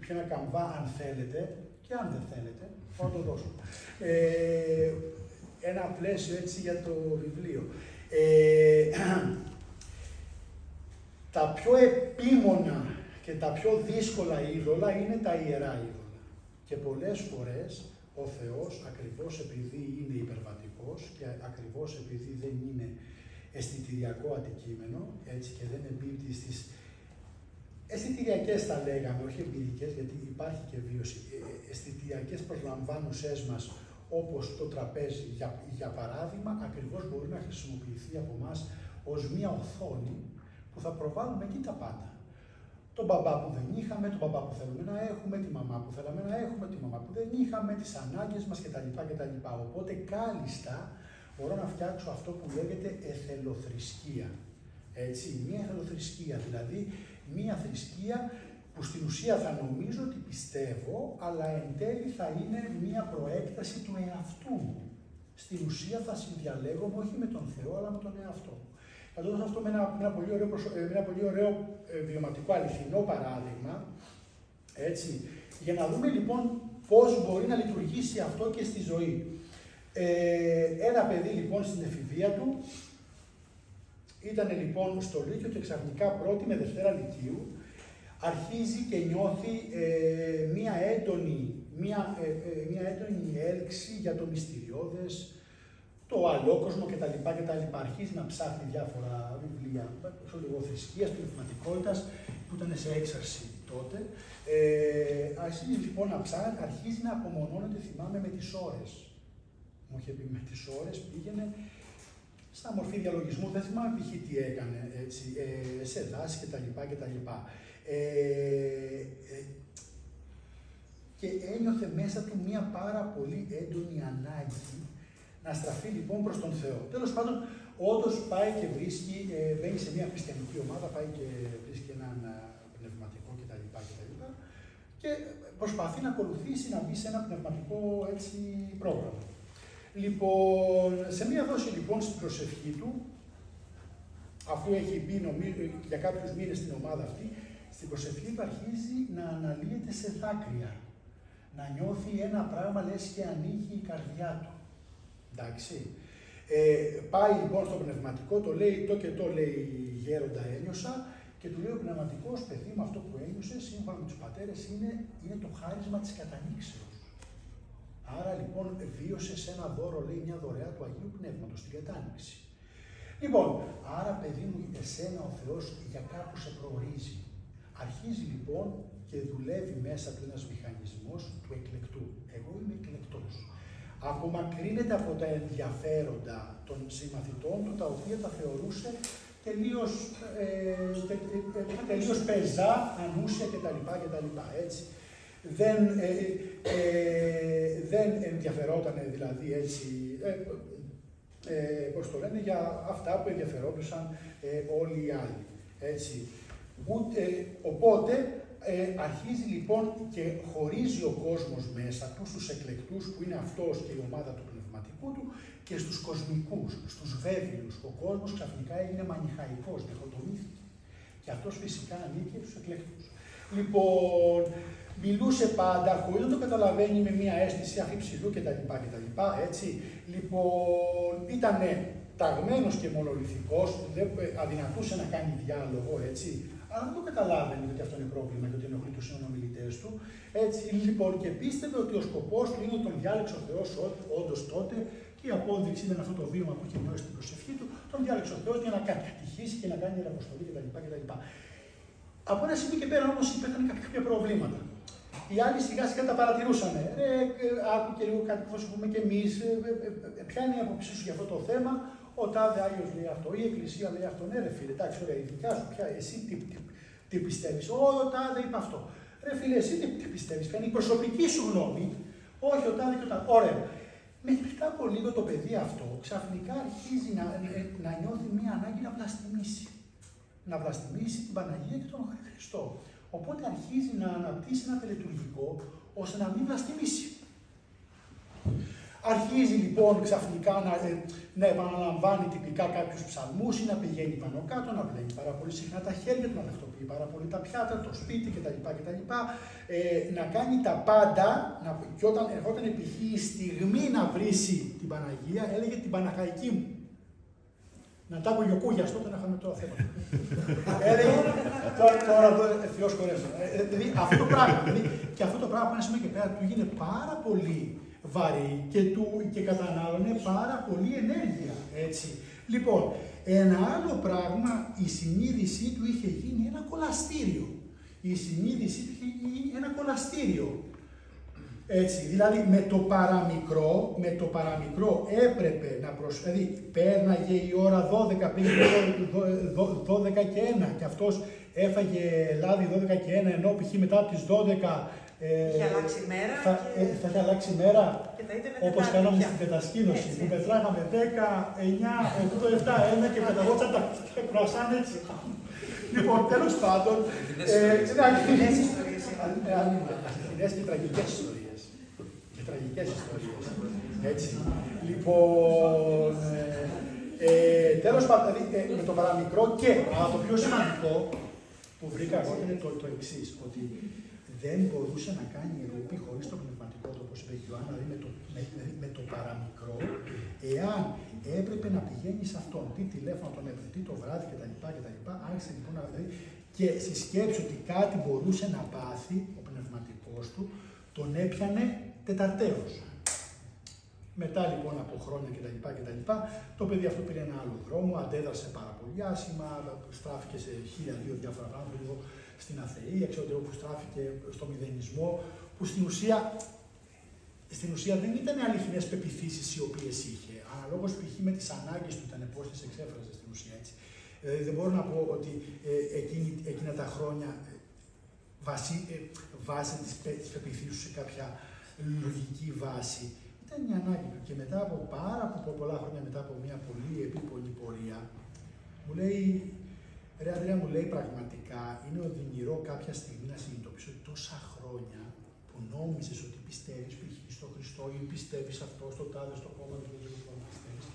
ένα καμβά αν θέλετε, και αν δεν θέλετε, θα το δώσω. Ένα πλαίσιο έτσι για το βιβλίο. Τα πιο επίμονα και τα πιο δύσκολα είδωλα είναι τα ιερά είδωλα. Και πολλές φορές ο Θεός, ακριβώς επειδή είναι υπερβατικός και ακριβώς επειδή δεν είναι αισθητηριακό αντικείμενο, έτσι, και δεν εμπίπτει στις αισθητηριακές θα λέγαμε, όχι εμπειρικές, γιατί υπάρχει και βίωση, αισθητηριακές προσλαμβάνουσές μας, όπως το τραπέζι, για παράδειγμα, ακριβώς μπορεί να χρησιμοποιηθεί από εμάς ως μία οθόνη που θα προβάλλουμε εκεί τα πάντα. Τον μπαμπά που δεν είχαμε, τον μπαμπά που θέλουμε να έχουμε, τη μαμά που θέλαμε να έχουμε, τη μαμά που δεν είχαμε, τις ανάγκες μας κτλ. Οπότε κάλλιστα μπορώ να φτιάξω αυτό που λέγεται εθελοθρησκεία. Έτσι, μία εθελοθρησκεία, δηλαδή μία θρησκεία που στην ουσία θα νομίζω ότι πιστεύω, αλλά εν τέλει θα είναι μία προέκταση του εαυτού μου. Στην ουσία θα συνδιαλέγομαι όχι με τον Θεό, αλλά με τον εαυτό μου. Θα το δώσω αυτό με ένα πολύ ωραίο βιωματικό αληθινό παράδειγμα, έτσι, για να δούμε λοιπόν πώς μπορεί να λειτουργήσει αυτό και στη ζωή. Ένα παιδί λοιπόν στην εφηβεία του, ήταν λοιπόν στο Λύκειο και ξαφνικά πρώτη με Δευτέρα Λυκείου, αρχίζει και νιώθει μία έντονη έλξη για το μυστηριώδες, το αλόκοσμο κτλ. Αρχίζει να ψάχνει διάφορα βιβλία, λογοθρησκείας, πνευματικότητας, που ήταν σε έξαρση τότε. Αρχίζει λοιπόν να ψάχνει, αρχίζει να απομονώνεται, θυμάμαι, με τις ώρες. Μου είχε πει με τις ώρες, πήγαινε στα μορφή διαλογισμού, δεν θυμάμαι π.χ. τι έκανε, έτσι, σε δάση κτλ. Και ένιωθε μέσα του μία πάρα πολύ έντονη ανάγκη να στραφεί λοιπόν προς τον Θεό. Τέλος πάντων, όντως πάει και βρίσκει, μπαίνει σε μια χριστιανική ομάδα, πάει και βρίσκει έναν πνευματικό κτλ. Και προσπαθεί να ακολουθήσει, να μπει σε ένα πνευματικό έτσι, πρόγραμμα. Λοιπόν, σε μία δόση λοιπόν στην προσευχή του, αφού έχει μπει για κάποιους μήνες στην ομάδα αυτή, στην προσευχή του αρχίζει να αναλύεται σε δάκρυα. Να νιώθει ένα πράγμα λες και ανοίγει η καρδιά του. Εντάξει. Πάει λοιπόν στο πνευματικό, το λέει το και το λέει γέροντα ένιωσα και του λέει ο πνευματικός, παιδί μου, αυτό που ένιωσε σύμφωνα με τους πατέρες είναι το χάρισμα της κατανοίξεως. Άρα λοιπόν βίωσε σε ένα δώρο, λέει, μια δωρεά του Αγίου Πνεύματος, την κατάνοιξη. Λοιπόν, άρα παιδί μου, εσένα ο Θεός για κάπου σε προορίζει. Αρχίζει λοιπόν και δουλεύει μέσα του ένας μηχανισμός του εκλεκτού. Εγώ είμαι εκλεκτός. Απομακρύνεται από τα ενδιαφέροντα των συμμαθητών του, τα οποία τα θεωρούσε τελείως πεζά, ανούσια κτλ. Έτσι. Δεν ενδιαφερόταν δηλαδή έτσι, πώς το λένε, για αυτά που ενδιαφερόντουσαν όλοι οι άλλοι. Έτσι. Οπότε αρχίζει λοιπόν και χωρίζει ο κόσμος μέσα του στους εκλεκτούς που είναι αυτός και η ομάδα του πνευματικού του και στους κοσμικούς, στους βέβαιους. Ο κόσμος ξαφνικά έγινε μανιχαϊκός, διχοτομήθηκε. Και αυτός φυσικά ανήκε στους εκλεκτούς. Λοιπόν, μιλούσε πάντα, χωρίς να το καταλαβαίνει με μια αίσθηση αφιψηλού κτλ. Έτσι. Λοιπόν, ήταν ταγμένος και μονολυθικός, αδυνατούσε να κάνει διάλογο, έτσι. Αλλά δεν το καταλάβαινε ότι αυτό είναι πρόβλημα και ότι ενοχλεί τους συνομιλητές του. Έτσι, λοιπόν, και πίστευε ότι ο σκοπός του είναι ότι τον διάλεξε ο Θεός όντως τότε και η απόδειξη ήταν αυτό το βίωμα που είχε νιώσει στην προσευχή του. Τον διάλεξε ο Θεός για να κατηχήσει και να κάνει αποστολή κτλ. Από ένα σημείο και πέρα όμως υπήρχαν κάποια προβλήματα. Οι άλλοι σιγά σιγά τα παρατηρούσαν. Άκου και λίγο κάτι που θα σου πούμε κι εμείς. Ποια είναι η άποψή σου για αυτό το θέμα? Ο τάδε Άγιος λέει αυτό, η Εκκλησία λέει αυτό. Ναι, ρε φίλε, εντάξει, ωραία, η δικιά σου πια, εσύ τι πιστεύεις? Ο τάδε είπε αυτό. Ρε φίλε, εσύ τι πιστεύεις? Ποια είναι η προσωπική σου γνώμη? Όχι, ο τάδε και ο τάδε. Ωραία. Μετά από λίγο το παιδί αυτό ξαφνικά αρχίζει να νιώθει μια ανάγκη να βλαστημίσει. Να βλαστημίσει την Παναγία και τον Χριστό. Οπότε αρχίζει να αναπτύσσει ένα τελετουργικό ώστε να μην βλαστημίσει. Αρχίζει λοιπόν ξαφνικά να επαναλαμβάνει τυπικά κάποιους ψαλμούς ή να πηγαίνει πάνω κάτω, να πλένει πάρα πολύ συχνά τα χέρια του, να τακτοποιεί πάρα πολύ τα πιάτα, το σπίτι κτλ. Να κάνει τα πάντα και όταν ερχόταν π.χ. η στιγμή να βρίσει την Παναγία, έλεγε την Παναχαϊκή μου. Να τα ακούγει ο Κούγιας, τότε να είχαμε τώρα θέμα. Έλεγε, τώρα εδώ Θεός χωρέσω. Δηλαδή αυτό το πράγμα, και αυτό το πράγμα πάνω και πέρα του έγινε πάρα πολύ βαρύ και κατανάλωνε πάρα πολύ ενέργεια, έτσι. Λοιπόν, ένα άλλο πράγμα, η συνείδησή του είχε γίνει ένα κολαστήριο. Η συνείδησή του είχε γίνει ένα κολαστήριο. Έτσι, δηλαδή με το παραμικρό έπρεπε να δηλαδή πέρναγε η ώρα 12, πήγε 12 και 1 και αυτός έφαγε λάδι 12 και 1, ενώ π.χ. μετά από τις 12 είχε αλλάξει η μέρα. Θα είχε αλλάξει η μέρα, όπως κάναμε στην κατασκήνωση, που μετράγαμε 10, 9, 8, 7, 1 και πεταγόντουσαν τα κρουασάν έτσι. Λοιπόν, τέλος πάντων, αληθινές και τραγικές ιστορίες. Τραγικές ιστορίες. Έτσι. Λοιπόν, τέλος πάντων, με το παραμικρό και το πιο σημαντικό που βρήκα εγώ είναι το εξής, ότι δεν μπορούσε να κάνει ρούπι χωρίς το πνευματικό του, όπως είπε η Ιωάννα, δηλαδή με το παραμικρό, εάν έπρεπε να πηγαίνει σε αυτόν, τι τηλέφωνο τον έπαιρνε, τι το βράδυ κτλ. Άρχισε λοιπόν να δηλαδή, και στη σκέψη ότι κάτι μπορούσε να πάθει ο πνευματικός του, τον έπιανε τεταρταίος. Μετά λοιπόν από χρόνια κτλ. Το παιδί αυτό πήρε ένα άλλο δρόμο, αντέδρασε πάρα πολύ άσχημα, στράφηκε σε 1002 διάφορα πράγματα, λίγο στην αθεΐα, ξέρω εγώ, που στράφηκε στο μηδενισμό, που στην ουσία δεν ήταν αληθινές πεποιθήσεις οι οποίες είχε. Αναλόγως π.χ. με τις ανάγκες του ήταν πώς τις εξέφραζε στην ουσία έτσι. Δεν μπορώ να πω ότι εκείνα τα χρόνια βάσει της πεποιθήσεως σε κάποια λογική βάση. ήταν η ανάγκη του. Και μετά από πολλά χρόνια, μετά από μια πολύ επίπονη πορεία, μου λέει, ρε Ανδρέα, μου λέει, πραγματικά είναι οδυνηρό κάποια στιγμή να συνειδητοποιήσω ότι τόσα χρόνια που νόμιζες ότι πιστεύεις π.χ. στο Χριστό ή πιστεύεις αυτό, στο τάδε, στο κόμμα του πιστεύεις,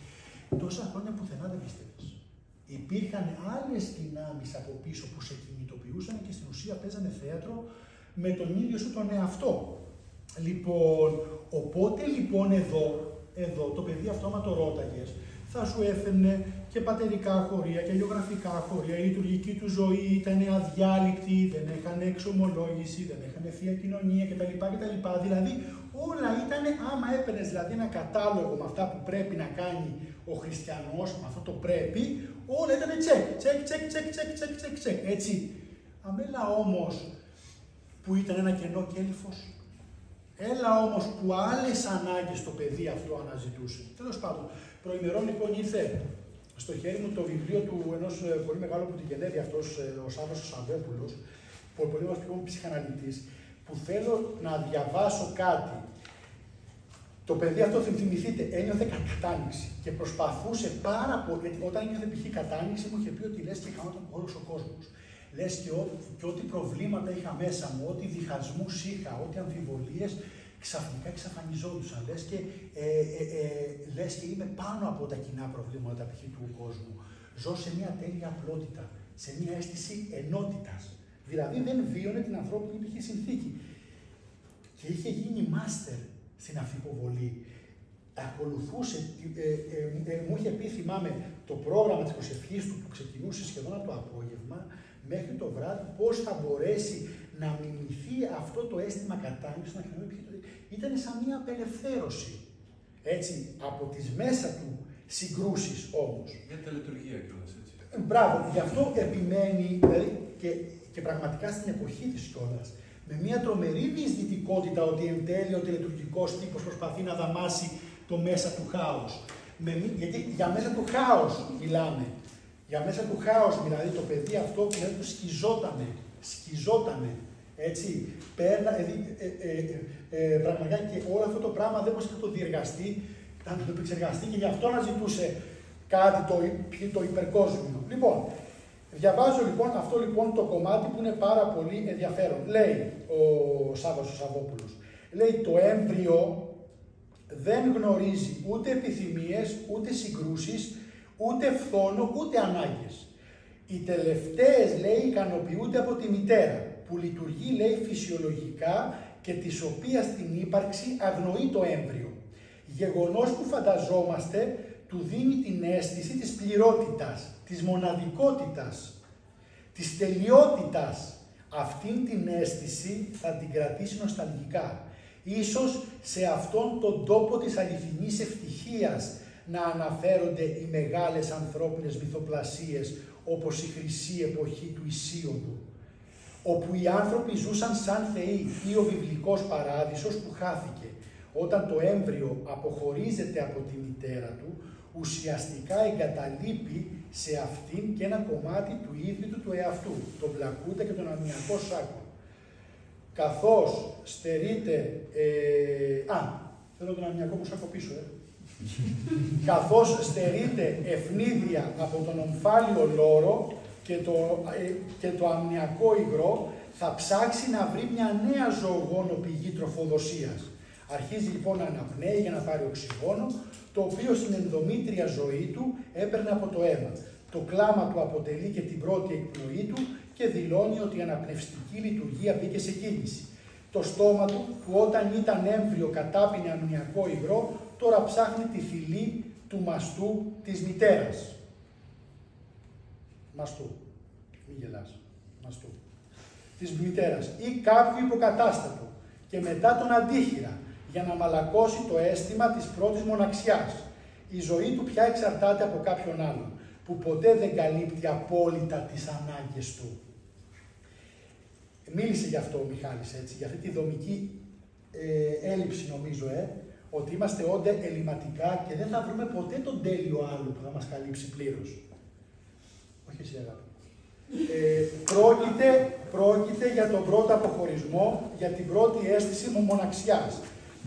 τόσα χρόνια πουθενά δεν πιστεύεις. Υπήρχαν άλλες δυνάμεις από πίσω που σε κινητοποιούσαν και στην ουσία παίζανε θέατρο με τον ίδιο σου τον εαυτό. Λοιπόν, οπότε λοιπόν εδώ το παιδί αυτό, άμα το ρώταγες, θα σου έφερνε και πατερικά χωρία και γεωγραφικά χωρία, η λειτουργική του ζωή ήταν αδιάλειπτη, δεν είχαν εξομολόγηση, δεν είχαν θεία κοινωνία κτλ. Δηλαδή όλα ήταν, άμα έπαιρνες δηλαδή ένα κατάλογο με αυτά που πρέπει να κάνει ο χριστιανός, με αυτό το πρέπει, όλα ήταν τσεκ, έτσι. Αμέλα όμως που ήταν ένα κενό κέλυφος, έλα όμως που άλλες ανάγκες το παιδί αυτό αναζητούσε. Τέλος πάντων, προημερών λοιπόν ήρθε στο χέρι μου το βιβλίο του ενός πολύ μεγάλου που την γενέβη αυτός, ο Σάββας ο Σαββόπουλος, πολύ μας πιο ψυχαναλυτής, που θέλω να διαβάσω κάτι. Το παιδί αυτό, θυμηθείτε, ένιωθε κατάνοιξη και προσπαθούσε πάρα πολύ, γιατί όταν ένιωθε π.χ. κατάνοιξη μου είχε πει ότι λες και χανόταν όλος ο κόσμος. Λες και ό,τι προβλήματα είχα μέσα μου, ό,τι διχασμούς είχα, ό,τι αμφιβολίες, ξαφνικά εξαφανιζόντουσαν. Λες και είμαι πάνω από τα κοινά προβλήματα π.χ. του κόσμου. Ζω σε μια τέλεια απλότητα, σε μια αίσθηση ενότητας. Δηλαδή δεν βίωνε την ανθρώπινη π.χ. συνθήκη. Και είχε γίνει μάστερ στην αφιποβολή. Ακολουθούσε, μου είχε πει, θυμάμαι, το πρόγραμμα της προσευχής του που ξεκινούσε σχεδόν από το απόγευμα μέχρι το βράδυ, πώς θα μπορέσει να μιμηθεί αυτό το αίσθημα κατάνοιξης, να ήταν σαν μια απελευθέρωση. Έτσι, από τις μέσα του συγκρούσεις όμως. Για τα λειτουργία κιόλας, έτσι. Μπράβο, γι' αυτό επιμένει, δηλαδή, και πραγματικά στην εποχή της κιόλας, με μια τρομερή διεισδυτικότητα ότι εν τέλει ο τελετουργικός τύπος προσπαθεί να δαμάσει το μέσα του χάους. Γιατί για μέσα του χάους μιλάμε. Για μέσα του χάους, δηλαδή το παιδί αυτό που του σκιζότανε, έτσι, πραγματικά και όλο αυτό το πράγμα δεν μπορούσε να το διεργαστεί, να το επεξεργαστεί και γι' αυτό να ζητούσε κάτι το υπερκόσμιο. Λοιπόν, διαβάζω λοιπόν αυτό λοιπόν το κομμάτι που είναι πάρα πολύ ενδιαφέρον. Λέει ο Σάββας ο Σαββόπουλος, λέει το έμβριο δεν γνωρίζει ούτε επιθυμίες, ούτε συγκρούσεις, ούτε φθόνο, ούτε ανάγκες. Οι τελευταίες, λέει, ικανοποιούνται από τη μητέρα, που λειτουργεί, λέει, φυσιολογικά και της οποίας την ύπαρξη αγνοεί το έμβριο. Γεγονός που φανταζόμαστε του δίνει την αίσθηση της πληρότητας, της μοναδικότητας, της τελειότητας. Αυτήν την αίσθηση θα την κρατήσει νοσταλγικά. Ίσως σε αυτόν τον τόπο της αληθινής ευτυχίας να αναφέρονται οι μεγάλες ανθρώπινες μυθοπλασίες, όπως η χρυσή εποχή του Ησίωδου, όπου οι άνθρωποι ζούσαν σαν θεοί, ή ο βιβλικός παράδεισος που χάθηκε. Όταν το έμβριο αποχωρίζεται από τη μητέρα του, ουσιαστικά εγκαταλείπει σε αυτήν και ένα κομμάτι του ίδιου του εαυτού, τον πλακούτα και τον αμμιακό σάκο. Καθώς στερείται... θέλω τον αμμιακό μου σάκο πίσω, Καθώς στερείται ευνίδια από τον ομφάλιο λόρο και το αμμιακό υγρό, θα ψάξει να βρει μια νέα ζωογόνο πηγή τροφοδοσίας. Αρχίζει λοιπόν να αναπνέει για να πάρει οξυγόνο, το οποίο στην ενδομήτρια ζωή του έπαιρνε από το αίμα. Το κλάμα του αποτελεί και την πρώτη εκπνοή του και δηλώνει ότι η αναπνευστική λειτουργία μπήκε σε κίνηση. Το στόμα του, που όταν ήταν έμβριο κατάπινε αμμιακό υγρό, τώρα ψάχνει τη φυλή του μαστού της μητέρας. Μαστού. Μην γελάς. Μαστού. Της μητέρας ή κάποιου υποκατάστατου και μετά τον αντίχειρα για να μαλακώσει το αίσθημα της πρώτης μοναξιάς. Η ζωή του πια εξαρτάται από κάποιον άλλον, που ποτέ δεν καλύπτει απόλυτα τις ανάγκες του. Μίλησε γι' αυτό ο Μιχάλης, έτσι, για αυτή τη δομική έλλειψη νομίζω, ότι είμαστε όντε ελληματικά και δεν θα βρούμε ποτέ τον τέλειο άλλο που θα μας καλύψει πλήρως. Όχι εσύ αγάπη. Πρόκειται για τον πρώτο αποχωρισμό, για την πρώτη αίσθηση μοναξιάς.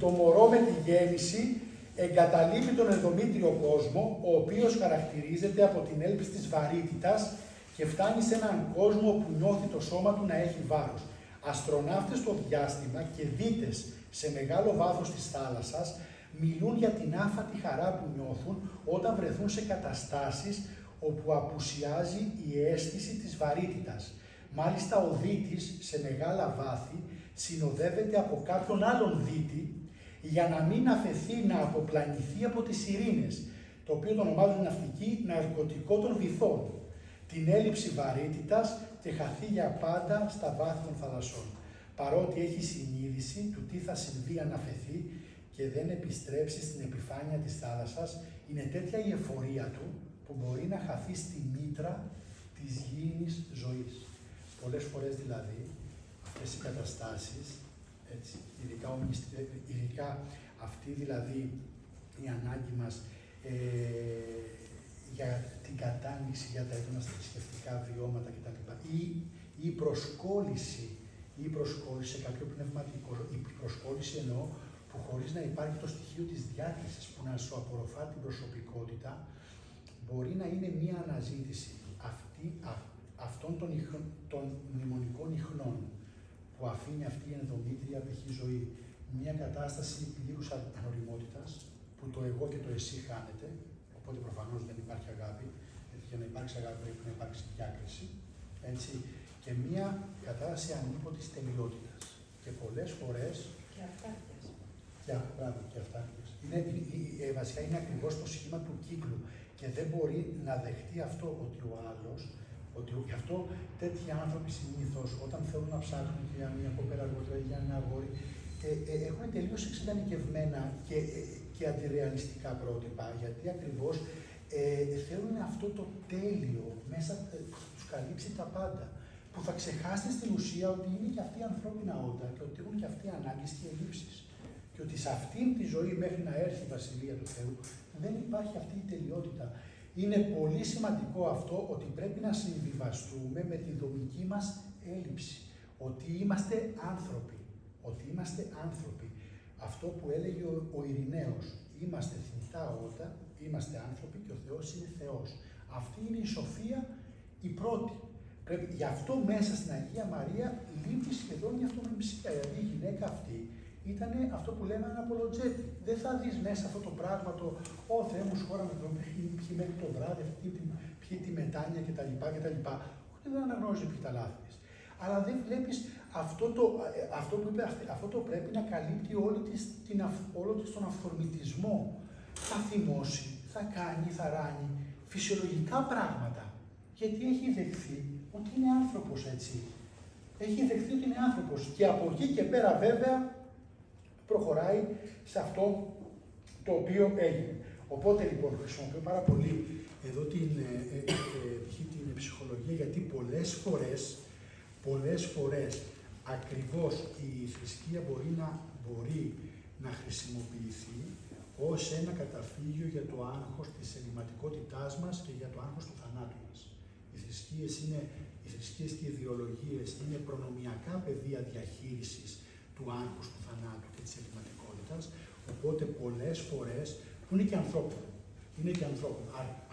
Το μωρό με τη γέννηση εγκαταλείπει τον ενδομήτριο κόσμο, ο οποίος χαρακτηρίζεται από την έλλειψη της βαρύτητας και φτάνει σε έναν κόσμο που νιώθει το σώμα του να έχει βάρος. Αστροναύτες στο διάστημα και δίτες σε μεγάλο βάθος της θάλασσας μιλούν για την άφατη χαρά που νιώθουν όταν βρεθούν σε καταστάσεις όπου απουσιάζει η αίσθηση της βαρύτητας. Μάλιστα ο δίτης σε μεγάλα βάθη συνοδεύεται από κάποιον άλλον δίτη για να μην αφαιθεί να αποπλανηθεί από τις ειρήνες, το οποίο το ονομάζουν οι ναυτικοί ναρκωτικό των βυθών, την έλλειψη βαρύτητας και χαθεί για πάντα στα βάθη των θαλασσών. Παρότι έχει συνείδηση του τι θα συμβεί αν αφαιθεί και δεν επιστρέψει στην επιφάνεια της θάλασσας, είναι τέτοια η εφορία του που μπορεί να χαθεί στη μήτρα της γήινης ζωής. Πολλές φορές δηλαδή αυτές οι καταστάσεις, έτσι, ειδικά αυτή δηλαδή η ανάγκη μας για την κατάνοιξη για τα έντονα θρησκευτικά βιώματα κτλ. Ή η προσκόλληση σε κάποιο πνευματικό, η προσκόλληση εννοώ που χωρίς να υπάρχει το στοιχείο της διάκρισης που να σου απορροφά την προσωπικότητα, μπορεί να είναι μία αναζήτηση αυτών των μνημονικών ιχνών που αφήνει αυτή η ενδομήτρια απεχή ζωή. Μία κατάσταση πλήρους ανοριμότητας, που το εγώ και το εσύ χάνεται, οπότε προφανώς δεν υπάρχει αγάπη, γιατί για να υπάρξει αγάπη πρέπει να υπάρξει διάκριση, έτσι, και μία κατάσταση ανίποτης τελειότητας. Και πολλές φορές... Και αυτάρκειας. Και αυτάρκειας. Βασικά είναι ακριβώς το σχήμα του κύκλου και δεν μπορεί να δεχτεί αυτό ότι ο άλλος, ότι γι' αυτό τέτοιοι άνθρωποι συνήθως όταν θέλουν να ψάχνουν για μια κοπέλα αργότερα ή για ένα αγόρι, έχουν τελείως εξειδανικευμένα και αντιρεαλιστικά πρότυπα, γιατί ακριβώς θέλουν αυτό το τέλειο μέσα που τους καλύψει τα πάντα, που θα ξεχάσετε στην ουσία ότι είναι και αυτή η ανθρώπινα όντα και ότι έχουν και αυτοί οι ανάγκες και ελλείψεις. Και ότι σε αυτήν τη ζωή μέχρι να έρθει η Βασιλεία του Θεού δεν υπάρχει αυτή η τελειότητα. Είναι πολύ σημαντικό αυτό ότι πρέπει να συμβιβαστούμε με τη δομική μας έλλειψη. Ότι είμαστε άνθρωποι. Ότι είμαστε άνθρωποι. Αυτό που έλεγε ο Ειρηναίος. Είμαστε θνητά όντα, είμαστε άνθρωποι και ο Θεός είναι Θεός. Αυτή είναι η σοφία η πρώτη. Γι' αυτό μέσα στην Αγία Μαρία λείπει σχεδόν η αυτονομησία. Δηλαδή η γυναίκα αυτή ήταν αυτό που λέμε ένα απολογέτη. Δεν θα δεις μέσα αυτό το πράγμα το «Ω Θεέ μου, σχώρα με τον ποιοι μέχρι το βράδυ, ποιοι τη μετάνοια κτλ. Όχι, δεν αναγνώριζε ποιοι τα λάθη της. Αλλά δεν βλέπεις αυτό που είπε, αυτό το πρέπει να καλύπτει όλο της τον αυθορμητισμό. Θα θυμώσει, θα κάνει, θα ράνει φυσιολογικά πράγματα. Γιατί έχει δεχθεί ότι είναι άνθρωπος, έτσι. Έχει δεχθεί ότι είναι άνθρωπος. Και από εκεί και πέρα βέβαια προχωράει σε αυτό το οποίο έγινε. Οπότε λοιπόν χρησιμοποιώ πάρα πολύ εδώ την ψυχολογία, γιατί πολλές φορές ακριβώς η θρησκεία μπορεί να χρησιμοποιηθεί ως ένα καταφύγιο για το άγχος της ελλειμματικότητάς μας και για το άγχος του θανάτου μας. Οι θρησκείες και οι ιδεολογίες είναι προνομιακά πεδία διαχείρισης του άγχους του θανάτου και της ελλειμματικότητας, οπότε πολλές φορές που είναι και ανθρώπινο.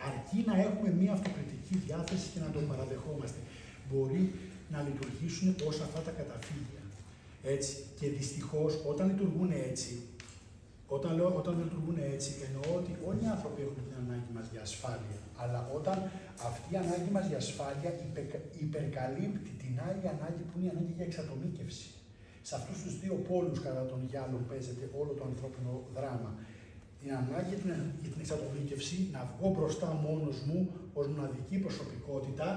Αρκεί να έχουμε μία αυτοκριτική διάθεση και να το παραδεχόμαστε. Μπορεί να λειτουργήσουν ως αυτά τα καταφύγια. Έτσι. Και δυστυχώς όταν λειτουργούν έτσι, εννοώ ότι όλοι οι άνθρωποι έχουν την ανάγκη μας για ασφάλεια. Αλλά όταν αυτή η ανάγκη μας για ασφάλεια υπερκαλύπτει την άλλη ανάγκη που είναι η ανάγκη για εξατομίκευση. Σε αυτούς τους δύο πόλους κατά τον γυάλο παίζεται όλο το ανθρώπινο δράμα. Η ανάγκη για την εξατομίκευση, να βγω μπροστά μόνος μου ως μοναδική προσωπικότητα,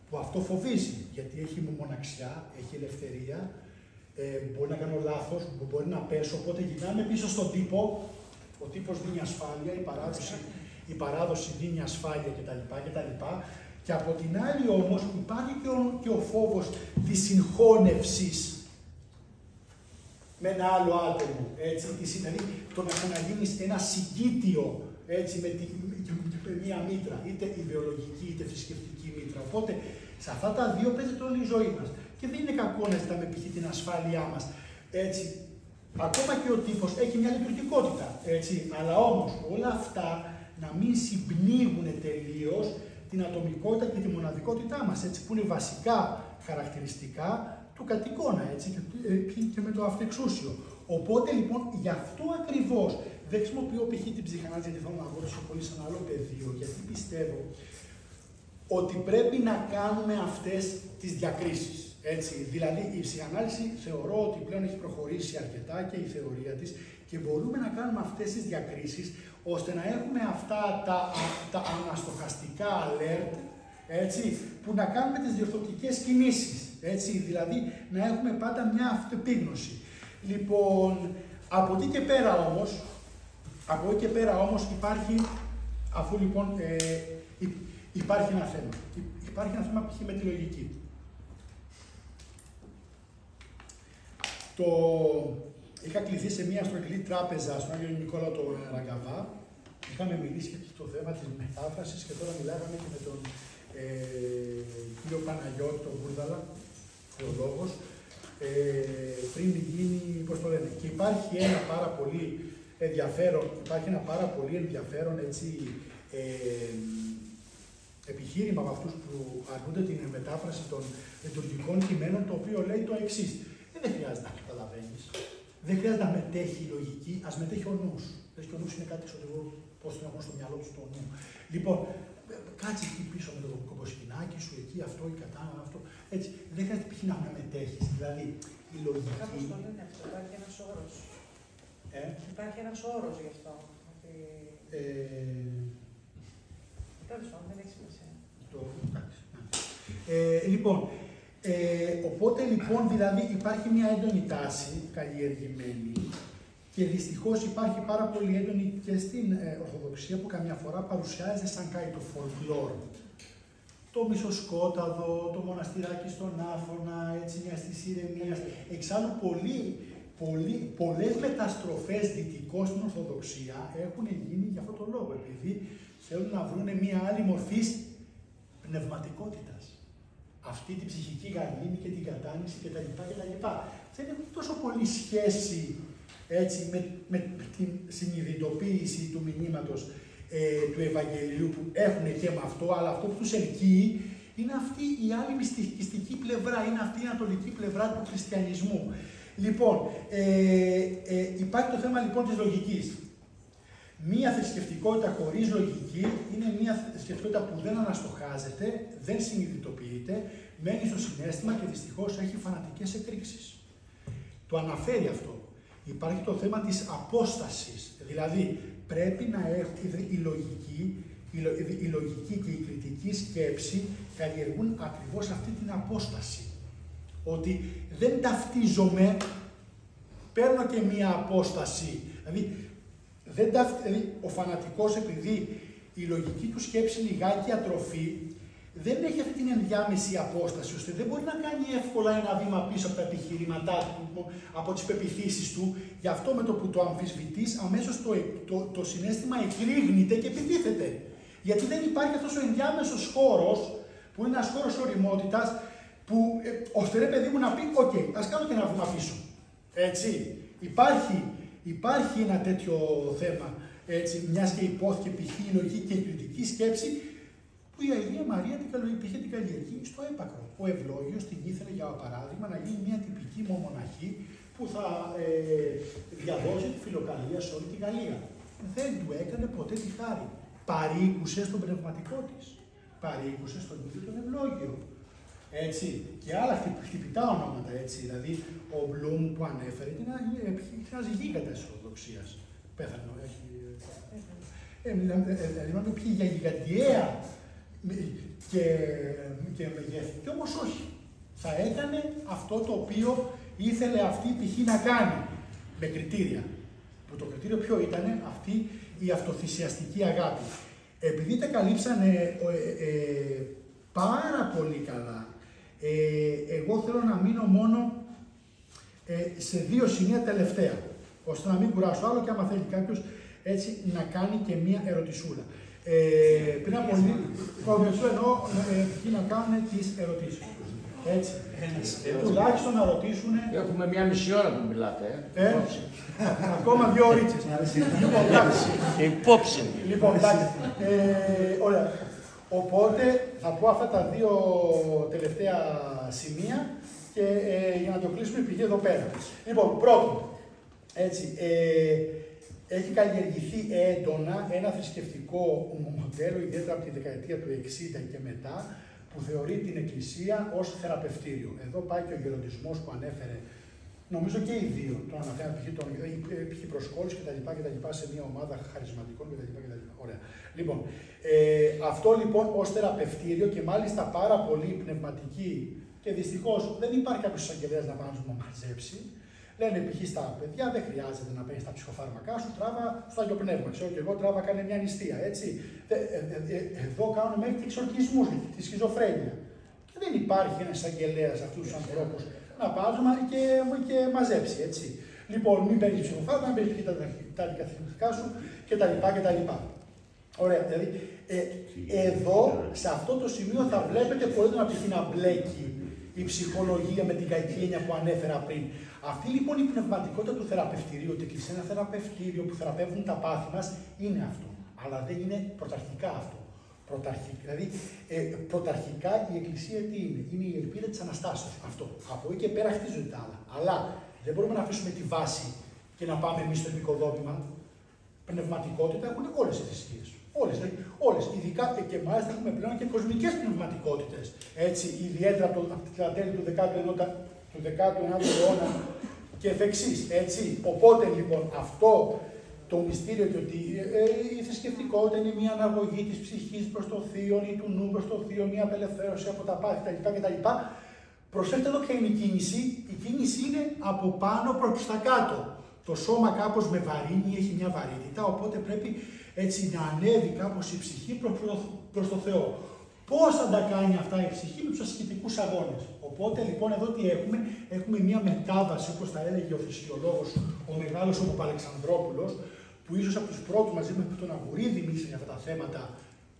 που αυτό φοβίζει, γιατί έχει μοναξιά, έχει ελευθερία, μπορεί να κάνω λάθος, μπορεί να πέσω, οπότε γυρνάμε πίσω στον τύπο, ο τύπος δίνει ασφάλεια, η παράδοση δίνει ασφάλεια κτλ. Και από την άλλη όμως υπάρχει και ο φόβος της συγχώνευσης με ένα άλλο άτομο, έτσι, δηλαδή το να γίνεις ένα συγκίτιο, έτσι, με μία μήτρα, είτε ιδεολογική είτε θρησκευτική μήτρα. Οπότε σε αυτά τα δύο παίζεται όλη η ζωή μας. Και δεν είναι κακό να ζητάμε π.χ. την ασφάλειά μας, έτσι, Ακόμα και ο τύπος έχει μια λειτουργικότητα, έτσι. Αλλά όμως όλα αυτά να μην συμπνίγουν τελείως την ατομικότητα και τη μοναδικότητά μας, έτσι, που είναι βασικά χαρακτηριστικά του κατοικώνα, έτσι, και με το αυτεξούσιο. Οπότε λοιπόν γι' αυτό ακριβώς δεν χρησιμοποιώ π.χ. την ψυχανάλυση, γιατί θέλω να βγω τόσο πολύ σε ένα άλλο πεδίο, γιατί πιστεύω ότι πρέπει να κάνουμε αυτές τις διακρίσεις. Έτσι. Δηλαδή η ψυχανάλυση θεωρώ ότι πλέον έχει προχωρήσει αρκετά και η θεωρία της και μπορούμε να κάνουμε αυτές τις διακρίσεις ώστε να έχουμε αυτά τα αναστοχαστικά alert, έτσι, που να κάνουμε τις διορθωτικές κινήσεις. Έτσι, δηλαδή να έχουμε πάντα μια αυτοεπίγνωση. Λοιπόν, από εκεί και πέρα όμως υπάρχει, αφού λοιπόν υπάρχει ένα θέμα. Υπάρχει ένα θέμα που έχει με τη λογική. Είχα κληθεί σε μια στρογγυλή τράπεζα στον Άγιο Νικόλαο τον Ραγκαβά. Είχαμε μιλήσει για το θέμα της μετάφρασης και τώρα μιλάγαμε και με τον κύριο Παναγιώτη, τον Βούρδαλα, θεολόγος, πριν γίνει, πώς το λένε. Και υπάρχει ένα πάρα πολύ ενδιαφέρον, έτσι, επιχείρημα από αυτούς που αρνούνται την μετάφραση των λειτουργικών κειμένων, το οποίο λέει το εξής. Δεν χρειάζεται να καταλαβαίνεις. Δεν χρειάζεται να μετέχει η λογική, ας μετέχει ο νους. Λες και ο νους είναι κάτι εξωτικό, πώς τον έχουν στο μυαλό του το νου. Λοιπόν, κάτσε εκεί πίσω με το κομποσκινάκι σου, εκεί αυτό, η κατάνα, αυτό. Έτσι, δεν χρειάζεται π.χ. να μετέχεις. Δηλαδή, η λογική. Κάπως το λένε αυτό, υπάρχει ένας όρος. Υπάρχει ένας όρος γι' αυτό. Τέλος πάντων, δεν έχει σημασία. Λοιπόν, οπότε λοιπόν δηλαδή υπάρχει μια έντονη τάση καλλιεργημένη και δυστυχώς υπάρχει πάρα πολύ έντονη και στην Ορθοδοξία που καμιά φορά παρουσιάζεται σαν κάτι το folklore. Το μισοσκόταδο, το μοναστηράκι στον Άφωνα, έτσι μια της ηρεμίας. Εξάλλου πολλές μεταστροφές δυτικώς στην Ορθοδοξία έχουν γίνει για αυτόν τον λόγο, επειδή θέλουν να βρουν μια άλλη μορφή πνευματικότητας. Αυτή την ψυχική γαλήνη και την κατάνοιξη κτλ. Δεν έχουν τόσο πολύ σχέση, έτσι, με την συνειδητοποίηση του μηνύματος του Ευαγγελίου που έχουν και με αυτό, αλλά αυτό που τους ελκύει είναι αυτή η άλλη μυστικιστική πλευρά, είναι αυτή η ανατολική πλευρά του χριστιανισμού. Λοιπόν, υπάρχει το θέμα λοιπόν της λογικής. Μία θρησκευτικότητα χωρίς λογική είναι μία θρησκευτικότητα που δεν αναστοχάζεται, δεν συνειδητοποιείται, μένει στο συναίσθημα και δυστυχώς έχει φανατικές εκρήξεις. Το αναφέρει αυτό. Υπάρχει το θέμα της απόστασης, δηλαδή πρέπει να έχει η λογική και η κριτική σκέψη καλλιεργούν ακριβώς αυτή την απόσταση. Ότι δεν ταυτίζομαι, παίρνω και μία απόσταση. Δηλαδή, ο φανατικός, επειδή η λογική του σκέψη λιγάκι ατροφή, δεν έχει αυτή την ενδιάμεση απόσταση, ώστε δεν μπορεί να κάνει εύκολα ένα βήμα πίσω από τα επιχειρήματά του, από τις πεποιθήσεις του. Γι' αυτό με το που το αμφισβητείς, αμέσως το συναίσθημα εκρήγνεται και επιτίθεται. Γιατί δεν υπάρχει αυτός ο ενδιάμεσος χώρος, που είναι ένας χώρος ωριμότητας, που ώστε ρε παιδί μου να πει, «ΟΚ, ας κάνω και ένα βήμα πίσω». Έτσι. Υπάρχει ένα τέτοιο θέμα, έτσι, μιας και υπόθηκε π.χ. η λογική και η κριτική σκέψη, που η Αγία Μαρία την καλλιεργεί στο έπακρο. Ο Ευλόγιος την ήθελε, για παράδειγμα, να γίνει μια τυπική μοναχή που θα διαδώσει τη φιλοκαλία σε όλη τη Γαλλία. Δεν του έκανε ποτέ τη χάρη. Παρήκουσε στον πνευματικό της. Παρήκουσε στον ίδιο τον Ευλόγιο. Έτσι, και άλλα χτυπητά ονόματα, έτσι, δηλαδή ο Μπλουμ που ανέφερε είναι ένας γίγαντας της Ορθοδοξίας. Πέθανε, μιλάμε πια για γιγαντιαία και μεγέθη. Και όμως όχι. Θα έκανε αυτό το οποίο ήθελε αυτή π.χ. να κάνει, με κριτήρια. Που το κριτήριο ποιο ήταν, αυτή η αυτοθυσιαστική αγάπη. Επειδή τα καλύψανε πάρα πολύ καλά, εγώ θέλω να μείνω μόνο σε δύο σημεία τελευταία, ώστε να μην κουράσω άλλο και άμα θέλει κάποιος έτσι να κάνει και μία ερωτησούλα. Πριν από λίγο, εννοώ να κάνουν τις ερωτήσεις. Έτσι. Τουλάχιστον να ρωτήσουν. Έχουμε μία μισή ώρα που μιλάτε. Ακόμα 2 ωρίτσες. Λοιπόν, εντάξει. Υπόψη. Λοιπόν, εντάξει. Ωραία. Οπότε θα πω αυτά τα 2 τελευταία σημεία και για να το κλείσουμε πηγαίνει εδώ πέρα. Λοιπόν, πρώτον, έτσι, έχει καλλιεργηθεί έντονα ένα θρησκευτικό μοντέλο, ιδιαίτερα από τη δεκαετία του 60 και μετά, που θεωρεί την Εκκλησία ως θεραπευτήριο. Εδώ πάει και ο γεροντισμός που ανέφερε, νομίζω και οι δύο, το αναφέραν π.χ. προσκόλληση κτλ. Σε μια ομάδα χαρισματικών κτλ. Ωραία. Λοιπόν, αυτό λοιπόν ως θεραπευτήριο και μάλιστα πάρα πολύ πνευματική και δυστυχώς δεν υπάρχει κάποιος εισαγγελέας να πάνε να μαζέψει. Λένε π.χ. στα παιδιά δεν χρειάζεται να παίρνει τα ψυχοφάρμακά σου, τράβα στο Άγιο Πνεύμα. Ξέρω και εγώ τράβα κάνει μια νηστεία, έτσι. Εδώ κάνουν μέχρι και εξορκισμούς, τη σχιζοφρένεια. Και δεν υπάρχει ένας εισαγγελέας αυτούς τους ανθρώπους να πάζουν και μαζέψει, έτσι. Λοιπόν, μην παίρνει ψυχοφάρμακα, μην παίρνει τα αντικαθιστικά σου κτλ. Ωραία, δηλαδή εδώ, σε αυτό το σημείο θα βλέπετε πολύ να μπλέκει η ψυχολογία με την κακή έννοια που ανέφερα πριν. Αυτή λοιπόν η πνευματικότητα του θεραπευτηρίου, ότι η Εκκλησία είναι ένα θεραπευτήριο που θεραπεύουν τα πάθη μας, είναι αυτό. Αλλά δεν είναι πρωταρχικά αυτό. Δηλαδή, πρωταρχικά η Εκκλησία τι είναι? Είναι η ελπίδα της Αναστάσεως. Αυτό. Από εκεί και πέρα χτίζονται τα άλλα. Αλλά δεν μπορούμε να αφήσουμε τη βάση και να πάμε εμείς στο επικοδόμημα. Πνευματικότητα έχουν όλες οι θρησκείες. Όλες. Ειδικά και μάλιστα έχουμε πλέον και κοσμικές πνευματικότητες. Έτσι, ιδιαίτερα από τα τέλη του 19ου αιώνα και εφ' εξής. Έτσι. Οπότε λοιπόν αυτό το μυστήριο και ότι η θρησκευτικότητα είναι μια αναγωγή της ψυχής προς το θείον ή του νου προς το θείον, μια απελευθέρωση από τα πάθη κτλ. Προσέξτε εδώ ποια είναι η κίνηση. Η κίνηση είναι από πάνω προς τα κάτω. Το σώμα κάπως με βαρύνει, έχει μια βαρύτητα, οπότε πρέπει έτσι να ανέβει κάπως η ψυχή προς το Θεό. Πώς θα τα κάνει αυτά η ψυχή? Με τους ασκητικούς αγώνες. Οπότε λοιπόν εδώ τι έχουμε μια μετάβαση, όπως τα έλεγε ο φυσιολόγος, ο μεγάλος ο Παπαλεξανδρόπουλος, που ίσως από τους πρώτους μαζί με τον Αγουρίδη μίλησε για αυτά τα θέματα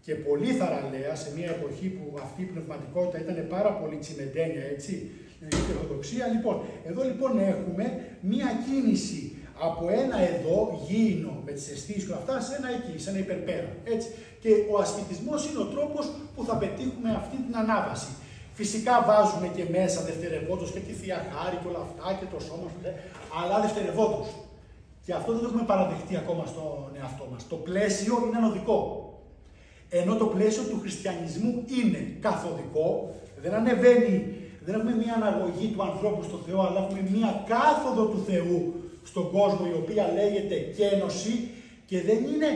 και πολύ θαραλέα, σε μια εποχή που αυτή η πνευματικότητα ήταν πάρα πολύ τσιμεντένια, έτσι, η ορθοδοξία. Λοιπόν, εδώ λοιπόν έχουμε μια κίνηση από ένα εδώ γήινο με τις αισθήσεις και αυτά σε ένα εκεί, σε ένα υπερπέρα. Έτσι. Και ο ασκητισμός είναι ο τρόπος που θα πετύχουμε αυτή την ανάβαση. Φυσικά βάζουμε και μέσα δευτερευόντως και τη Θεία Χάρη και όλα αυτά και το σώμα, αλλά δευτερευόντως. Και αυτό δεν το έχουμε παραδεχτεί ακόμα στον εαυτό μας. Το πλαίσιο είναι ανωδικό. Ενώ το πλαίσιο του χριστιανισμού είναι καθοδικό, δεν ανεβαίνει, δεν έχουμε μια αναγωγή του ανθρώπου στο Θεό, αλλά έχουμε μια κάθοδο του Θεού στον κόσμο, η οποία λέγεται κένωση και δεν είναι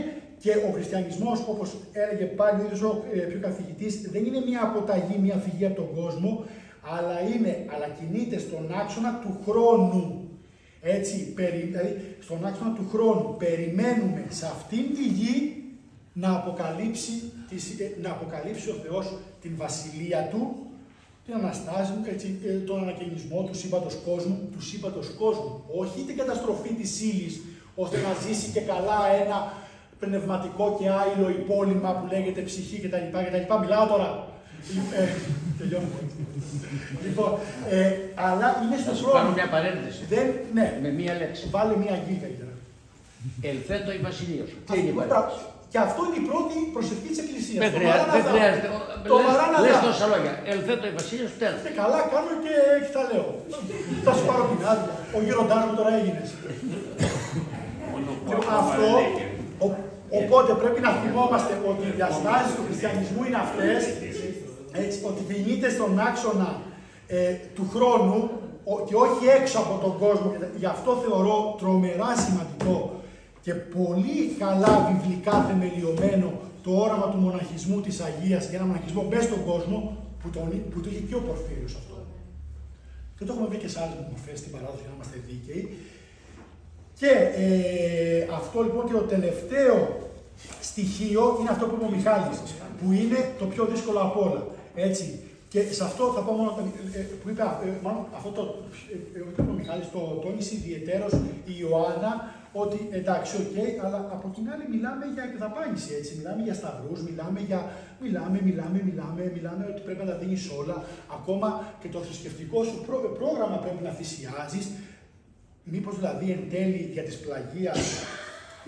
και ο χριστιανισμός, όπως έλεγε πάλι ο ίδιος ο πιο καθηγητής, δεν είναι μια αποταγή, μια φυγή από τον κόσμο, αλλά κινείται στον άξονα του χρόνου. Έτσι, δηλαδή στον άξονα του χρόνου περιμένουμε σε αυτήν τη γη να αποκαλύψει ο Θεός την βασιλεία Του, την Αναστάση, τον ανακαινισμό του σύμπαντος κόσμου, όχι την καταστροφή της ύλης, ώστε να ζήσει και καλά ένα πνευματικό και άειλο υπόλοιμα που λέγεται ψυχή κτλ. Μιλάω τώρα. Τελειώνω. Λοιπόν, αλλά είναι στο χρόνο. Κάνω μια παρένθεση. Ναι. Με μία λέξη. Βάλε μία αγγλική καλύτερα. Ελθέτω η βασιλεία σου. Και αυτό είναι η πρώτη προσευχή της Εκκλησίας. Δεν χρειάζεται. Λες τόσα λόγια. Ελθέτω η βασιλεία σου, τέλος. Και καλά κάνω και τα λέω. Θα σου πάρω την άδεια. Ο γέροντάς μου τώρα έγινες. Αυτό, οπότε πρέπει να θυμόμαστε ότι οι διαστάσεις του χριστιανισμού είναι αυτές, έτσι, ότι κινείται στον άξονα του χρόνου και όχι έξω από τον κόσμο. Γι' αυτό θεωρώ τρομερά σημαντικό και πολύ καλά βιβλικά θεμελιωμένο το όραμα του μοναχισμού της Αγίας για ένα μοναχισμό μέσα στον κόσμο που το είχε και ο Πορφύριος αυτό. Και το έχουμε βρει και σε άλλες μορφές στην παράδοση για να είμαστε δίκαιοι. Και αυτό λοιπόν και το τελευταίο στοιχείο είναι αυτό που είπε ο Μιχάλης, που είναι το πιο δύσκολο από όλα. Έτσι. Και σε αυτό θα πω μόνο που είπε, αυτό το είπε ο Μιχάλης, το τόνισε ιδιαιτέρως η Ιωάννα, ότι εντάξει, οκ, αλλά από την άλλη μιλάμε για εκδαπάνηση, έτσι. Μιλάμε για σταυρούς, μιλάμε ότι πρέπει να τα δίνεις όλα. Ακόμα και το θρησκευτικό σου πρόγραμμα πρέπει να θυσιάζεις. Μήπως δηλαδή εν τέλει για της πλαγίας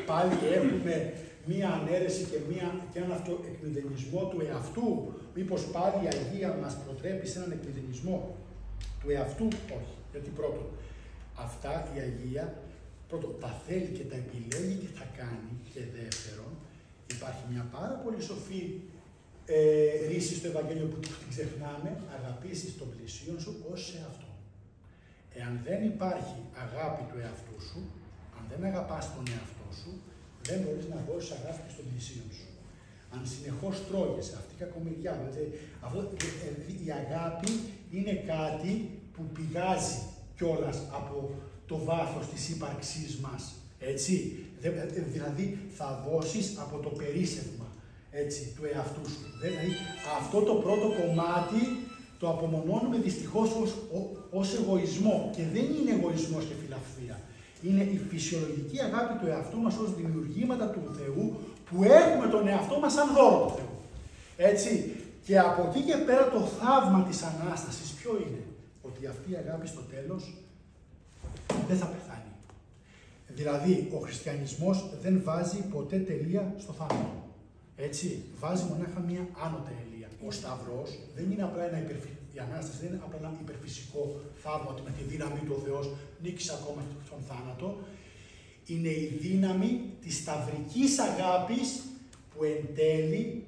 πάλι έχουμε μία ανέρεση και έναν αυτοεκμηδενισμό του εαυτού. Μήπως πάλι η Αγία μας προτρέπει σε έναν εκμηδενισμό του εαυτού? Όχι. Γιατί πρώτον, αυτά η Αγία πρώτον τα θέλει και τα επιλέγει και τα κάνει. Και δεύτερον, υπάρχει μια πάρα πολύ σοφή ρίση στο Ευαγγέλιο που την ξεχνάμε, αγαπήσεις τον πλησίον σου ως σε αυτό. Εάν δεν υπάρχει αγάπη του εαυτού σου, αν δεν αγαπάς τον εαυτό σου, δεν μπορείς να δώσεις αγάπη και στον πλησίον σου. Αν συνεχώς τρώγεσαι αυτή η κακομοιριά, η αγάπη είναι κάτι που πηγάζει κιόλας από το βάθος της ύπαρξής μας, έτσι. Δηλαδή θα δώσεις από το περίσσευμα, έτσι, του εαυτού σου. Δηλαδή αυτό το πρώτο κομμάτι το απομονώνουμε δυστυχώς ως εγωισμό και δεν είναι εγωισμός και φιλαυθία. Είναι η φυσιολογική αγάπη του εαυτού μας ως δημιουργήματα του Θεού που έχουμε τον εαυτό μας σαν δώρο του Θεού. Έτσι. Και από εκεί και πέρα το θαύμα της Ανάστασης ποιο είναι? Ότι αυτή η αγάπη στο τέλος δεν θα πεθάνει. Δηλαδή, ο χριστιανισμός δεν βάζει ποτέ τελεία στο θάνατο. Έτσι, βάζει μονάχα μία άνω τελεία. Ο Σταυρός δεν είναι απλά η Ανάσταση δεν είναι απλά ένα υπερφυσικό θαύμα ότι με τη δύναμη του ο Θεός νίκησε ακόμα τον θάνατο. Είναι η δύναμη της σταυρικής αγάπης που εν τέλει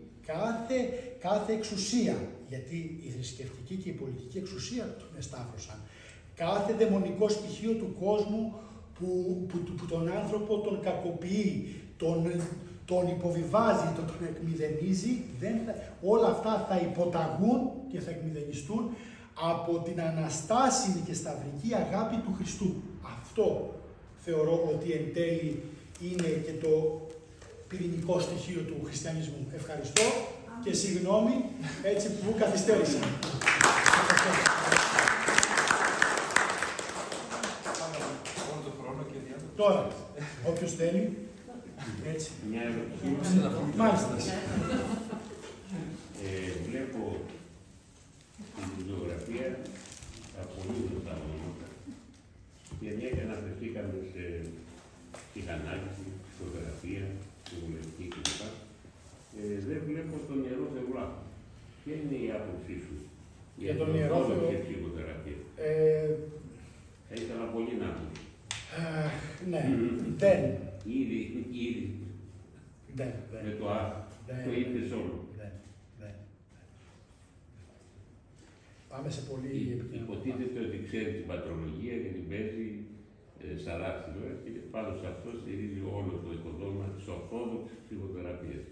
κάθε εξουσία, γιατί η θρησκευτική και η πολιτική εξουσία τον εσταύρωσαν. Κάθε δαιμονικό στοιχείο του κόσμου που τον άνθρωπο τον κακοποιεί, τον υποβιβάζει, τον εκμηδενίζει, όλα αυτά θα υποταγούν και θα εκμηδενιστούν από την αναστάσιμη και σταυρική αγάπη του Χριστού. Αυτό θεωρώ ότι εν τέλει είναι και το πυρηνικό στοιχείο του χριστιανισμού. Ευχαριστώ και συγγνώμη έτσι που καθυστέρησα. Τώρα, όποιος θέλει, έτσι. Μια ερώτηση. Μάλιστα. Βλέπω στην φωτογραφία από λίγο τα ονόματα και μια και αναφερθήκαμε σε ψυχανάλυση, φωτογραφία, συμβουλευτική κλπ. Δεν βλέπω τον Ιερό Θεολάκο. Ποια είναι η άποψή σου για τον Ιερό Θεολάκο? Θα ήθελα πολύ να πω. Ναι, δεν. Ήδη με το άρθρο, το είπες όλο. Πάμε σε πολύ... Υποτίθεται ότι ξέρει την πατρολογία και την παίζει 40 χρόνια και πάνω σε αυτό στηρίζει όλο το οικοδόμημα της ορθόδοξης ψυχοθεραπείας.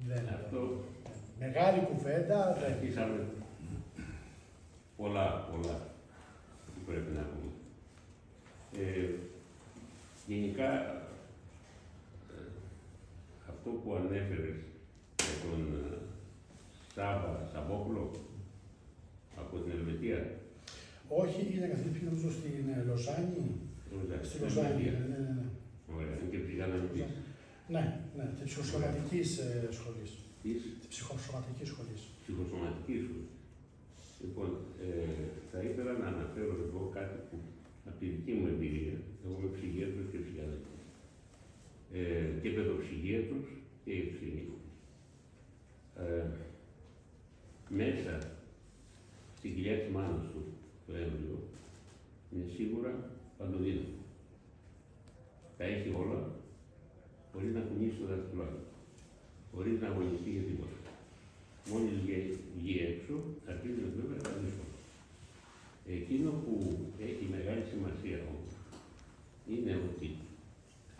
Ναι, αυτό... Μεγάλη κουβέντα, δεν. Αρχίσαμε πολλά που πρέπει να πούμε. Γενικά, αυτό που ανέφερες για τον Σαββόπουλο από την Ελβετία. Όχι, είναι καθηγητή νομίζω στην Λοζάνη. Στη Λοζάνη, ναι. Ωραία, είναι και ψυχαναλυτής. Ναι, και ψυχοσωματικής σχολής. Της ψυχοσωματικής σχολής. Ψυχοσωματικής σχολής. Λοιπόν, θα ήθελα να αναφέρω εδώ κάτι που από τη δική μου εμπειρία, εγώ είμαι ψυχίατρος και ψυχαναλυτής. Και παιδοψυχίατρος και ψυχίατρος. Μέσα στην κοιλιά της μάνας του, το έμβριο, είναι σίγουρα παντοδύναμο. Τα έχει όλα, χωρίς να κουνήσει το δαχτυλάκι, χωρίς να αγωνιστεί για τίποτα. Μόλις βγει έξω, αρχίζει να βέβαια τα δύσκολα. Εκείνο που έχει μεγάλη σημασία όμως, είναι ότι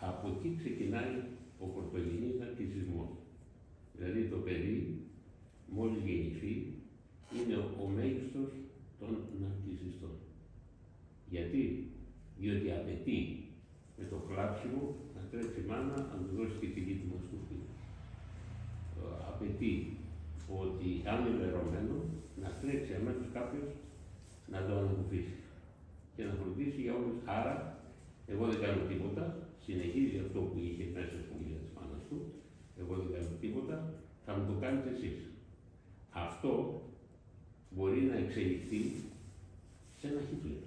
από εκεί ξεκινάει ο πρωτογενής ναρκισσισμός. Δηλαδή το παιδί, μόλις γεννηθεί, είναι ο μέγιστος των ναρκισσιστών. Γιατί? Διότι απαιτεί με το κλάψιμο να τρέξει η μάνα να του δώσει και τη γύτημα στο σπίτι. Απαιτεί ότι αν είναι λερωμένο, να τρέξει αμέσως κάποιος να το ανακουφίσει και να φροντίσει για όλους. Άρα, εγώ δεν κάνω τίποτα, συνεχίζει αυτό που είχε μέσα στη δουλειά της μάνας του, εγώ δεν κάνω τίποτα, θα μου το κάνετε εσείς. Αυτό μπορεί να εξελιχθεί σε ένα Χίτλερ.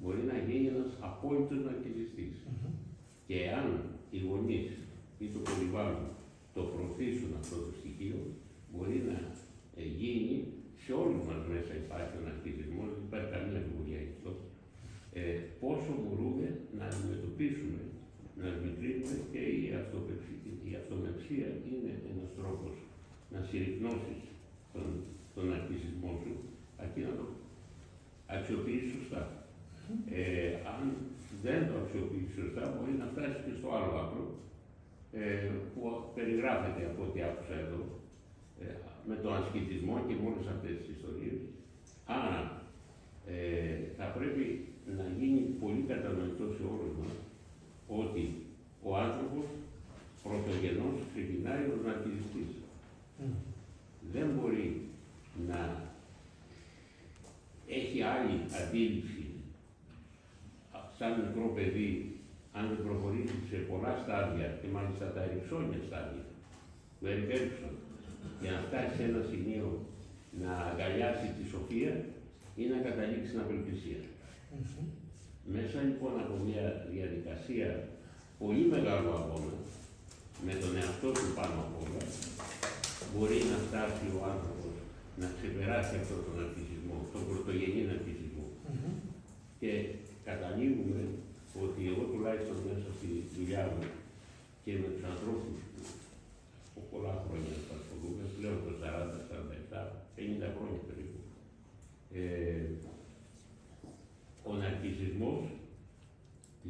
Μπορεί να γίνει ένας απόλυτος ναρκισσιστής. Και αν οι γονείς ή το περιβάλλον το προωθήσουν αυτό το στοιχείο, μπορεί να γίνει σε όλους μας μέσα υπάρχει ο ναρκισσισμός, δεν υπάρχει καμία αμφιβολία γι' αυτό. Πόσο μπορούμε να αντιμετωπίσουμε, να αντιμετωπίσουμε και η αυτομεψία είναι ένας τρόπος να συρρυκνώσεις τον ναρκισσισμό σου, αρκεί να το αξιοποιήσεις σωστά. Αν δεν το αξιοποιήσεις σωστά, μπορεί να φτάσει και στο άλλο άκρο, που περιγράφεται από ό,τι άκουσα εδώ, με τον ασκητισμό και με όλες αυτές τις ιστορίες. Άρα, θα πρέπει να γίνει πολύ κατανοητό σε όλους μας ότι ο άνθρωπος πρωτογενώς ξεκινάει ως ναρκισσιστής. Δεν μπορεί να έχει άλλη αντίληψη σαν μικρό παιδί αν δεν προχωρήσει σε πολλά στάδια και μάλιστα τα ερυψώνια στάδια του Έρικ Έριξον για να φτάσει σε ένα σημείο να αγκαλιάσει τη σοφία ή να καταλήξει στην απελπισία. Μέσα λοιπόν από μια διαδικασία πολύ μεγάλο αγώνα με τον εαυτό του πάνω απ' όλα, μπορεί να φτάσει ο άνθρωπος να ξεπεράσει αυτόν τον ναρκισσισμό, τον πρωτογενή ναρκισσισμό. Και καταλήγουμε ότι εγώ τουλάχιστον μέσα στη δουλειά μου και με τους ανθρώπους που πολλά χρόνια θα ασχολούμαι, πλέον το 40, 47, 50 χρόνια περίπου, ο ναρκισσισμός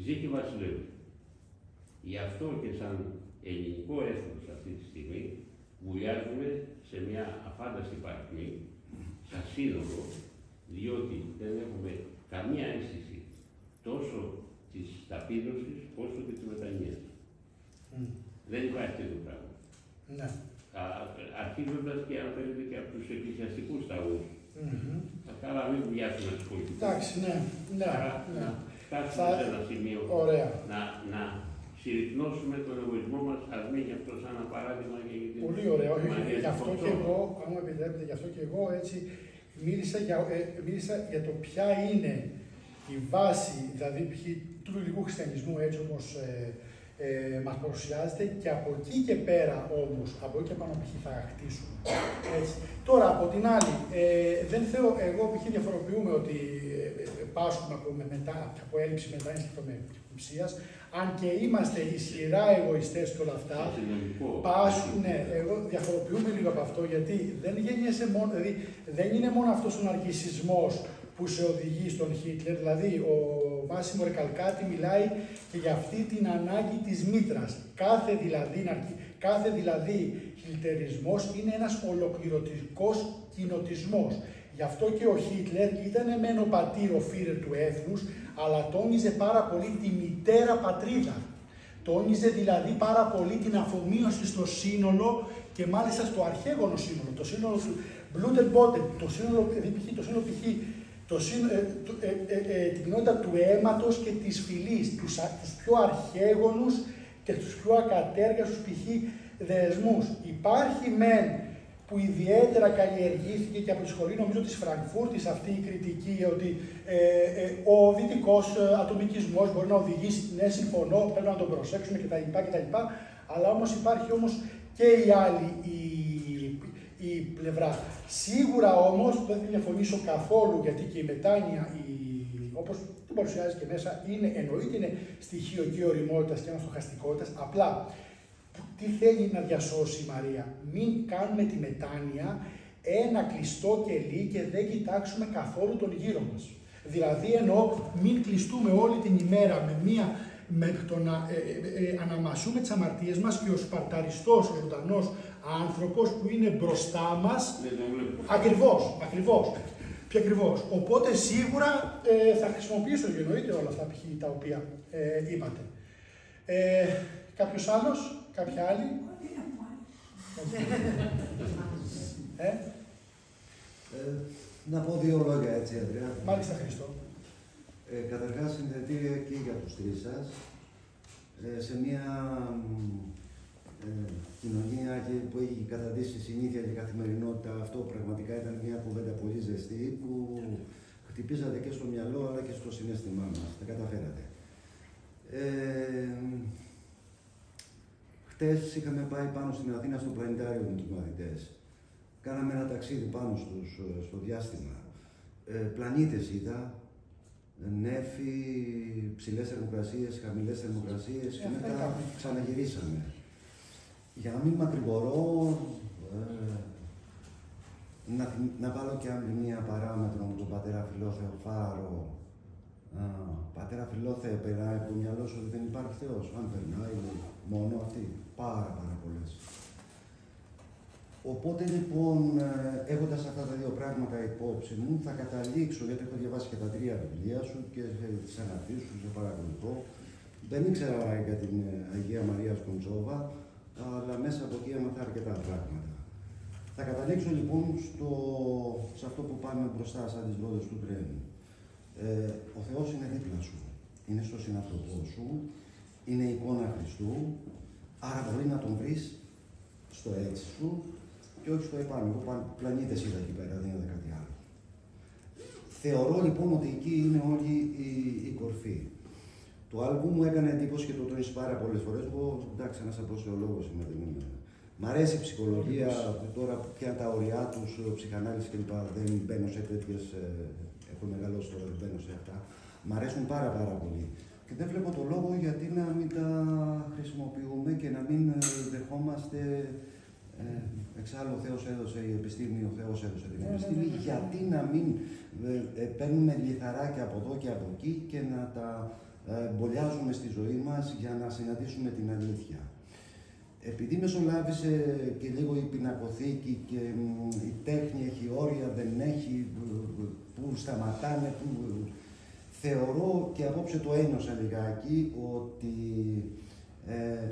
ζει και βασιλεύει. Γι' αυτό και σαν ελληνικό έθνος αυτή τη στιγμή βουλιάζουμε σε μια αφάνταστη παρακμή, σαν σύνολο, διότι δεν έχουμε καμία αίσθηση τόσο της ταπείνωσης όσο και της μετανοίας. Δεν υπάρχει τέτοιο πράγμα. Ναι. Αρχίζοντας και αν θέλετε και από τους εκκλησιαστικούς ταούς. Καλά, μην βουλιάσουμε τους πολιτικούς. Εντάξει, ναι. Άρα να φτάσουμε σε ένα σημείο να συρρυκνώσουμε τον εγωισμό μας, ας μείνει αυτό σαν ένα παράδειγμα για την πολύ ωραία. Γι' αυτό και εγώ, αν μου επιτρέπετε, γι' αυτό και εγώ έτσι μίλησα για το ποια είναι η βάση, δηλαδή του βελγικού χριστιανισμού, έτσι όπως μας παρουσιάζεται, και από εκεί και πέρα όμως, από εκεί και πάνω π.χ. θα χτίσουμε. Έτσι. Τώρα, από την άλλη, δεν θέλω, εγώ π.χ. διαφοροποιούμε ότι πάσχουμε από έλλειψη μετάνοιας και αυτομεψίας, αν και είμαστε ισχυρά εγωιστές και όλα αυτά, πάσχουν, ναι, εγώ διαφοροποιούμε λίγο από αυτό, γιατί δεν είναι μόνο αυτός ο ναρκισσισμός που σε οδηγεί στον Χίτλερ, δηλαδή ο Μάσιμο Ρεκαλκάτη μιλάει και για αυτή την ανάγκη της μήτρας. Κάθε δηλαδή χιλτερισμός είναι ένας ολοκληρωτικός κοινοτισμός. Γι' αυτό και ο Χίτλερ ήταν μεν ο πατήρ, ο φύρερ του έθνους, αλλά τόνιζε πάρα πολύ τη μητέρα πατρίδα. Τόνιζε δηλαδή πάρα πολύ την αφομοίωση στο σύνολο και μάλιστα στο αρχαίγωνο σύνολο. Το σύνολο του Blut and Boden, το σύνολο π.χ. Την κοινότητα του αίματος και της φυλής, τους πιο αρχαίγωνους και τους πιο ακατέργαστους π.χ. δεσμούς. Υπάρχει μεν που ιδιαίτερα καλλιεργήθηκε και από τη σχολή νομίζω της Φραγκφούρτης αυτή η κριτική ότι ο δυτικός ατομικισμός μπορεί να οδηγήσει, ναι συμφωνώ, πρέπει να τον προσέξουμε κτλ. Αλλά όμως υπάρχει όμως και η άλλη η πλευρά. Σίγουρα όμως δεν θα διαφωνήσω καθόλου, γιατί και η μετάνοια, όπως την παρουσιάζει και μέσα, εννοείται είναι στοιχείο και ωριμότητας και αναστοχαστικότητας. Απλά, τι θέλει να διασώσει η Μαρία? Μην κάνουμε τη μετάνοια ένα κλειστό κελί και δεν κοιτάξουμε καθόλου τον γύρο μας. Δηλαδή εννοώ μην κλειστούμε όλη την ημέρα με το να αναμασούμε τις αμαρτίες μας και ο σπαρταριστός, ο ζωντανός άνθρωπος που είναι μπροστά μας. Ακριβώς. Πιο ακριβώς. Οπότε σίγουρα θα χρησιμοποιήσω, εννοείται, όλα αυτά τα οποία είπατε. Κάποιος άλλος, κάποια άλλη? Να πω δύο λόγια έτσι, Ανδρέα. Μάλιστα, Χριστό. Καταρχάς, συγχαρητήρια και για τους τρεις σας. σε μια κοινωνία που έχει καταντήσει συνήθεια και καθημερινότητα. Αυτό πραγματικά ήταν μια κουβέντα πολύ ζεστή που χτυπήσατε και στο μυαλό αλλά και στο συναίσθημά μας. Τα καταφέρατε. Χτες είχαμε πάει πάνω στην Αθήνα στο πλανητάριο με τους μαθητές. Κάναμε ένα ταξίδι πάνω στο διάστημα. Πλανήτες είδα, νέφη, ψηλές θερμοκρασίες, χαμηλές θερμοκρασίες και μετά ξαναγυρίσαμε. Για να μην μακρηγορώ, να βάλω και άλλη μία παράμετρο με τον πατέρα Φιλόθεο Φάρο. Πατέρα Φιλόθεε, περνάει από το μυαλό σου ότι δεν υπάρχει Θεός. Αν περνάει, μόνο αυτή. Πάρα πολλές. Οπότε λοιπόν, έχοντας αυτά τα δύο πράγματα υπόψη μου, θα καταλήξω, γιατί έχω διαβάσει και τα 3 βιβλία σου και τις αναρτήσεις σου, σε παρακολουθώ. Δεν ήξερα για την Αγία Μαρία Σκοντσόβα, αλλά μέσα από εκεί έμαθα αρκετά πράγματα. Θα καταλήξω λοιπόν σε αυτό που πάμε μπροστά σαν τις ρόδες του τρένου. Ο Θεός είναι δίπλα σου, είναι στο συνανθρωπό σου, είναι η εικόνα Χριστού, άρα μπορεί να τον βρεις στο έτσι σου και όχι στο επάνω. Εγώ πλανήτες είδα εκεί πέρα, δεν είδα κάτι άλλο. Θεωρώ λοιπόν ότι εκεί είναι όλη η κορφή. Το άλμπου μου έκανε εντύπωση και το τόνισε πάρα πολλές φορές. Εγώ, εντάξει, ένας αποσιολόγος είμαι, δεν είμαι. Μ' αρέσει η ψυχολογία, τώρα πια τα ωριά τους, ψυχανάλυση κλπ. Δεν μπαίνω σε τέτοιες. Έχω μεγαλώσει τώρα, δεν μπαίνω σε αυτά. Μ' αρέσουν πάρα πολύ. Και δεν βλέπω το λόγο γιατί να μην τα χρησιμοποιούμε και να μην δεχόμαστε. Εξάλλου ο Θεός έδωσε η επιστήμη, ο Θεός έδωσε την επιστήμη. Γιατί να μην παίρνουμε λιθαράκια από εδώ και από εκεί και να τα μπολιάζουμε στη ζωή μας για να συναντήσουμε την αλήθεια. Επειδή μεσολάβησε και λίγο η πινακοθήκη και η τέχνη έχει όρια, δεν έχει, που σταματάνε, που θεωρώ και απόψε το ένιωσα λιγάκι ότι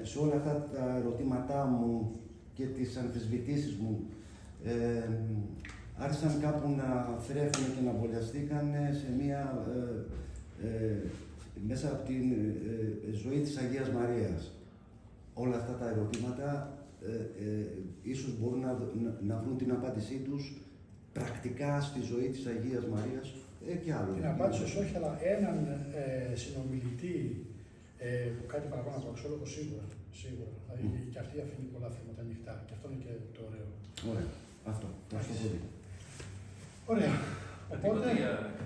σε όλα αυτά τα ερωτήματά μου και τις αμφισβητήσεις μου άρχισαν κάπου να θρέφουν και να μπολιαστήκαν σε μία, μέσα από τη ζωή της Αγίας Μαρίας. Όλα αυτά τα ερωτήματα ίσως μπορούν να βρουν την απάντησή τους πρακτικά στη ζωή της Αγίας Μαρίας και άλλο. Την απάντηση όχι, αλλά έναν συνομιλητή που κάτι παραπάνω από αξιόλογο σίγουρα. Δηλαδή, και αυτή αφήνει πολλά θέματα ανοιχτά. Και αυτό είναι και το ωραίο. Ωραία. Αυτό. Ευχαριστώ. Ωραία. Οπότε.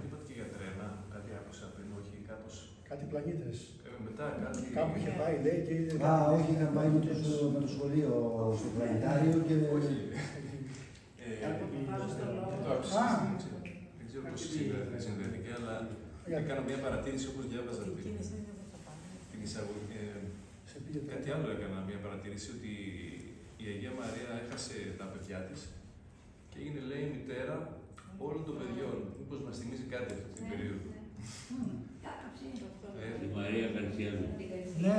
Είπατε και για τρένα, κάτι άκουσα πριν, όχι κάπως. Κάτι πλανήτες. Μετά κάτι. Κάπου είχε πάει, λέει και είδε. Όχι, είχα πάει με το σχολείο στο πλανητάριο και. Όχι. Το άκουσα. Δεν ξέρω πώς συνδέθηκε, αλλά έκανα μια παρατήρηση όπως διάβαζα την εισαγωγή. Κάτι άλλο έκανα μια παρατήρηση ότι η Αγία Μαρία έχασε τα παιδιά της και έγινε, λέει, μητέρα όλων των παιδιών. Μήπως μας θυμίζει κάτι αυτή την περίοδο. Η Μαρία Καρσιάνου. Ναι.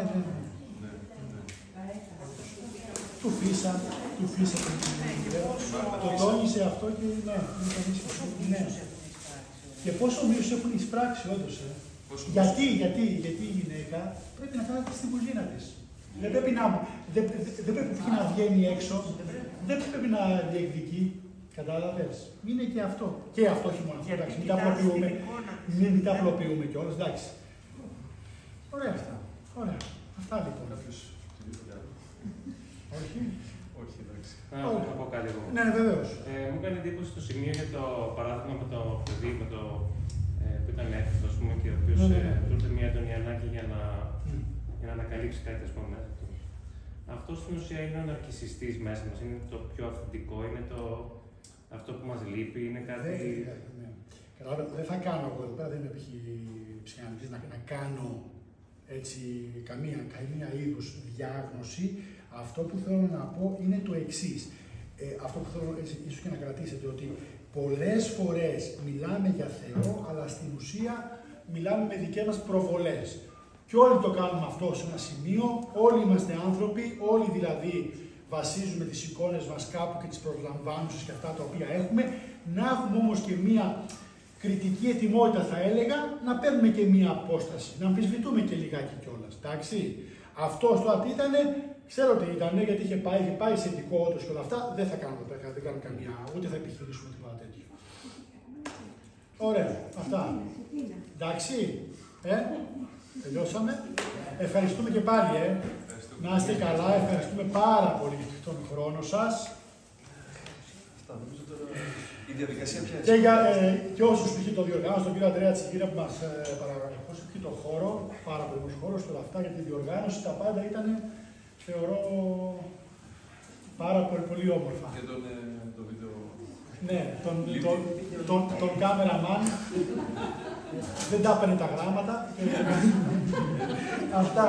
Του φύσα. Το τόνισε αυτό και ναι. Και πόσο μίσος έχουν εισπράξει όντως. Γιατί η γυναίκα πρέπει να κάθεται στην κουζίνα της. Δεν πρέπει να βγαίνει έξω, δεν πρέπει να διεκδικεί. Κατάλαβες. Είναι και αυτό. Και αυτό όχι μόνο. Εντάξει, μην τα απλοποιούμε κιόλας. Εντάξει. Ωραία αυτά. Ωραία. Αυτά λοιπόν. Όχι. Όχι, εντάξει. Να πω κάτι εγώ. Ναι, βεβαίως. Μου έκανε εντύπωση το σημείο για το παράδειγμα με το παιδί που ήταν έφηβος, ας πούμε, και ο οποίος του ήρθε μια έντονη ανάγκη για να ανακαλύψει κάτι, ας πούμε, μέσα του. Αυτό στην ουσία είναι ο ναρκισσιστής μέσα μας, είναι το πιο αυθεντικό, είναι αυτό που μας λείπει, είναι κάτι. Δεν θα κάνω εγώ εδώ πέρα, δεν είμαι ψυχαναλυτής, να κάνω έτσι καμία είδους διάγνωση. Αυτό που θέλω να πω είναι το εξής. Αυτό που θέλω ίσως και να κρατήσετε, ότι πολλές φορές μιλάμε για Θεό, αλλά στην ουσία μιλάμε με δικές μας προβολές. Και όλοι το κάνουμε αυτό σε ένα σημείο, όλοι είμαστε άνθρωποι, όλοι δηλαδή βασίζουμε τις εικόνες μας κάπου και τις προσλαμβάνουσες και αυτά τα οποία έχουμε, να έχουμε όμως και μία κριτική ετοιμότητα, θα έλεγα, να παίρνουμε και μία απόσταση, να αμφισβητούμε και λιγάκι κιόλας, εντάξει. Αυτό τώρα τι ήτανε, ξέρω τι ήτανε, γιατί είχε πάει σε ειδικό όντως και όλα αυτά. Δεν θα κάνουμε δεν κάνουμε καμία, ούτε θα επιχειρήσουμε τίποτα τέτοιο. Ωραία, αυτά. Εντάξει, τελειώσαμε. Ευχαριστούμε και πάλι, Να είστε καλά, ευχαριστούμε πάρα πολύ για τον χρόνο σας. Η διαδικασία πια και όσους π.χ. το διοργάνωσαν, τον κύριο Ανδρέα Τσιγύρα που μας παρακολουθούσε τον χώρο, πάρα πολύ χώρο και όλα αυτά για τη διοργάνωση, τα πάντα ήταν, θεωρώ, πάρα πολύ όμορφα. Και το βίντεο. Ναι, τον κάμεραμαν, δεν τα έπαιρνε τα γράμματα. Αυτά.